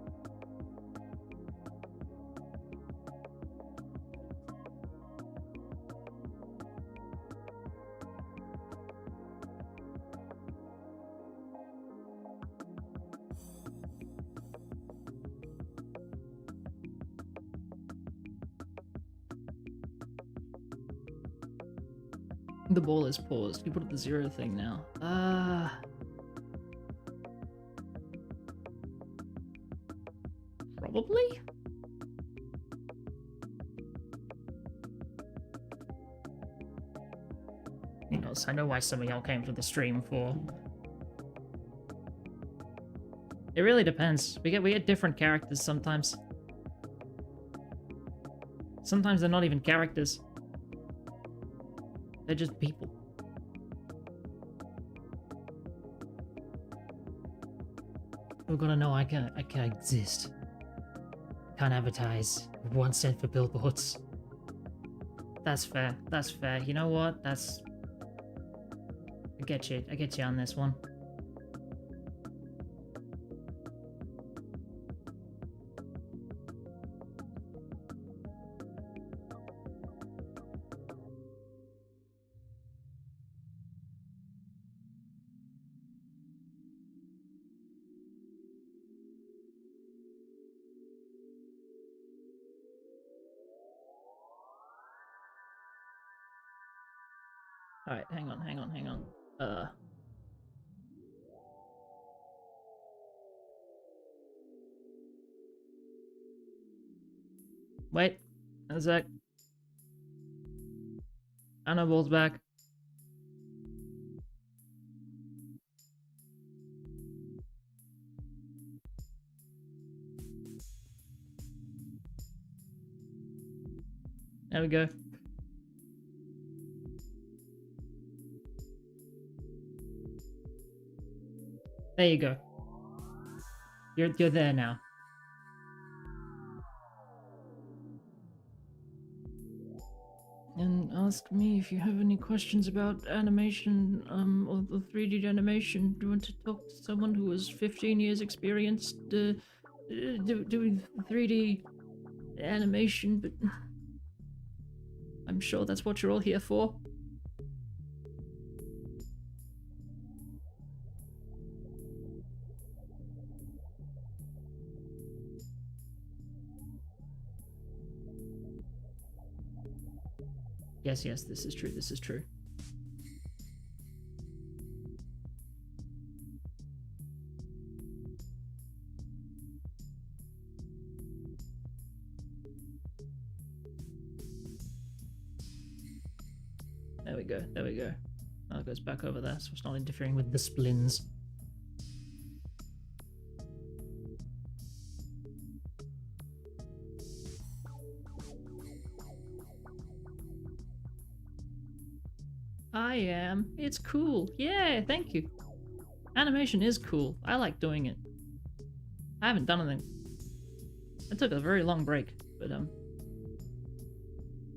A: The ball is paused. You put up the 0 thing now. Probably? Who knows? I know why some of y'all came to the stream for. It really depends. We get different characters sometimes. Sometimes they're not even characters. They're just people. We're gonna know I can exist. Can't advertise. 1 cent for billboards. That's fair. That's fair. You know what? That's... I get you. I get you on this one. Alright, hang on. Wait. A sec. Annabelle's back. There we go. There you go. You're there now. And ask me if you have any questions about animation, or the 3D animation. Do you want to talk to someone who has 15 years experienced doing 3D animation? But I'm sure that's what you're all here for. Yes, this is true, this is true. There we go. Now it goes back over there, so it's not interfering with the splines. I am. It's cool. Yeah, thank you. Animation is cool. I like doing it. I haven't done anything. I took a very long break, but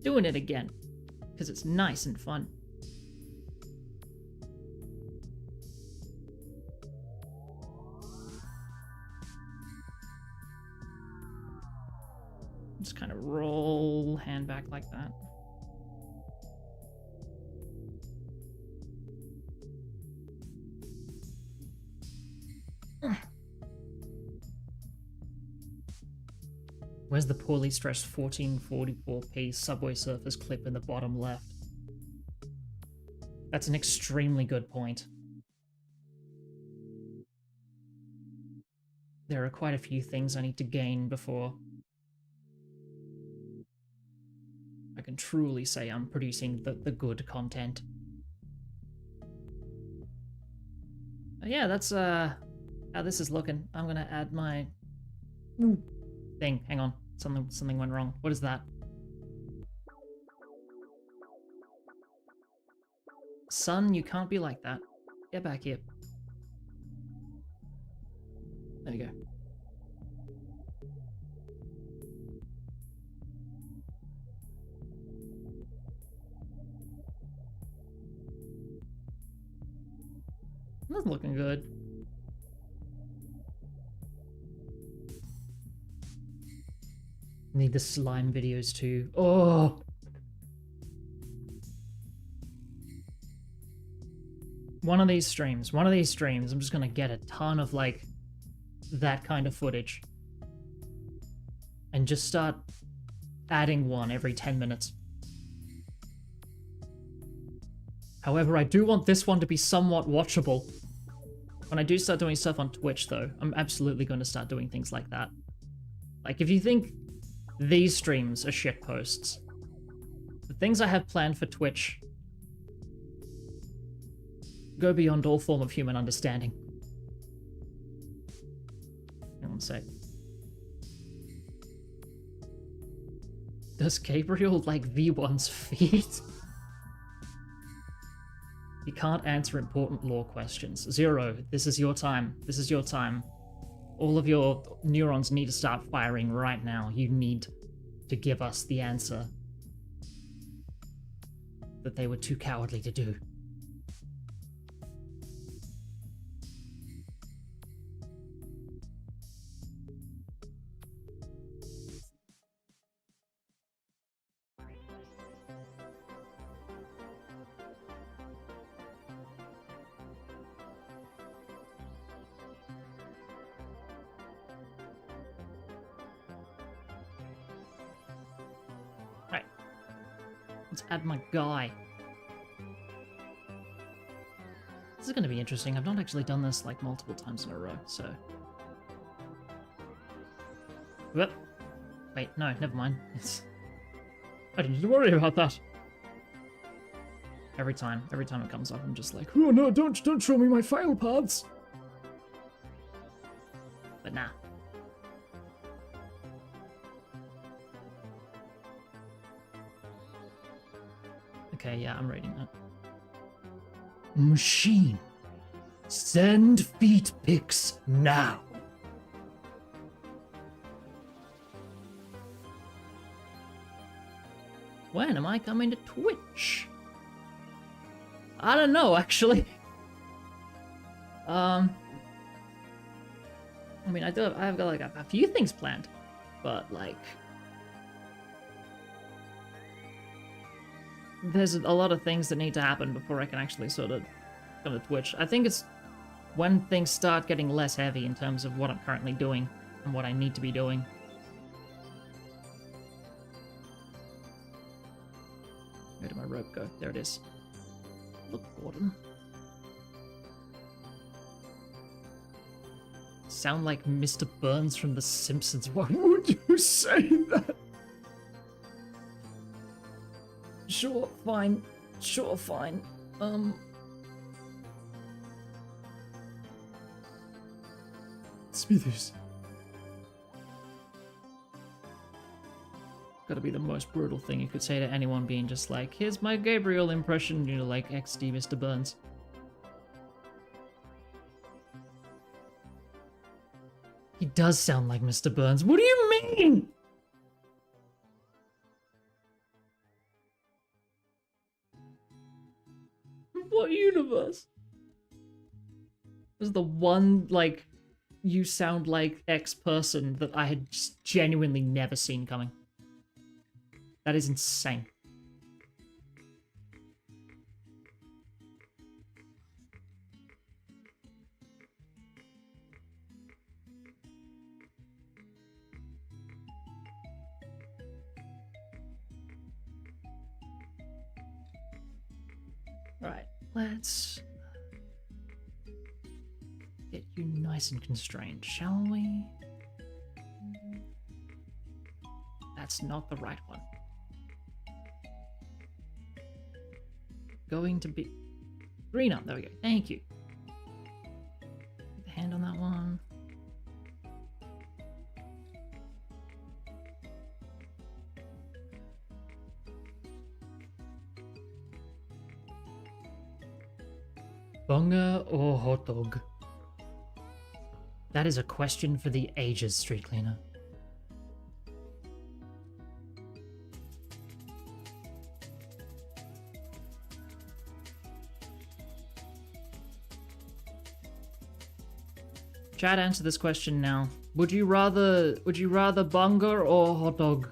A: doing it again because it's nice and fun. Just kind of roll hand back like that. Where's the poorly stressed 1444p Subway Surfers clip in the bottom left? That's an extremely good point. There are quite a few things I need to gain before I can truly say I'm producing the good content. Yeah, that's how this is looking. I'm gonna add my thing. Hang on. Something went wrong. What is that? Son, you can't be like that. Get back here. There you go. That's looking good. Need the slime videos too. Oh! One of these streams, I'm just gonna get a ton of, like, that kind of footage. And just start adding one every 10 minutes. However, I do want this one to be somewhat watchable. When I do start doing stuff on Twitch, though, I'm absolutely going to start doing things like that. Like, if you think these streams are shitposts, the things I have planned for Twitch go beyond all form of human understanding. Hang on a sec. Does Gabriel like V1's feet? You can't answer important lore questions. Zero, this is your time. This is your time. All of your neurons need to start firing right now. You need to give us the answer that they were too cowardly to do. Let's add my guy. This is going to be interesting. I've not actually done this like multiple times in a row, so... Whoop. Wait, no, never mind. I didn't need to worry about that. Every time it comes up, I'm just like, oh no, don't show me my file paths. But nah. Okay, yeah, I'm reading that. Machine. Send feet pics now. When am I coming to Twitch? I don't know, actually. I mean, I've got like a few things planned, but like, there's a lot of things that need to happen before I can actually sort of come to Twitch. I think it's when things start getting less heavy in terms of what I'm currently doing and what I need to be doing. Where did my rope go? There it is. Look, Gordon. Sound like Mr. Burns from The Simpsons. Why would you say that? Sure, fine. Sure, fine. Smithers. Gotta be the most brutal thing you could say to anyone, being just like, here's my Gabriel impression, you know, like, XD Mr. Burns. He does sound like Mr. Burns. What do you mean? What universe? This is the one, like, you sound like X person that I had just genuinely never seen coming. That is insane. Alright, let's get you nice and constrained, shall we? That's not the right one. Going to be green up. There we go. Thank you. Put the hand on that one. Bunga or hot dog? That is a question for the ages, street cleaner. Chat, answer this question now. Would you rather bunga or hot dog?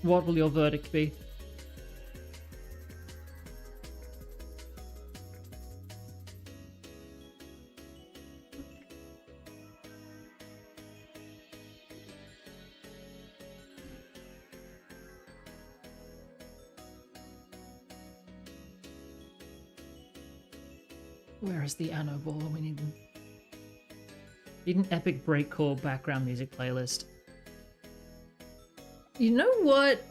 A: What will your verdict be? Where is the Anno ball? We need an epic breakcore background music playlist. You know what?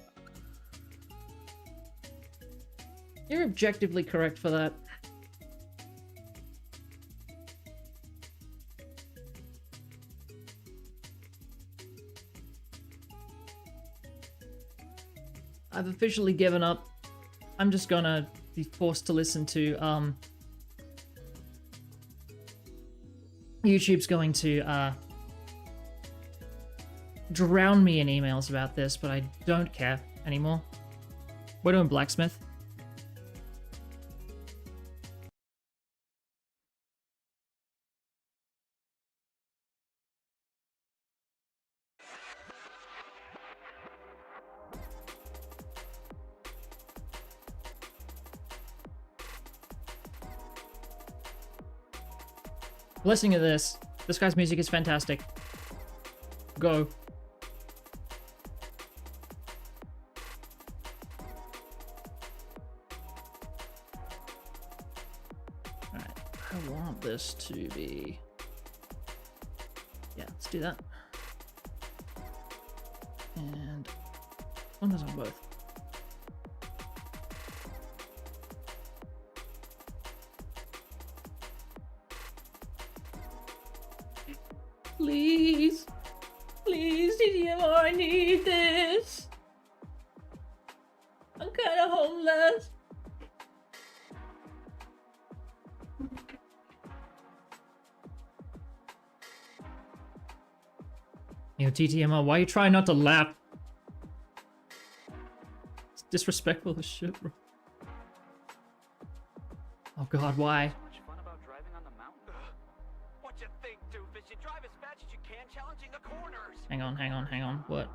A: You're objectively correct for that. I've officially given up. I'm just gonna be forced to listen to, YouTube's going to, drown me in emails about this, but I don't care anymore. We're doing blacksmith. Listening to this guy's music is fantastic. Go. I want this to be... Yeah, let's do that. And one does on both. Please, please, TTMR, I need this. I'm kind of homeless. Yo, TTMR, why are you trying not to laugh? It's disrespectful as shit, bro. Oh god, why? Hang on, what?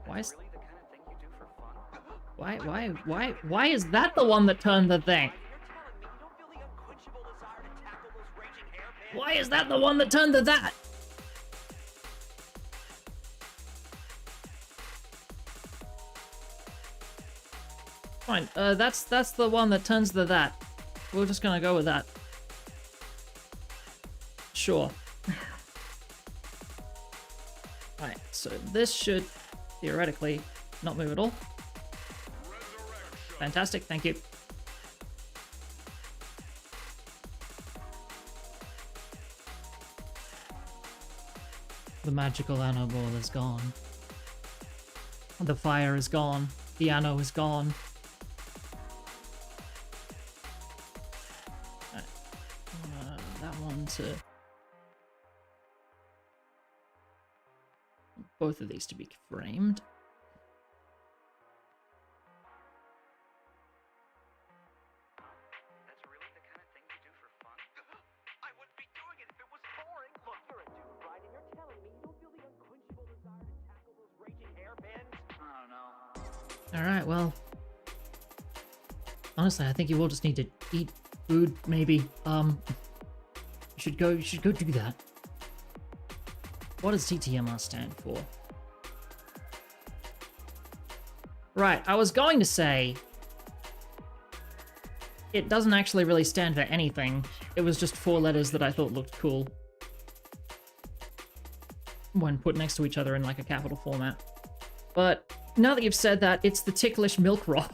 A: Why is... Why is that the one that turned the thing? Why is that the one that turned to that? Fine, that's the one that turns to that. We're just gonna go with that. Sure. Alright, so this should theoretically not move at all. Fantastic, thank you. The magical Anno ball is gone. The fire is gone. The Anno is gone. Right. That one to... Both of these to be framed.
B: That's really the kind of thing you do for fun? I wouldn't be doing it if it was boring. Look, you're a dude, right? And you're telling me you don't feel the unquenchable desire to tackle those raging hairpins? I don't know.
A: Alright, well... Honestly, I think you all just need to eat food, maybe. You should go do that. What does TTMR stand for? Right, I was going to say... it doesn't actually really stand for anything. It was just 4 letters that I thought looked cool when put next to each other in like a capital format. But now that you've said that, it's the Ticklish Milk Rock.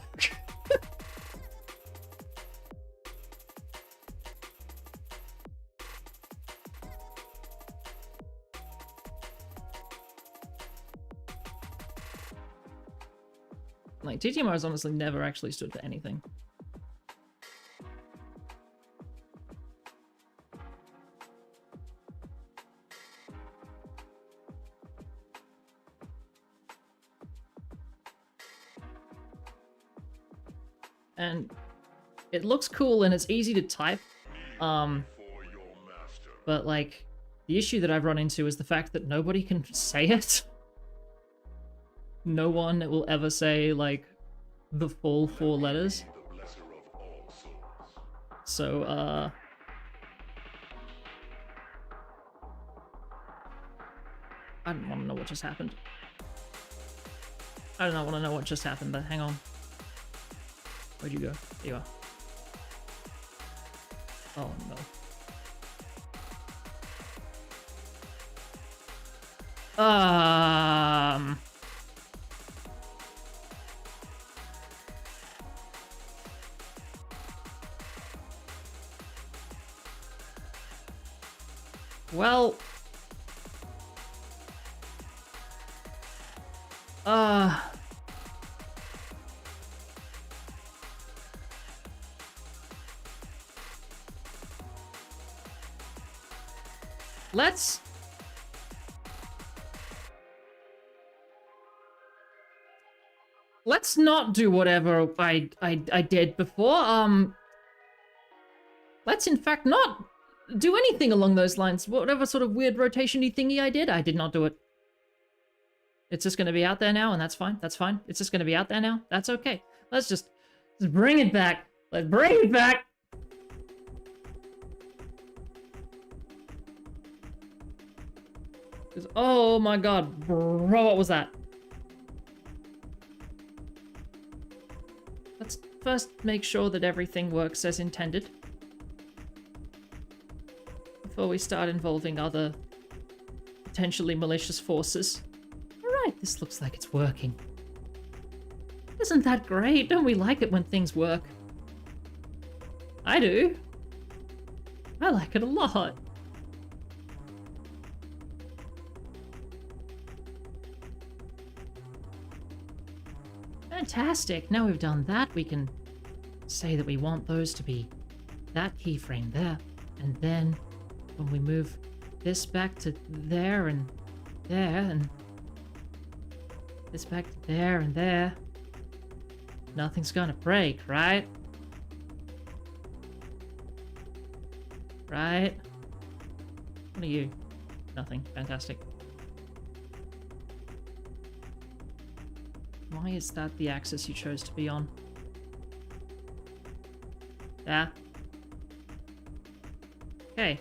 A: Like, TTMR has honestly never actually stood for anything. And it looks cool and it's easy to type. But like, the issue that I've run into is the fact that nobody can say it. No one will ever say, like, the full 4 letters. So, I don't want to know what just happened. I don't want to know what just happened, but hang on. Where'd you go? There you are. Oh, no. Well, let's not do whatever I did before. Let's in fact not do anything along those lines. Whatever sort of weird rotation-y thingy I did not do it. It's just gonna be out there now, and that's fine. That's fine. It's just gonna be out there now. That's okay. Let's just bring it back. Let's bring it back. Oh my god, bro, what was that? Let's first make sure that everything works as intended before we start involving other potentially malicious forces. Alright, this looks like it's working. Isn't that great? Don't we like it when things work? I do. I like it a lot. Fantastic. Now we've done that, we can say that we want those to be that keyframe there. And then when we move this back to there and there, and this back to there and there, nothing's gonna break, right? Right? What are you? Nothing. Fantastic. Why is that the axis you chose to be on? Yeah. Okay,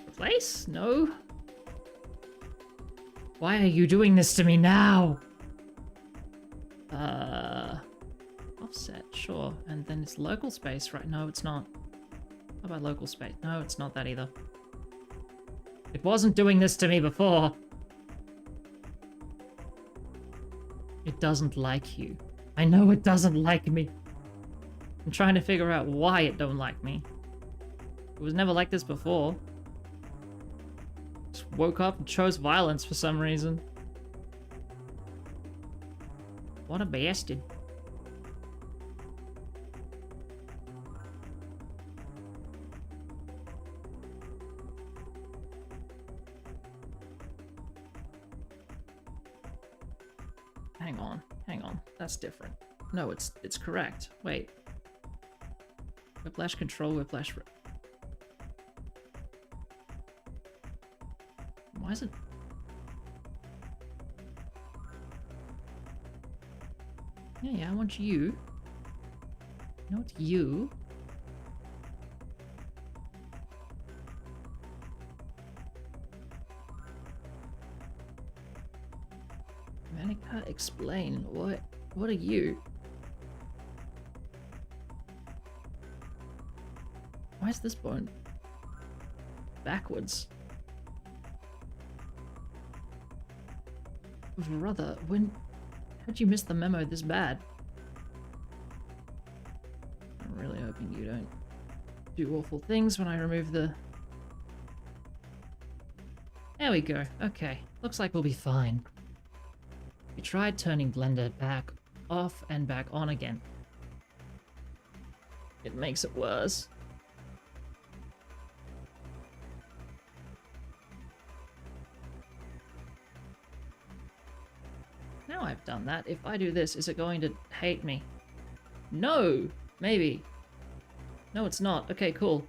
A: Replace? No. Why are you doing this to me now? Offset, sure. And then it's local space, right? No, it's not. How about local space? No, it's not that either. It wasn't doing this to me before. It doesn't like you. I know it doesn't like me. I'm trying to figure out why it don't like me. It was never like this before. Just woke up and chose violence for some reason. What a bastard. Hang on. That's different. No, it's correct. Wait. Whiplash control, whiplash... Why is it... Yeah, I want you. No, it's you. Explain. What are you? Why is this bone backwards? Brother, how'd you miss the memo this bad? I'm really hoping you don't do awful things when I remove the... There we go. Okay. Looks like we'll be fine. We tried turning Blender back off and back on again. It makes it worse. Now I've done that, if I do this, is it going to hate me? No! Maybe. No, it's not. Okay, cool.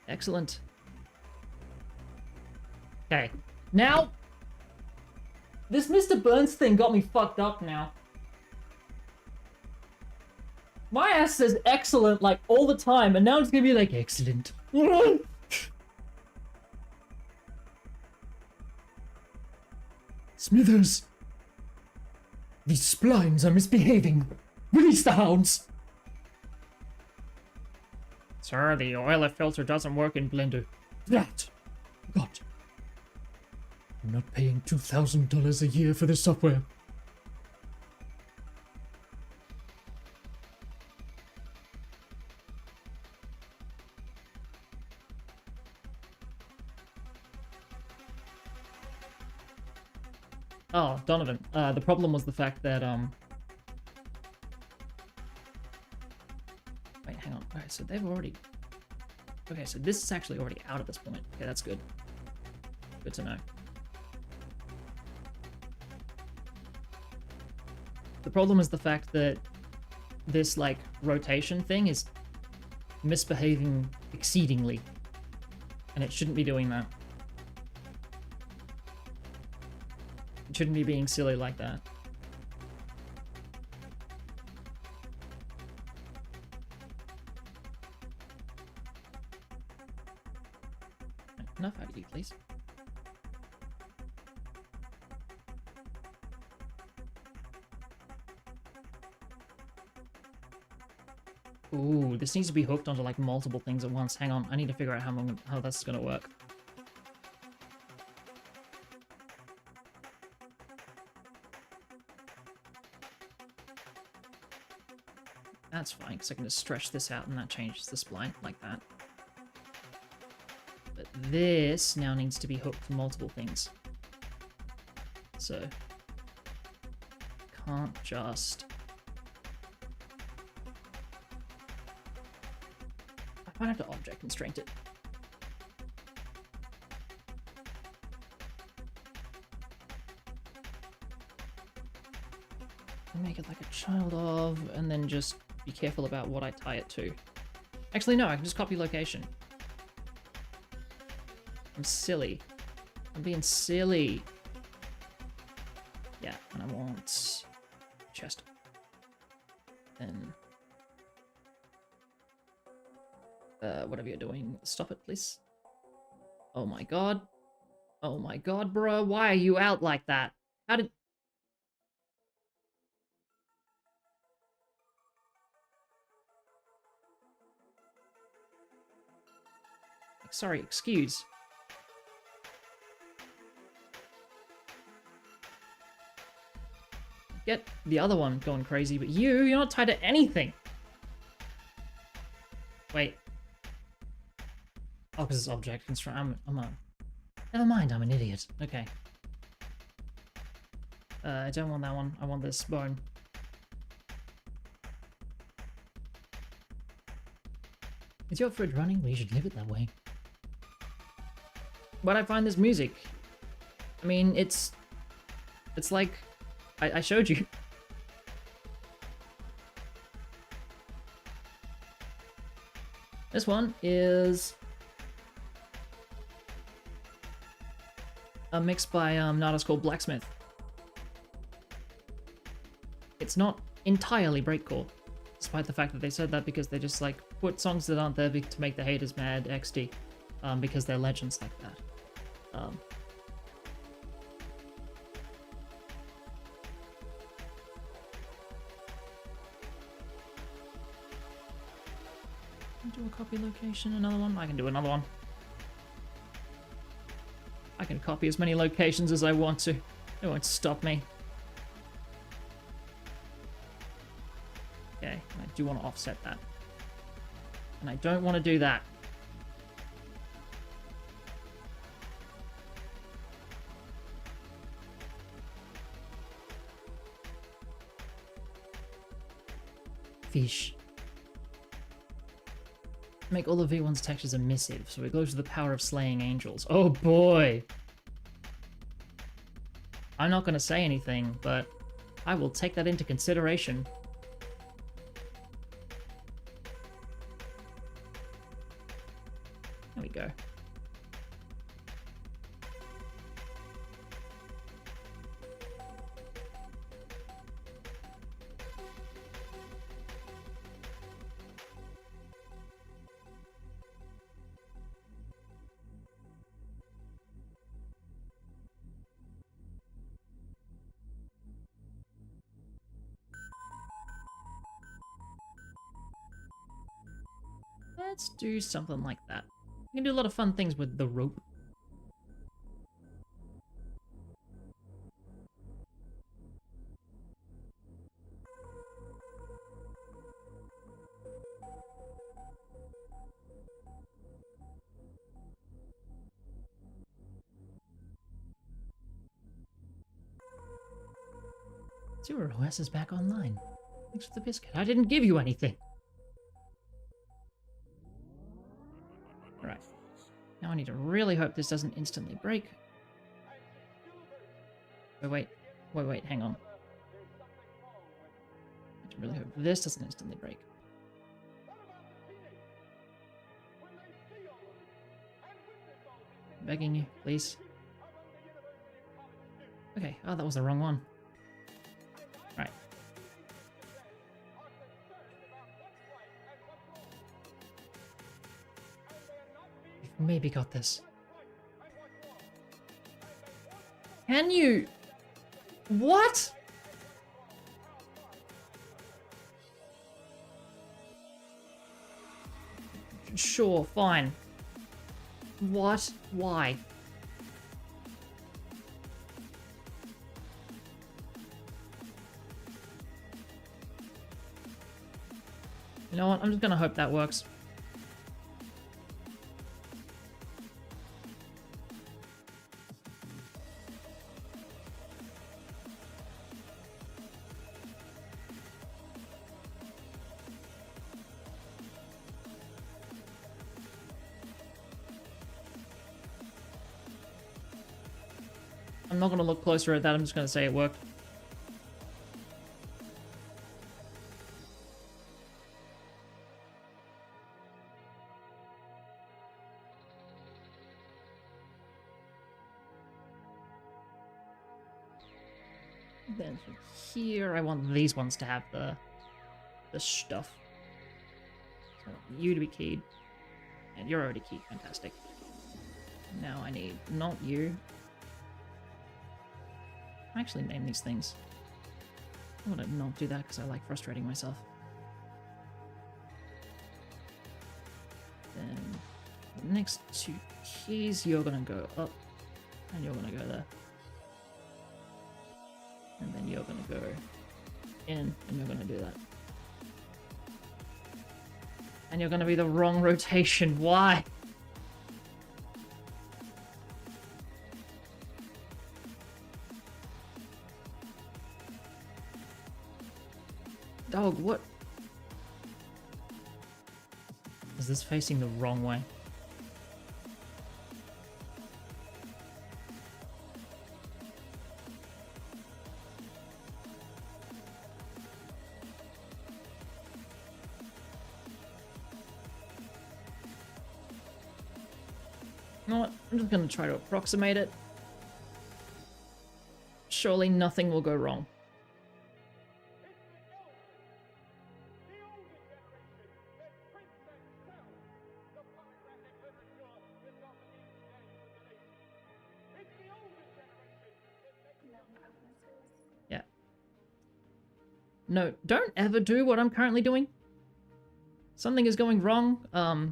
A: Excellent. Okay. Now, this Mr. Burns thing got me fucked up now. My ass says excellent like all the time, and now it's gonna be like excellent. Smithers! These splines are misbehaving. Release the hounds! Sir, the oil filter doesn't work in Blender. That! God. I'm not paying $2,000 a year for this software. Oh, Donovan. The problem was the fact that, Wait, hang on. Alright, so they've already... Okay, so this is actually already out at this point. Okay, that's good. Good to know. The problem is the fact that this, like, rotation thing is misbehaving exceedingly. And it shouldn't be doing that. It shouldn't be being silly like that. Enough out of you, please. Ooh, this needs to be hooked onto like multiple things at once. Hang on, I need to figure out how that's gonna work. That's fine, because I can just stretch this out and that changes the spline like that. But this now needs to be hooked to multiple things. So, can't just... I might have to object constraint it. Make it like a child of, and then just be careful about what I tie it to. Actually, no, I can just copy location. I'm silly. I'm being silly. Yeah, and I want chest. Then whatever you're doing, stop it, please. Oh my god. Oh my god, bro. Why are you out like that? How did... Sorry, excuse. Get the other one going crazy, but you're not tied to anything. Wait. Oh, because it's object constraint. Never mind, I'm an idiot. Okay. I don't want that one. I want this bone. Is your fridge running? Well, you should leave it that way. Where'd I find this music? I mean, it's like I showed you. This one is a mix by an artist called Blacksmith. It's not entirely breakcore, despite the fact that they said that because they just like put songs that aren't there to make the haters mad XD, because they're legends like that. Do a copy location, another one? I can do another one. I can copy as many locations as I want to. It won't stop me. Okay, I do want to offset that. And I don't want to do that. Fish. Make all the V1's textures emissive, so it glows with the power of slaying angels. Oh boy! I'm not gonna say anything, but I will take that into consideration. There we go. Let's do something like that. We can do a lot of fun things with the rope. Zero OS is back online. Thanks for the biscuit. I didn't give you anything. Alright. Now I need to really hope this doesn't instantly break. Wait, hang on. I need to really hope this doesn't instantly break. I'm begging you, please. Okay, oh, that was the wrong one. Right. We've maybe got this. Can you? What? Sure, fine. What? Why? You know what? I'm just gonna hope that works. I'm not gonna look closer at that, I'm just gonna say it worked. Then from here, I want these ones to have the stuff. So I want you to be keyed. And you're already keyed, fantastic. Now I need not you. I actually name these things. I want to not do that because I like frustrating myself. Then the next two keys, you're gonna go up, and you're gonna go there. And then you're gonna go in, and you're gonna do that. And you're gonna be the wrong rotation. Why? Dog, what? Is this facing the wrong way? You know what? I'm just gonna try to approximate it. Surely nothing will go wrong. No, don't ever do what I'm currently doing. Something is going wrong.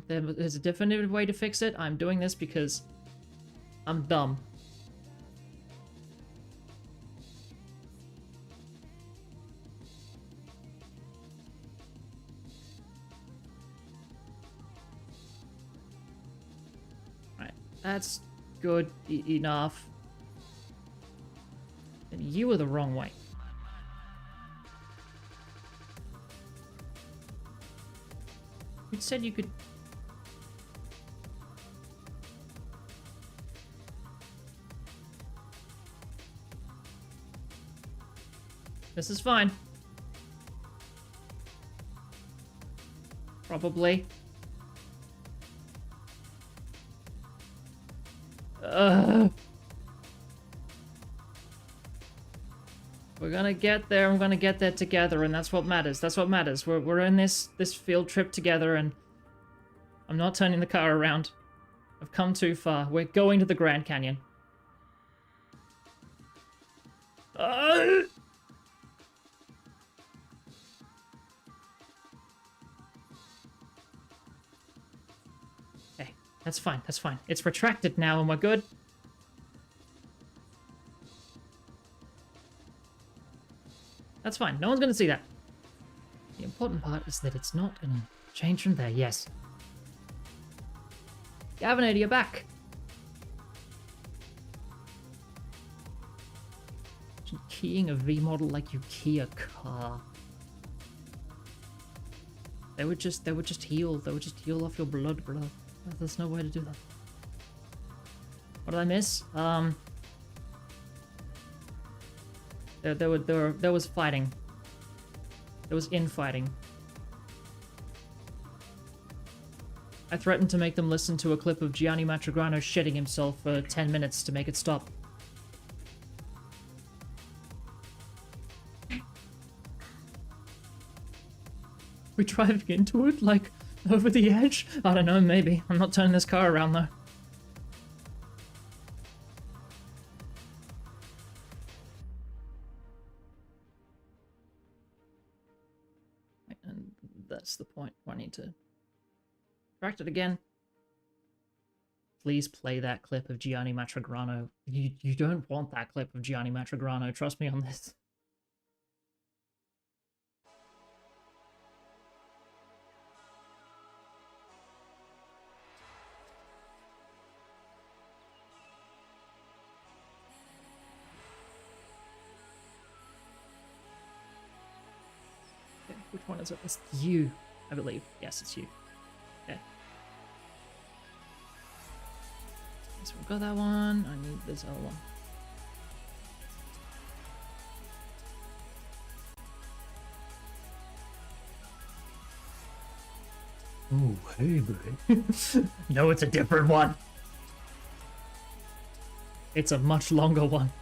A: There's a definitive way to fix it. I'm doing this because I'm dumb. Right, that's good enough. And you were the wrong way. You said you could... This is fine. Probably. We're gonna get there. I'm gonna get there together, and that's what matters. That's what matters. We're in this field trip together, and I'm not turning the car around. I've come too far. We're going to the Grand Canyon. Okay, that's fine. That's fine. It's retracted now, and we're good. That's fine. No one's gonna see that. The important part is that it's not gonna change from there. Yes. Gavinator, you're back. Keying a V model like you key a car. They would just heal. They would just heal off your blood, bro. There's no way to do that. What did I miss? There was fighting. There was infighting. I threatened to make them listen to a clip of Gianni Matrigrano shitting himself for 10 minutes to make it stop. We driving into it, like, over the edge? I don't know, maybe. I'm not turning this car around, though. And that's the point where I need to track it again. Please play that clip of Gianni Matrigrano. You don't want that clip of Gianni Matrigrano, trust me on this. Okay, which one is it? It's you, I believe. Yes, it's you. Okay. So we've got that one. I need this other one. Ooh, hey, buddy. No, it's a different one. It's a much longer one.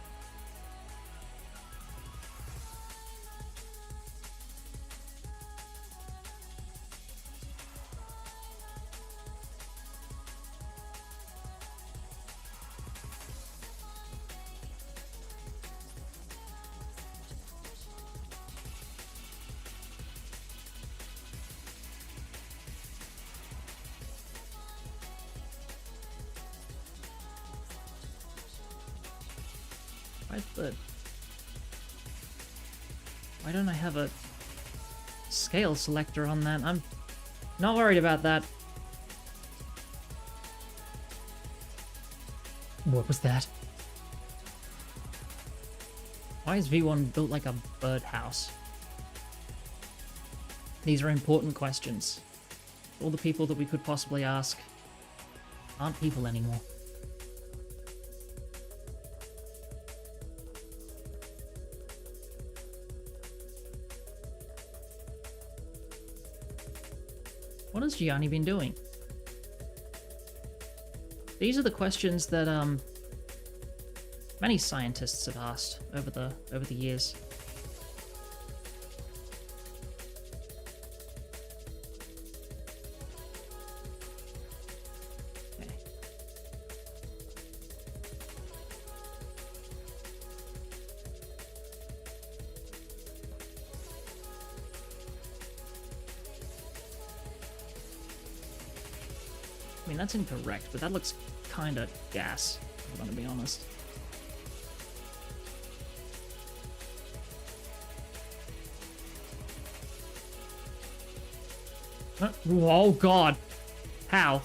A: Why don't I have a scale selector on that? I'm not worried about that. What was that? Why is V1 built like a birdhouse? These are important questions. All the people that we could possibly ask aren't people anymore. What has Gianni been doing? These are the questions that many scientists have asked over the years. Okay. mean, that's incorrect, but that looks kind of gas, if I'm gonna be honest. Oh god. How?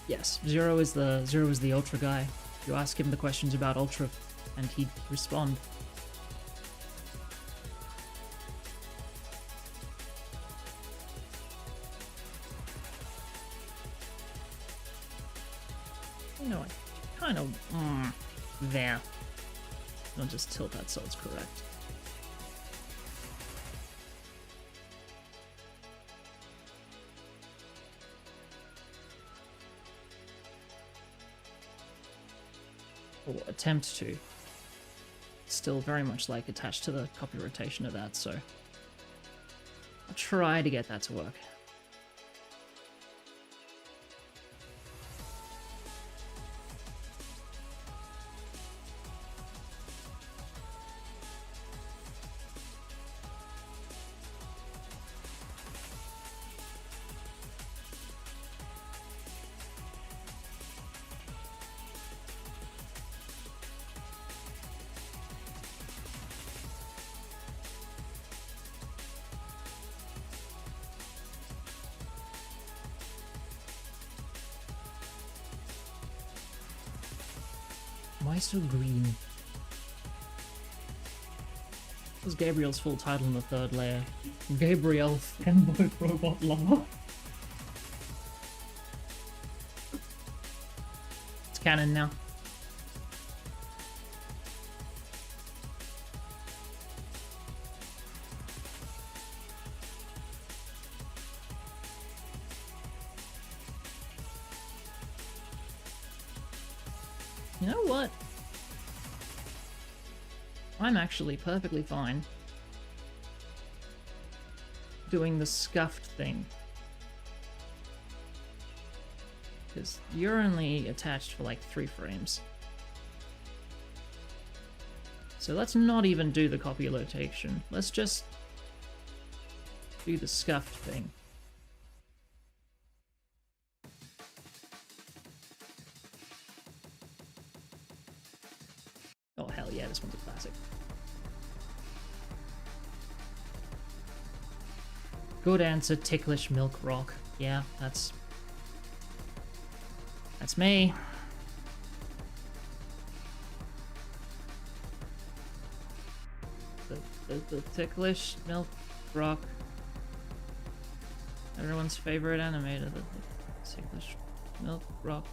A: Yes, Zero is the Ultra guy. You ask him the questions about Ultra, and he'd respond. You know, I kind of there. I'll just tilt that so it's correct. Or attempt to. Still very much like attached to the copy rotation of that, so I'll try to get that to work. Why so green? What was Gabriel's full title in the third layer? Gabriel Fanboy Robot Lover. It's canon now. You know what? I'm actually perfectly fine doing the scuffed thing. Because you're only attached for like 3 frames. So let's not even do the copy rotation. Let's just do the scuffed thing. Oh hell yeah, this one's a classic. Good answer, Ticklish Milk Rock. Yeah, that's me. The Ticklish Milk Rock. Everyone's favorite animator, the Ticklish Milk Rock.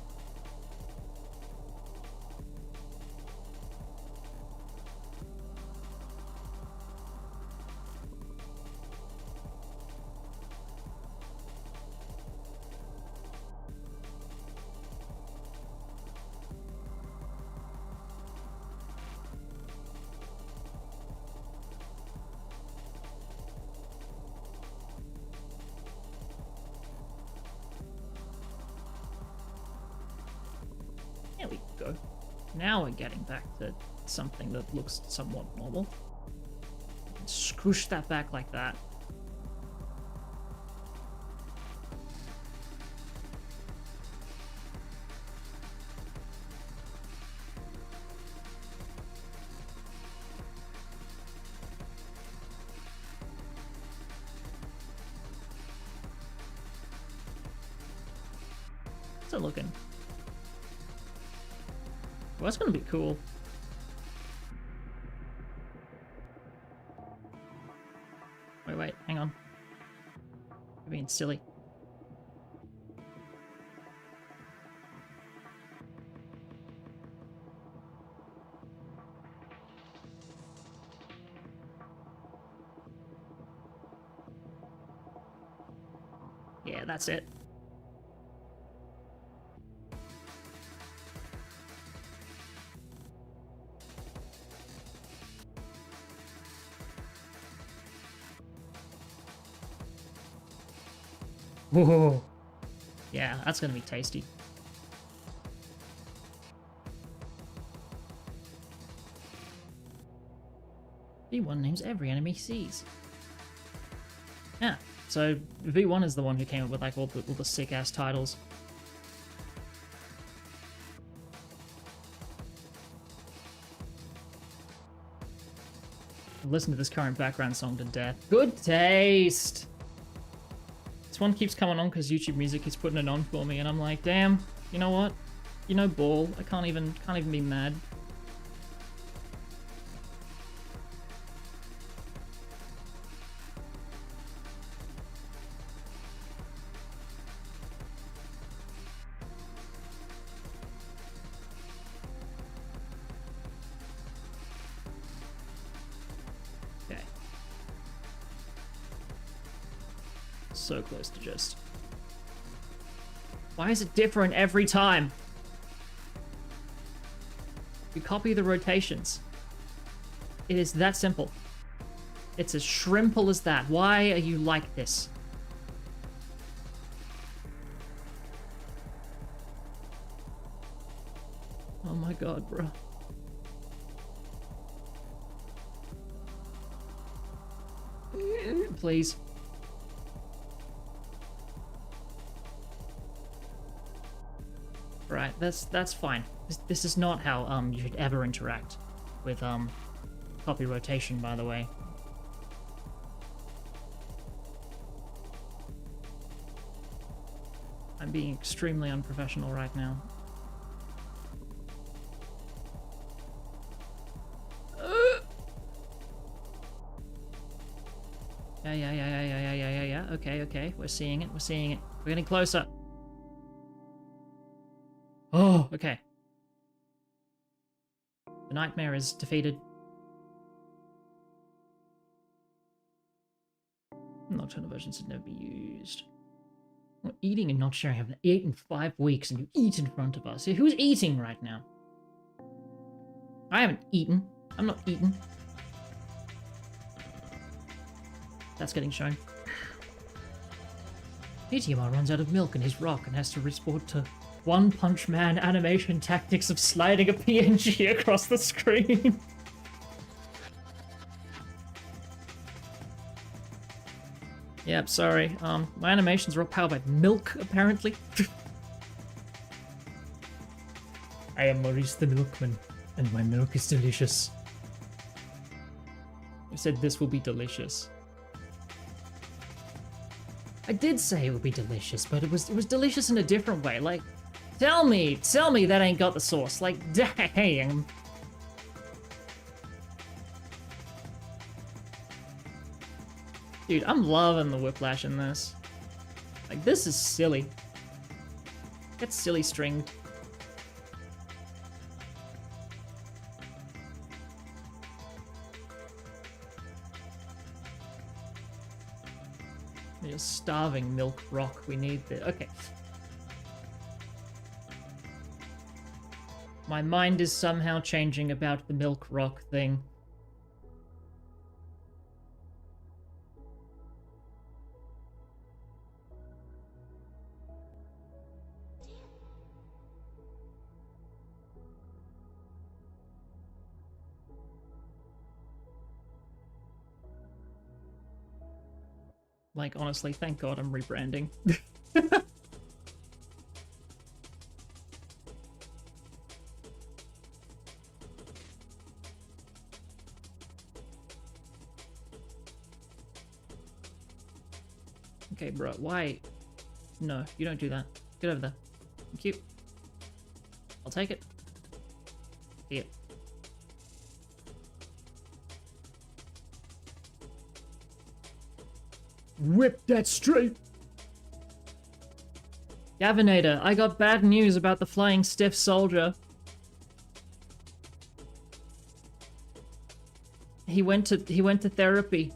A: There we go. Now we're getting back to something that looks somewhat normal. Scroosh that back like that. How's it looking? Well, that's gonna be cool. Wait, hang on. You're being silly. Yeah, that's it. Whoa. Yeah, that's gonna be tasty. V1 names every enemy he sees. Yeah, so V1 is the one who came up with like all the sick ass titles. Listen to this current background song to death. Good taste! This one keeps coming on because YouTube Music is putting it on for me, and I'm like, damn, you know what? You know, ball. I can't even be mad. So close to just. Why is it different every time? You copy the rotations. It is that simple. It's as shrimple as that. Why are you like this? Oh my god, bro. Please. Right, that's fine. This is not how you should ever interact with copy rotation, by the way. I'm being extremely unprofessional right now. Yeah. Okay. We're seeing it. We're getting closer. Oh, okay. The nightmare is defeated. Nocturnal versions should never be used. Well, eating and not sharing. I've eaten 5 weeks and you eat in front of us. Who's eating right now? I haven't eaten. I'm not eating. That's getting shown. TTMR runs out of milk in his rock and has to resort to One Punch Man animation tactics of sliding a PNG across the screen. Yep, sorry. My animations are all powered by milk, apparently. I am Maurice the Milkman, and my milk is delicious. I said this will be delicious. I did say it would be delicious, but it was delicious in a different way. Like, tell me that ain't got the sauce. Like, dang. Dude, I'm loving the whiplash in this. Like, this is silly. It's silly stringed. You're starving milk rock. We need the. Okay. My mind is somehow changing about the milk rock thing. Like, honestly, thank God I'm rebranding. Okay, bro, why? No, you don't do that. Get over there. Thank you. I'll take it. See it. Whip that straight! Gavinator, I got bad news about the flying stiff soldier. He went to therapy.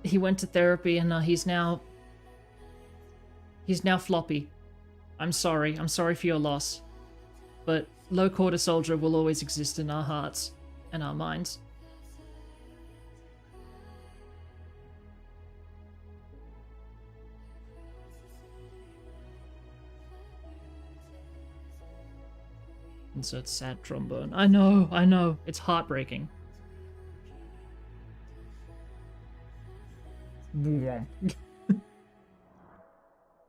A: He went to therapy and he's now floppy. I'm sorry for your loss. But low quarter soldier will always exist in our hearts and our minds. Insert sad trombone. I know. It's heartbreaking.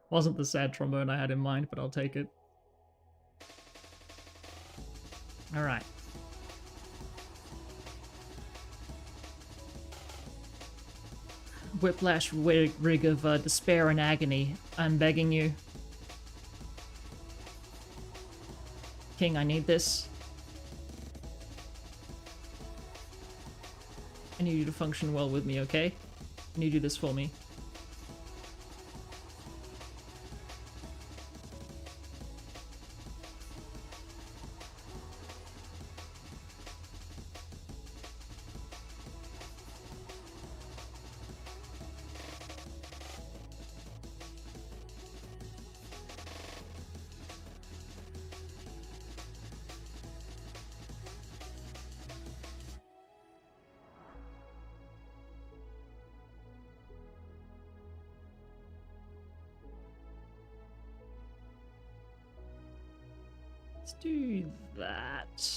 A: Wasn't the sad trombone I had in mind, but I'll take it. Alright. Whiplash rig of despair and agony. I'm begging you. King, I need this. I need you to function well with me, okay? Can you do this for me? Let's do that.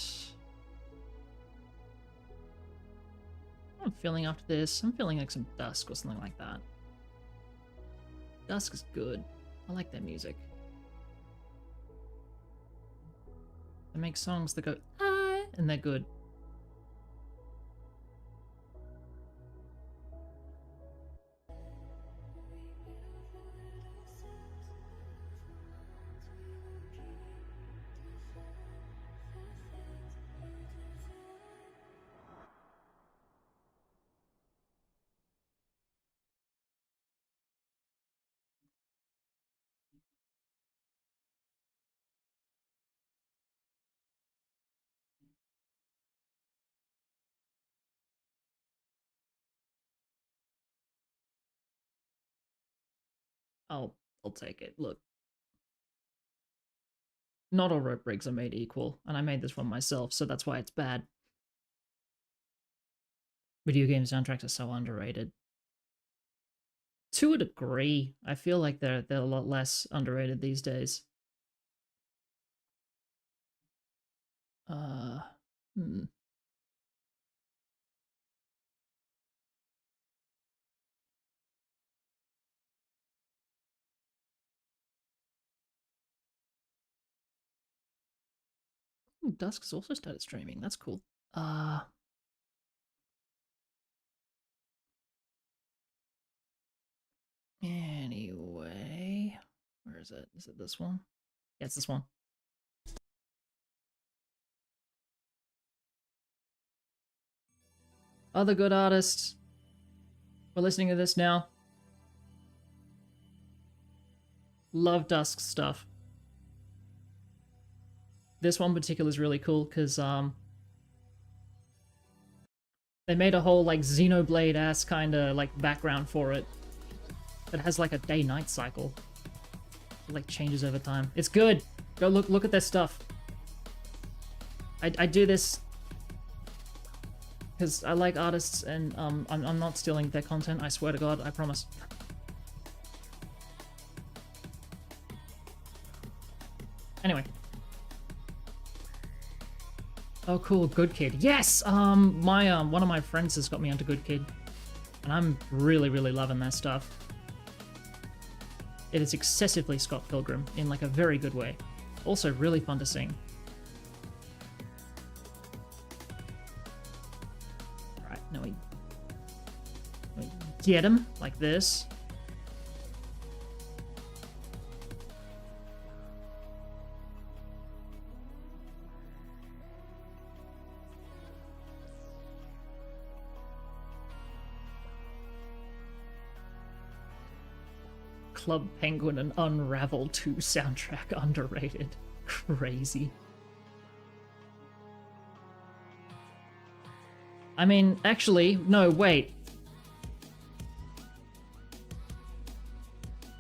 A: I'm feeling after this. I'm feeling like some Dusk or something like that. Dusk is good. I like their music. They make songs that go ah, and they're good. I'll take it. Look. Not all rope rigs are made equal, and I made this one myself, so that's why it's bad. Video game soundtracks are so underrated. To a degree, I feel like they're a lot less underrated these days. Ooh, Dusk has also started streaming. That's cool. Anyway, where is it? Is it this one? Yeah, it's this one. Other good artists. We're listening to this now. Love Dusk's stuff. This one in particular is really cool because they made a whole like Xenoblade ass kind of like background for it. It has like a day-night cycle. It like changes over time. It's good. Go look at their stuff. I do this because I like artists and I'm not stealing their content. I swear to God, I promise. Anyway. Oh, cool, Good Kid. Yes! My one of my friends has got me onto Good Kid, and I'm really loving their stuff. It is excessively Scott Pilgrim in like a very good way. Also really fun to sing. Right, now we get him like this. Club Penguin and Unravel 2 soundtrack underrated. Crazy. I mean, actually, no, wait.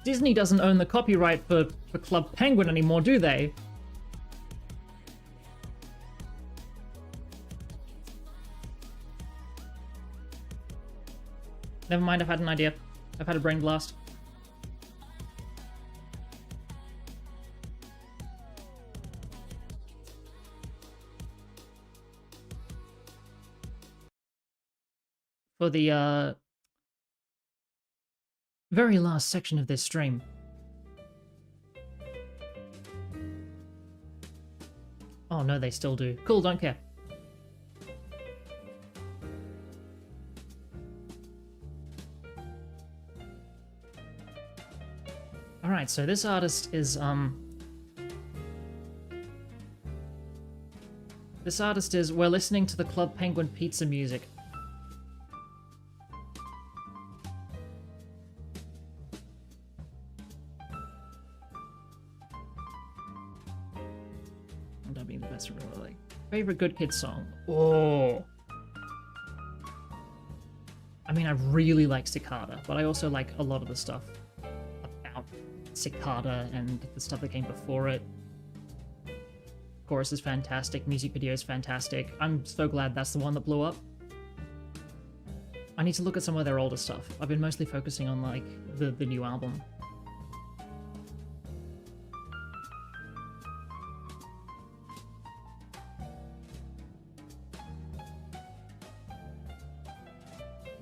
A: Disney doesn't own the copyright for Club Penguin anymore, do they? Never mind, I've had an idea. I've had a brain blast. for the very last section of this stream. Oh no, they still do. Cool, don't care. Alright, so this artist is, we're listening to the Club Penguin Pizza music. Don't be the best remember, like, favorite Good Kid song. Oh! I mean, I really like Cicada, but I also like a lot of the stuff about Cicada and the stuff that came before it. Chorus is fantastic, music video is fantastic. I'm so glad that's the one that blew up. I need to look at some of their older stuff. I've been mostly focusing on, like, the new album.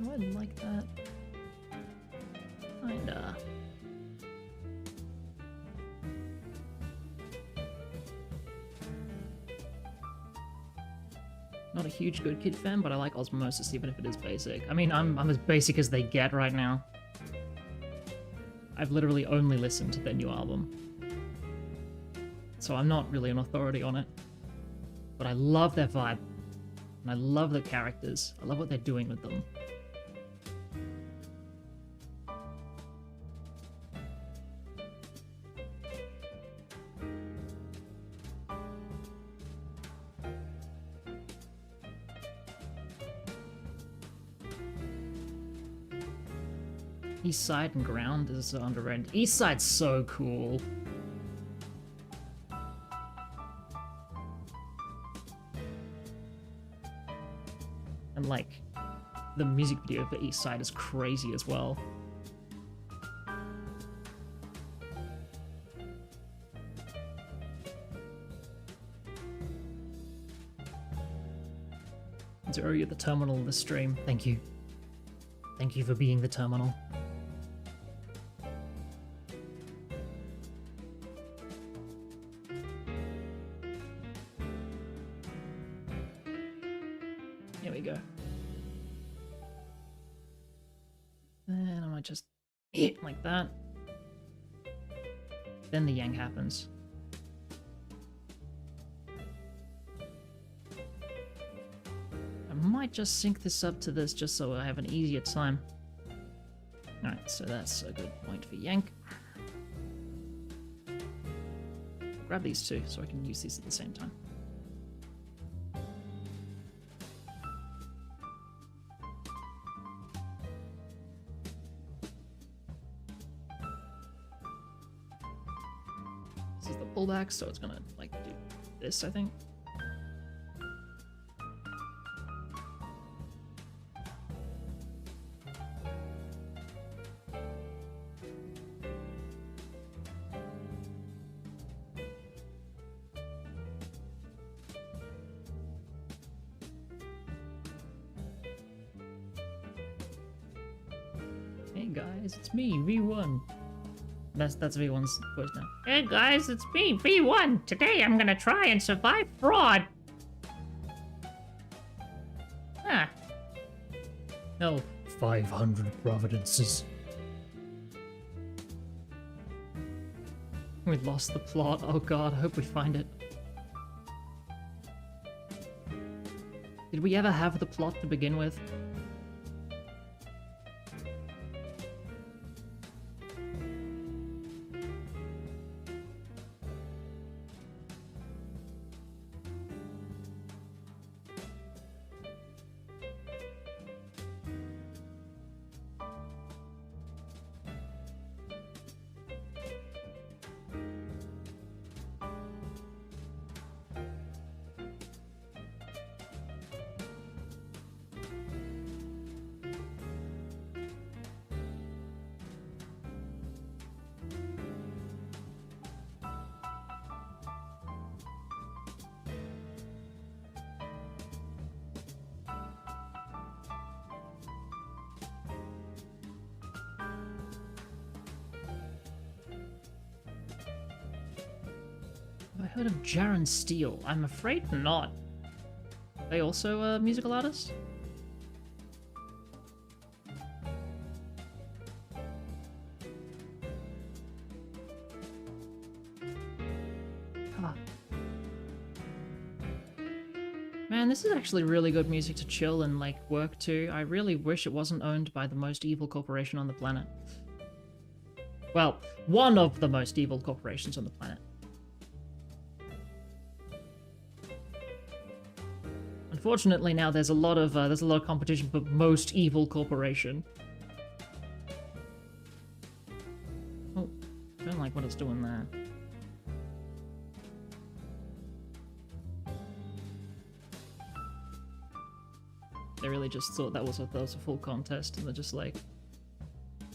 A: Oh, I like that. Kinda. Not a huge Good Kid fan, but I like Osmosis even if it is basic. I mean, I'm as basic as they get right now. I've literally only listened to their new album. So I'm not really an authority on it. But I love their vibe. And I love the characters. I love what they're doing with them. East Side and Ground is underrated. East Side's so cool. And like, the music video for East Side is crazy as well. Zero, you're the terminal of the stream. Thank you. Thank you for being the terminal. Here we go. Then I might just hit like that. Then the yank happens. I might just sync this up to this just so I have an easier time. Alright, so that's a good point for yank. Grab these two so I can use these at the same time. This is the pullback, so it's gonna like do this, I think. Hey guys, it's me, V1. That's V1's voice now.
C: Hey guys, it's me, V1. Today I'm gonna try and survive fraud. Ah.
A: No. 500 providences. We lost the plot. Oh god, I hope we find it. Did we ever have the plot to begin with? Have I heard of Jaren Steele? I'm afraid not. Are they also a musical artist? Ah. Man, this is actually really good music to chill and, like, work to. I really wish it wasn't owned by the most evil corporation on the planet. Well, one of the most evil corporations on the planet. Unfortunately, now there's a lot of competition for most evil corporation. Oh, I don't like what it's doing there. They really just thought that was a full contest, and they're just like,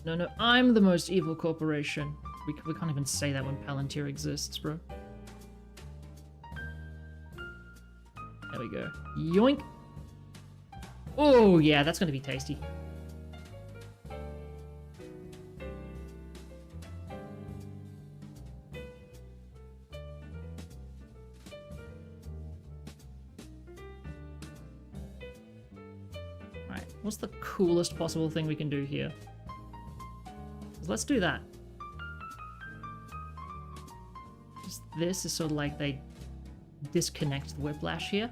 A: no, I'm the most evil corporation. We can't even say that when Palantir exists, bro. There we go. Yoink! Oh, yeah, that's gonna be tasty. Alright, what's the coolest possible thing we can do here? Let's do that. Just this is sort of like they disconnect the whiplash here.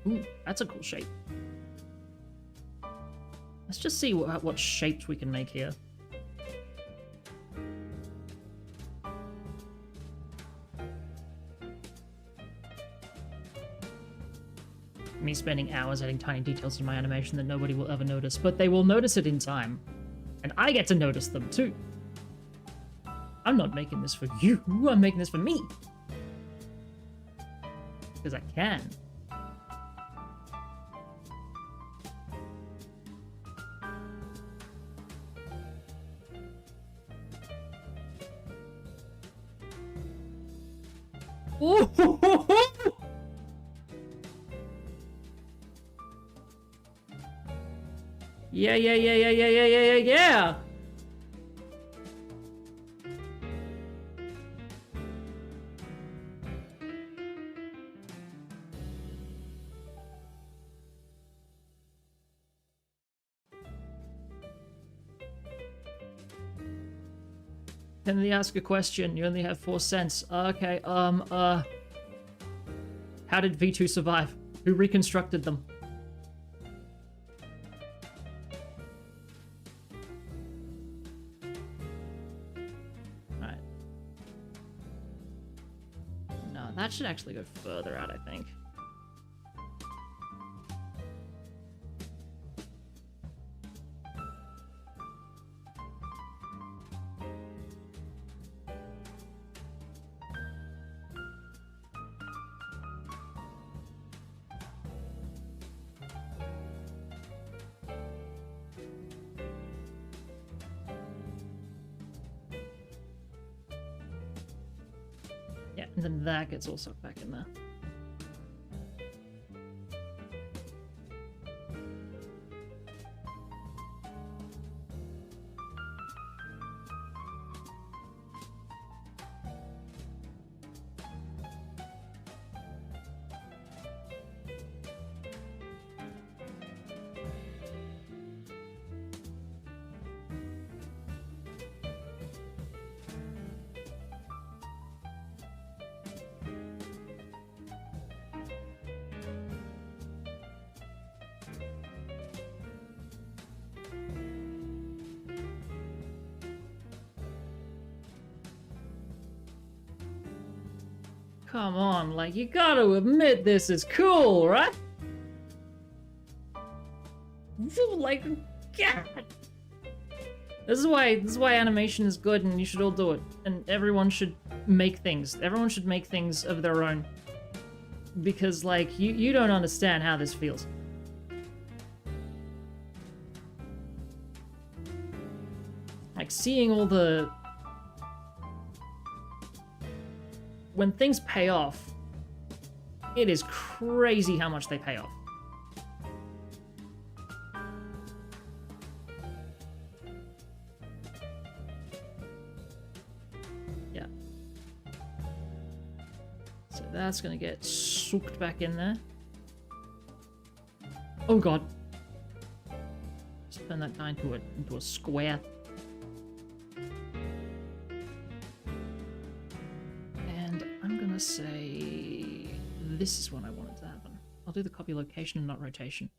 A: Ooh, that's a cool shape. Let's just see what shapes we can make here. Me spending hours adding tiny details in my animation that nobody will ever notice, but they will notice it in time. And I get to notice them too. I'm not making this for you, I'm making this for me. Because I can. Yeah. Can they ask a question? You only have 4 cents. Okay, how did V2 survive? Who reconstructed them? Right. No, that should actually go further out, I think. Yeah, and then that gets also back in there. Come on, like, you gotta admit this is cool, right? Like, God. This is why animation is good, and you should all do it. And everyone should make things. Everyone should make things of their own. Because, like, you don't understand how this feels. Like, seeing all the... When things pay off, it is crazy how much they pay off. Yeah. So that's gonna get soaked back in there. Oh god. Just turn that guy into a square. And I'm gonna say this is what I wanted to happen. I'll do the copy location and not rotation.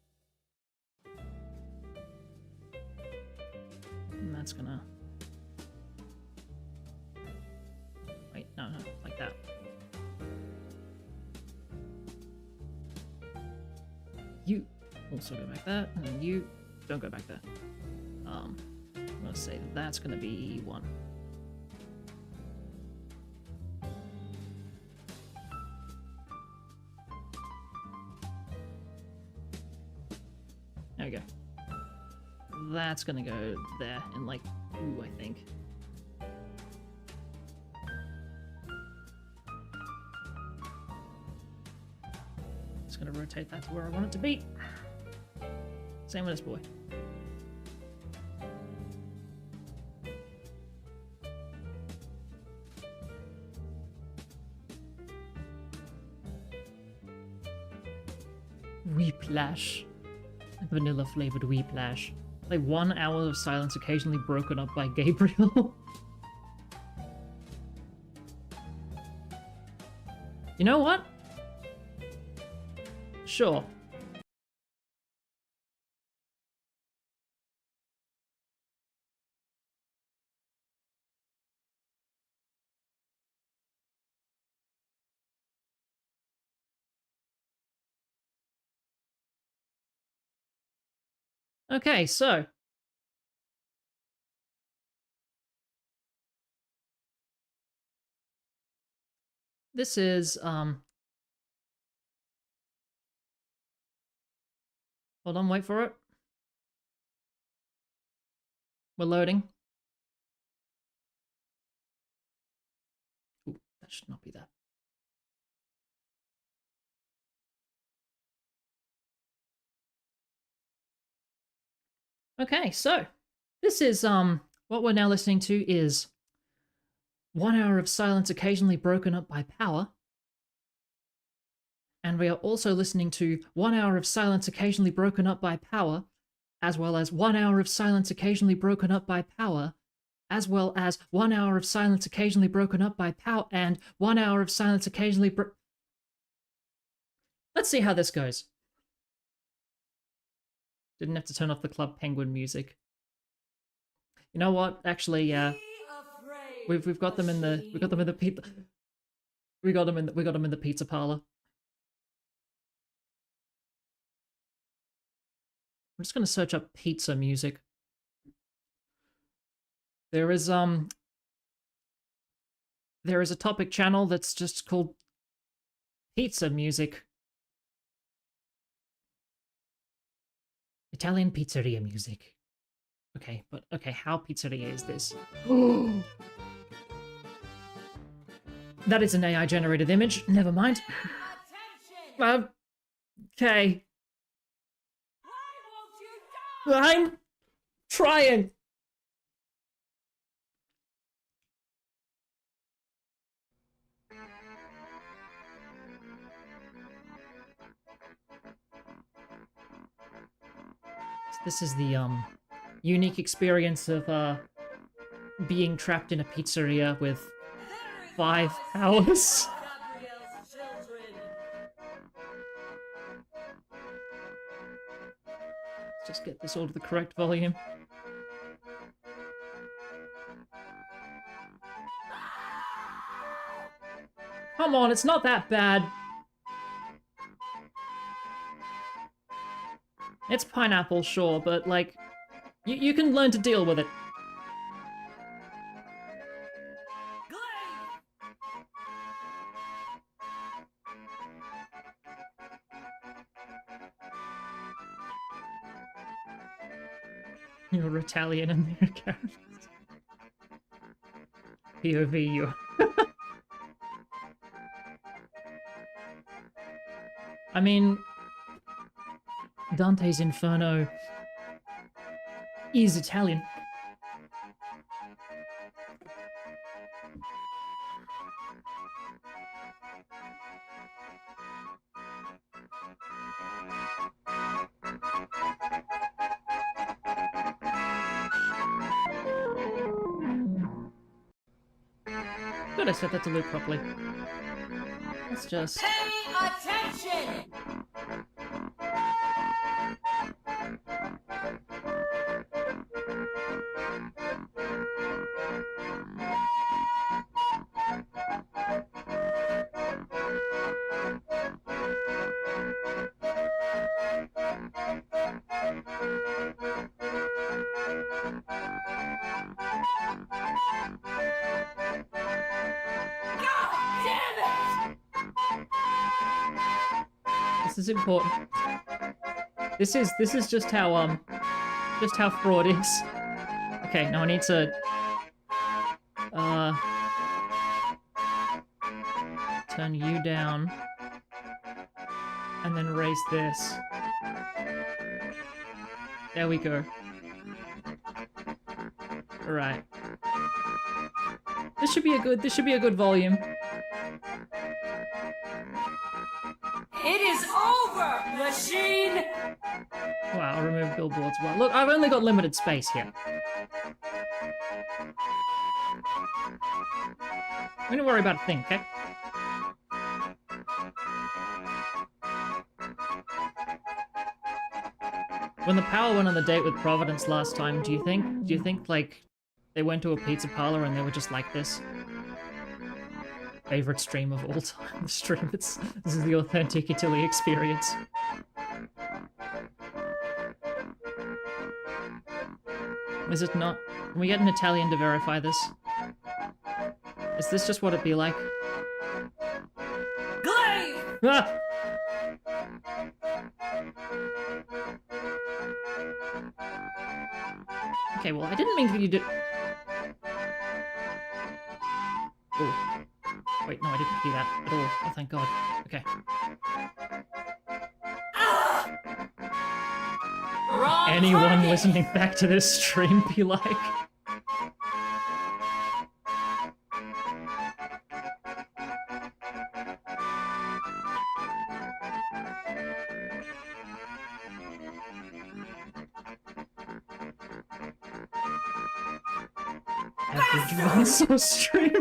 A: And that's gonna... Wait, no, like that. You also go back there, and then you don't go back there. I'm gonna say that's gonna be 1. There we go. That's gonna go there in like 2, I think. Just gonna rotate that to where I want it to be. Same with this boy. Whiplash. Vanilla flavored whiplash. Like 1 hour of silence occasionally broken up by Gabriel. You know what? Sure. Okay, so this is hold on, wait for it. We're loading. Ooh, that should not be that. Okay, so this is what we're now listening to is 1 hour of silence occasionally broken up by power. And we are also listening to 1 hour of silence occasionally broken up by power, as well as 1 hour of silence occasionally broken up by power, as well as 1 hour of silence occasionally broken up by power, and 1 hour of silence occasionally Let's see how this goes. Didn't have to turn off the Club Penguin music. You know what? Actually, yeah. We've got them in the pizza. We got them in the pizza parlor. I'm just gonna search up pizza music. There is a topic channel that's just called pizza music. Italian pizzeria music. Okay, but okay, how pizzeria is this? That is an AI generated image. Never mind. Okay. I'm trying. This is the unique experience of being trapped in a pizzeria with 5 hours. Let's just get this all to the correct volume. Come on, it's not that bad. It's pineapple, sure, but like, you can learn to deal with it. You're Italian and they're characters. POV, you. I mean, Dante's Inferno is Italian. Good, I set that to loop properly. Let's just...
D: Pay attention!
A: This is important. This is just how fraud is. Okay, now I need to turn you down and then raise this. There we go. Alright. This should be a good volume.
D: It is over, machine!
A: Wow, I'll remove billboards. Well, look, I've only got limited space here. I'm gonna worry about a thing, okay? When the power went on the date with Providence last time, do you think, like, they went to a pizza parlor and they were just like this? Favorite stream of all time. This is the authentic Italy experience. Is it not? Can we get an Italian to verify this? Is this just what it'd be like?
D: Glaive!
A: Ah! Okay, well, I didn't mean for you to... Oh. Wait, no, I didn't do that at all. Oh, thank God. Okay.
D: Wrong
A: Anyone
D: target.
A: listening back to this stream be like... Average so stream.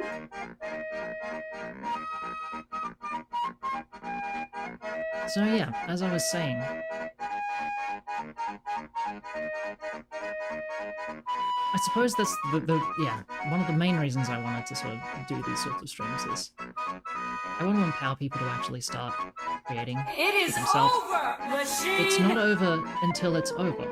A: So yeah, as I was saying, I suppose that's yeah, one of the main reasons I wanted to sort of do these sorts of streams is I want to empower people to actually start creating
D: It is
A: for themselves.
D: over, machine!
A: It's not over until it's over.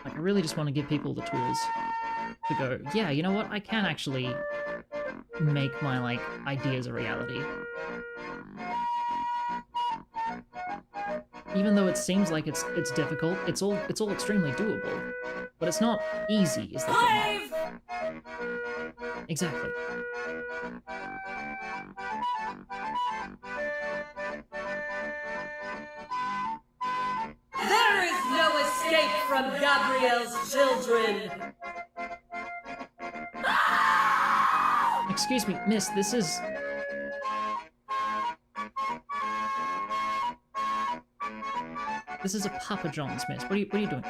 A: Like, I really just want to give people the tools to go, yeah, you know what, I can actually make my, like, ideas a reality. Even though it seems like it's difficult, it's all extremely doable. But it's not easy, is the thing.
D: Glaive!
A: Exactly.
D: There is no escape from Gabrielle's children!
A: Excuse me, miss, this is... This is a Papa John's, miss. What are you doing?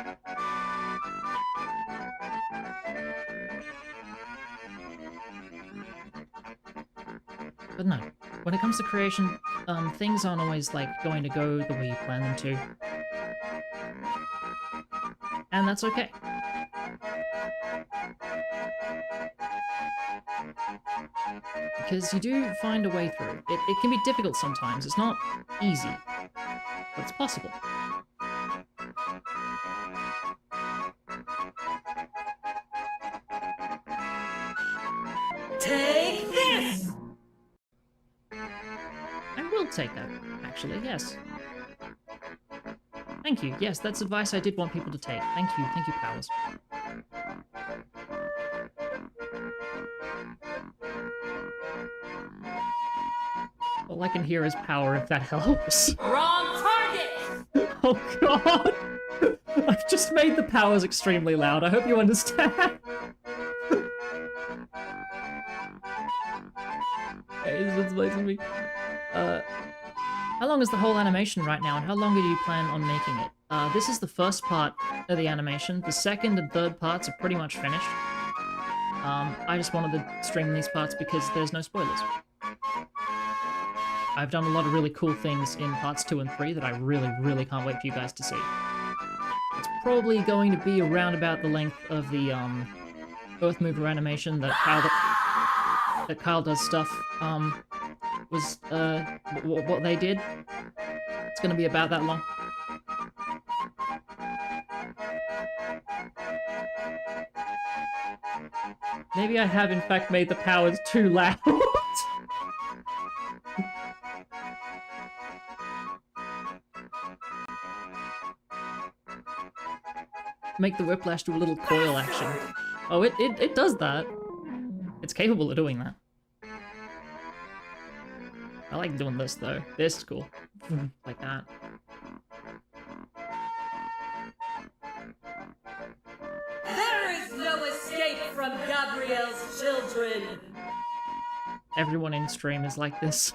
A: But no, when it comes to creation, things aren't always, like, going to go the way you plan them to. And that's okay. Because you do find a way through. It can be difficult sometimes. It's not easy. But it's possible.
D: Take this!
A: I will would take that, actually, yes. Thank you. Yes, that's advice I did want people to take. Thank you, Powers. All I can hear is power, if that helps.
D: Wrong target!
A: Oh god! I've just made the powers extremely loud. I hope you understand. Okay, this is amazing me. How long is the whole animation right now, and how long do you plan on making it? This is the first part of the animation. The second and third parts are pretty much finished. I just wanted to stream these parts because there's no spoilers. I've done a lot of really cool things in parts 2 and 3 that I really can't wait for you guys to see. It's probably going to be around about the length of the Earth Mover animation that Kyle does stuff, was what they did. It's gonna be about that long. Maybe I have in fact made the powers too loud. Make the whiplash do a little coil action. Oh, it does that. It's capable of doing that. I like doing this though. This is cool. Like that.
D: There is no escape from Gabrielle's children.
A: Everyone in stream is like this.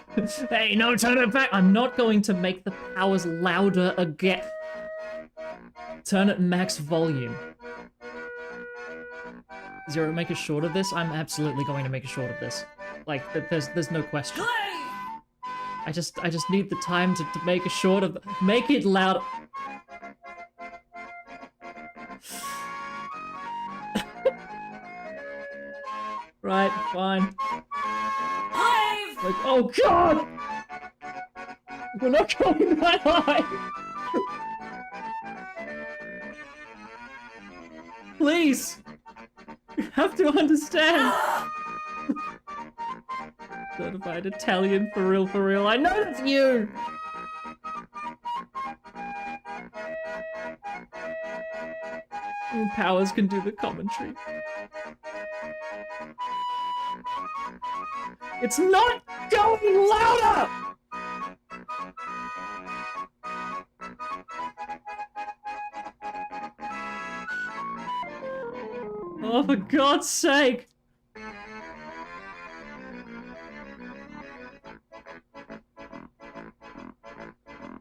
A: Hey, no, turn it back! I'm not going to make the powers louder again. Turn it max volume. Zero, make a short of this? I'm absolutely going to make a short of this. Like, there's no question. I just need the time to make a short of... Make it loud. Right, fine. Like, oh god! We're not going that high! Please! You have to understand! Certified Italian, for real. I know that's you! Powers can do the commentary. It's not going louder! Oh, for God's sake!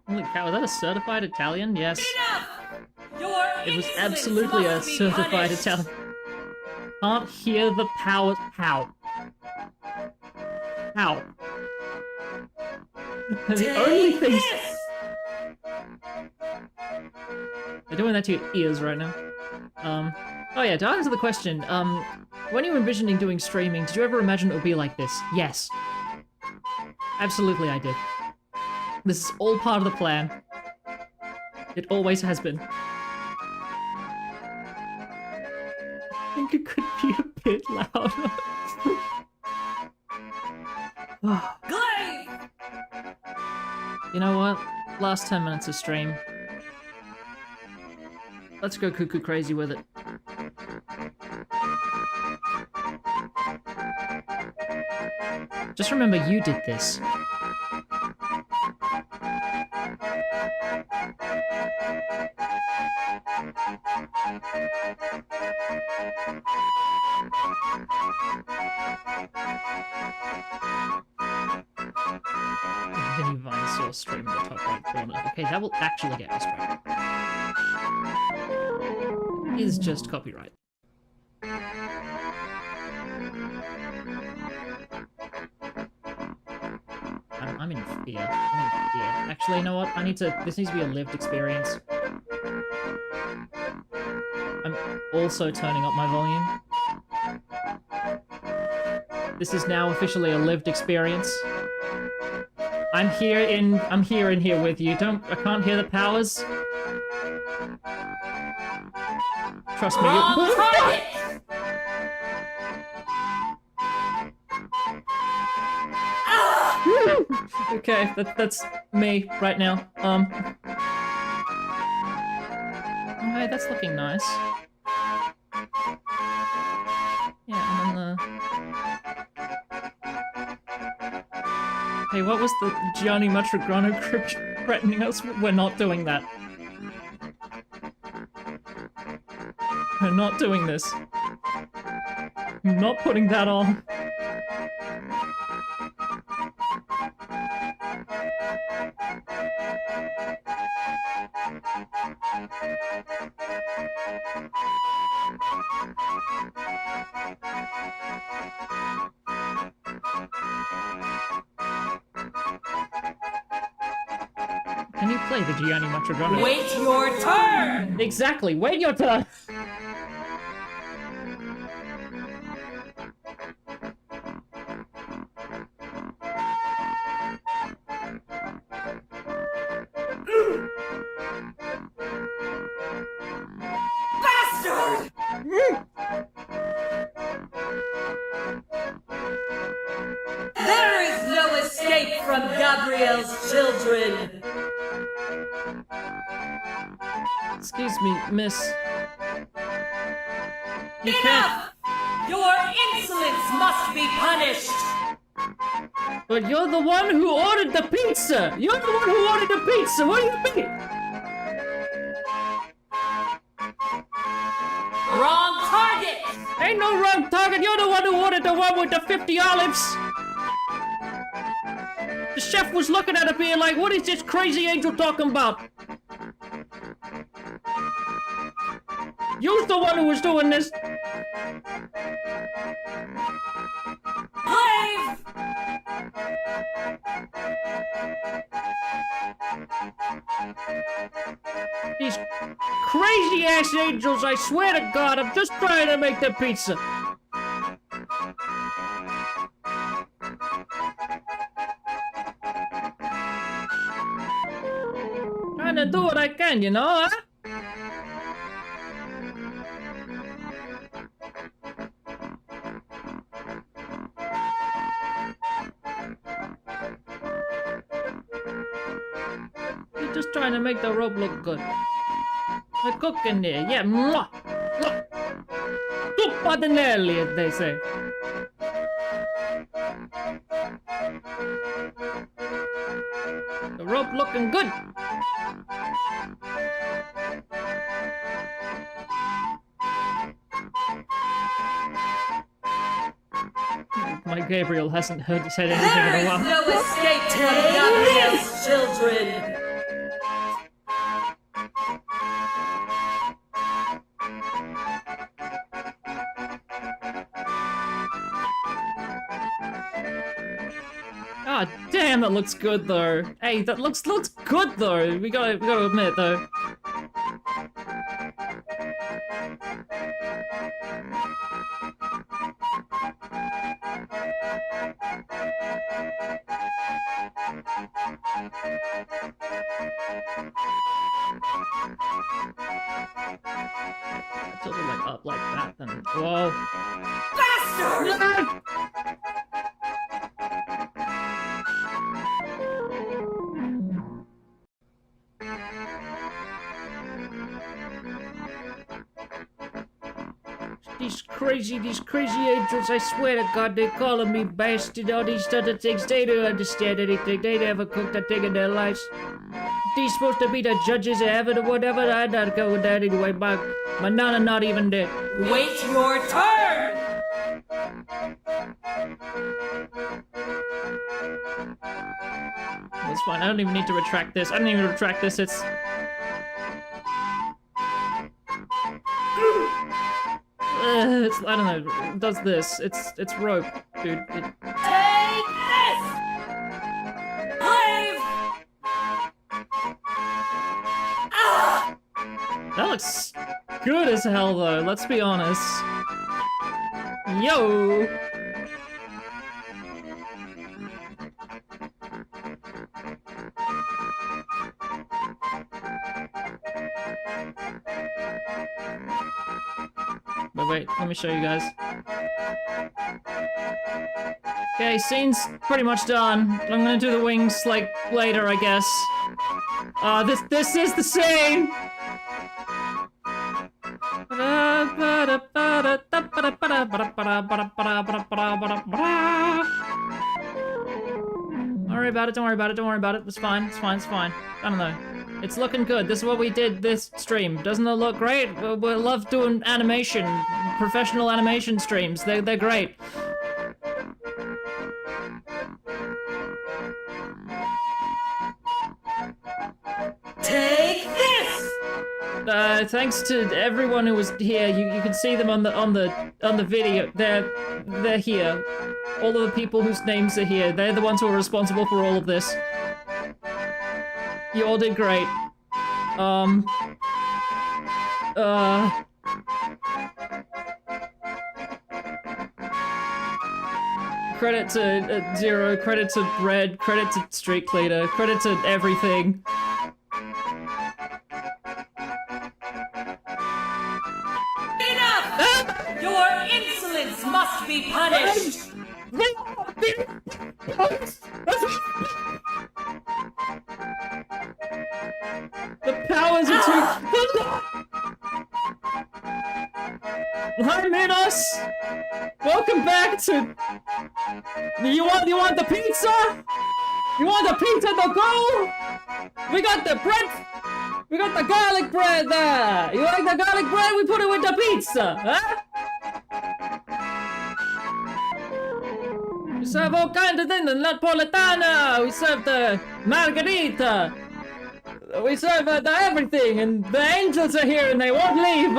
A: Holy cow, is that a certified Italian? Yes. It was absolutely a certified Italian. Can't hear the power. How? How? The only things... They're doing that to your ears right now. Oh yeah, to answer the question, when you were envisioning doing streaming, did you ever imagine it would be like this? Yes. Absolutely I did. This is all part of the plan. It always has been. I think it could be a bit louder. You know what? Last 10 minutes of stream. Let's go cuckoo crazy with it. Just remember you did this. Vinny Vinesaur stream in the top right corner. Okay, that will actually get me straight. Is just copyright. I'm in fear. Actually, you know what? This needs to be a lived experience. I'm also turning up my volume. This is now officially a lived experience. I'm here in here with you. I can't hear the powers. Trust me. Okay, that's me right now. Oh, hey, that's looking nice. Yeah, and then Hey, what was the Gianni Matrograno crypt threatening us? We're not doing that. We're not doing this. I'm not putting that on. Can you play the Gianni Matrograno?
D: Wait your turn!
A: Exactly, wait your turn!
D: Bastard! There is no escape from Gabriel's children!
A: Excuse me, miss. You can't.
D: Enough! Your insolence must be punished!
A: But you're the one who ordered the pizza! You're the one who ordered the pizza! What do you mean?
D: Wrong target!
A: Ain't no wrong target! You're the one who ordered the one with the 50 olives! The chef was looking at it being like, what is this crazy angel talking about? You're the one who was doing this!
D: Brave!
A: These crazy ass angels, I swear to God, I'm just trying to make the pizza. Trying to do what I can, you know, huh? You're just trying to make the rope look good. We're cooking there, yeah. Mwah! Mwah! Tuppa de Nelly, as they say. The rope looking good. My Gabriel hasn't said anything
D: There
A: in a
D: is
A: while.
D: no escape from Gabriel's children!
A: Ah, damn, that looks good though. Hey, that looks good though. We gotta admit though. I told him like up like that, then whoa.
D: Bastard!
A: No! These crazy angels, I swear to God, they're calling me bastard, all these other things, they don't understand anything, they never cooked a thing in their lives. These supposed to be the judges of heaven or whatever, I'm not going with that anyway, my nana not even there.
D: Wait your turn!
A: That's fine, I don't even need to retract this, it's... I don't know, it does this, it's rope, dude.
D: Take this! Brave! Ah!
A: That looks good as hell though, let's be honest. Yo! Wait, let me show you guys. Okay, scene's pretty much done. I'm gonna do the wings, like, later, I guess. This is the scene! Don't worry about it, don't worry about it, don't worry about it. It's fine, it's fine, it's fine. I don't know. It's looking good. This is what we did this stream. Doesn't it look great? We love doing animation. Professional animation streams. They're great.
D: Take this!
A: Thanks to everyone who was here. You can see them on the video. They're here. All of the people whose names are here. They're the ones who are responsible for all of this. You all did great. Credit to Zero, credit to Red, credit to Street Cleaner, credit to everything.
D: Enough! Your insolence must be punished!
A: The powers are too. Hi, Minos! Welcome back to. You want the pizza? You want the pizza to go? We got the bread. We got the garlic bread there. You like the garlic bread? We put it with the pizza, huh? We serve all kinds of things. The Napolitana. We serve the margarita. We serve the everything, and the angels are here, and they won't leave.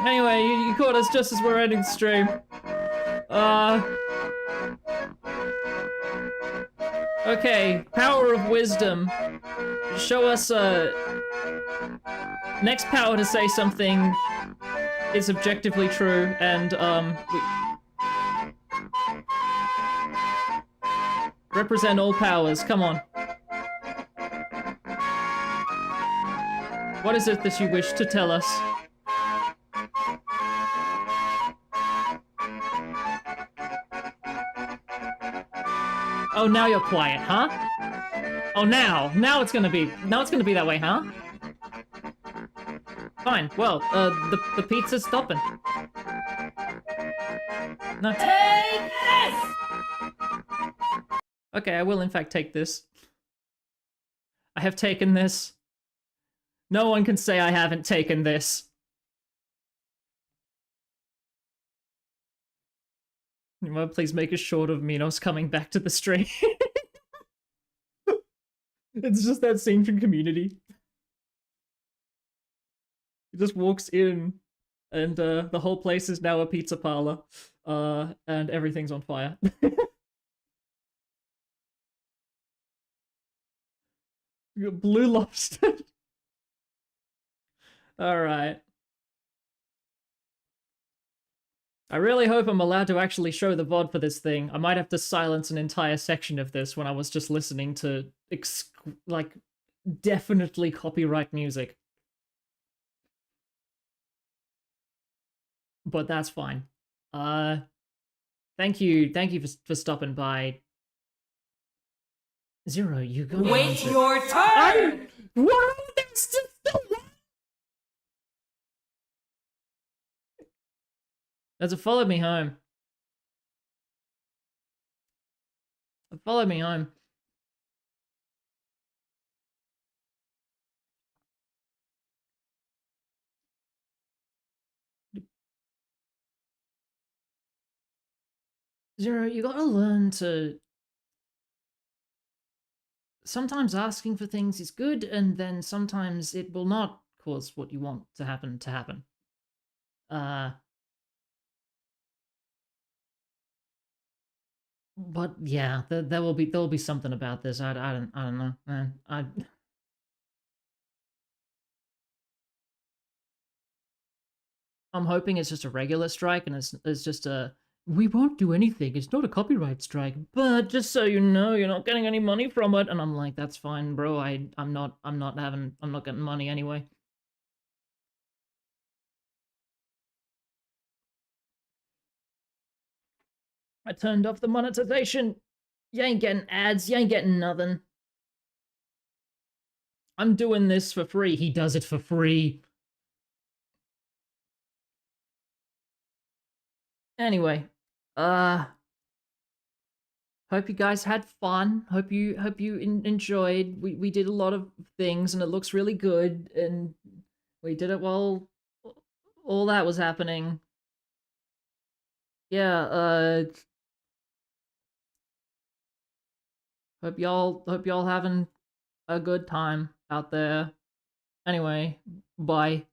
A: Anyway, you caught us just as we're ending the stream. Okay, power of wisdom. Show us next power to say something is objectively true, and represent all powers. Come on. What is it that you wish to tell us? Oh, now you're quiet, huh? Oh, now it's gonna be that way, huh? Fine. Well, the pizza's stopping. No.
D: Take this!
A: Okay, I will in fact take this. I have taken this. No one can say I haven't taken this. You might please make a short of Minos coming back to the stream. It's just that scene from Community. He just walks in, and the whole place is now a pizza parlor, and everything's on fire. You got blue lobster. Alright. I really hope I'm allowed to actually show the VOD for this thing. I might have to silence an entire section of this when I was just listening to, like, definitely copyright music. But that's fine. Thank you for stopping by. Zero, you go.
D: Wait your turn!
A: What? That's just so. That's a follow me home. Follow me home. Zero, you gotta learn to. Sometimes asking for things is good, and then sometimes it will not cause what you want to happen to happen. But yeah, there'll be something about this. I don't know, man. I'm hoping it's just a regular strike, and it's just a. We won't do anything. It's not a copyright strike, but just so you know, you're not getting any money from it. And I'm like, that's fine, bro. I'm not getting money anyway. I turned off the monetization. You ain't getting ads, you ain't getting nothing. I'm doing this for free. He does it for free. Anyway, hope you guys had fun. Hope you enjoyed. We did a lot of things and it looks really good, and we did it while all that was happening. Yeah, hope y'all having a good time out there. Anyway, bye.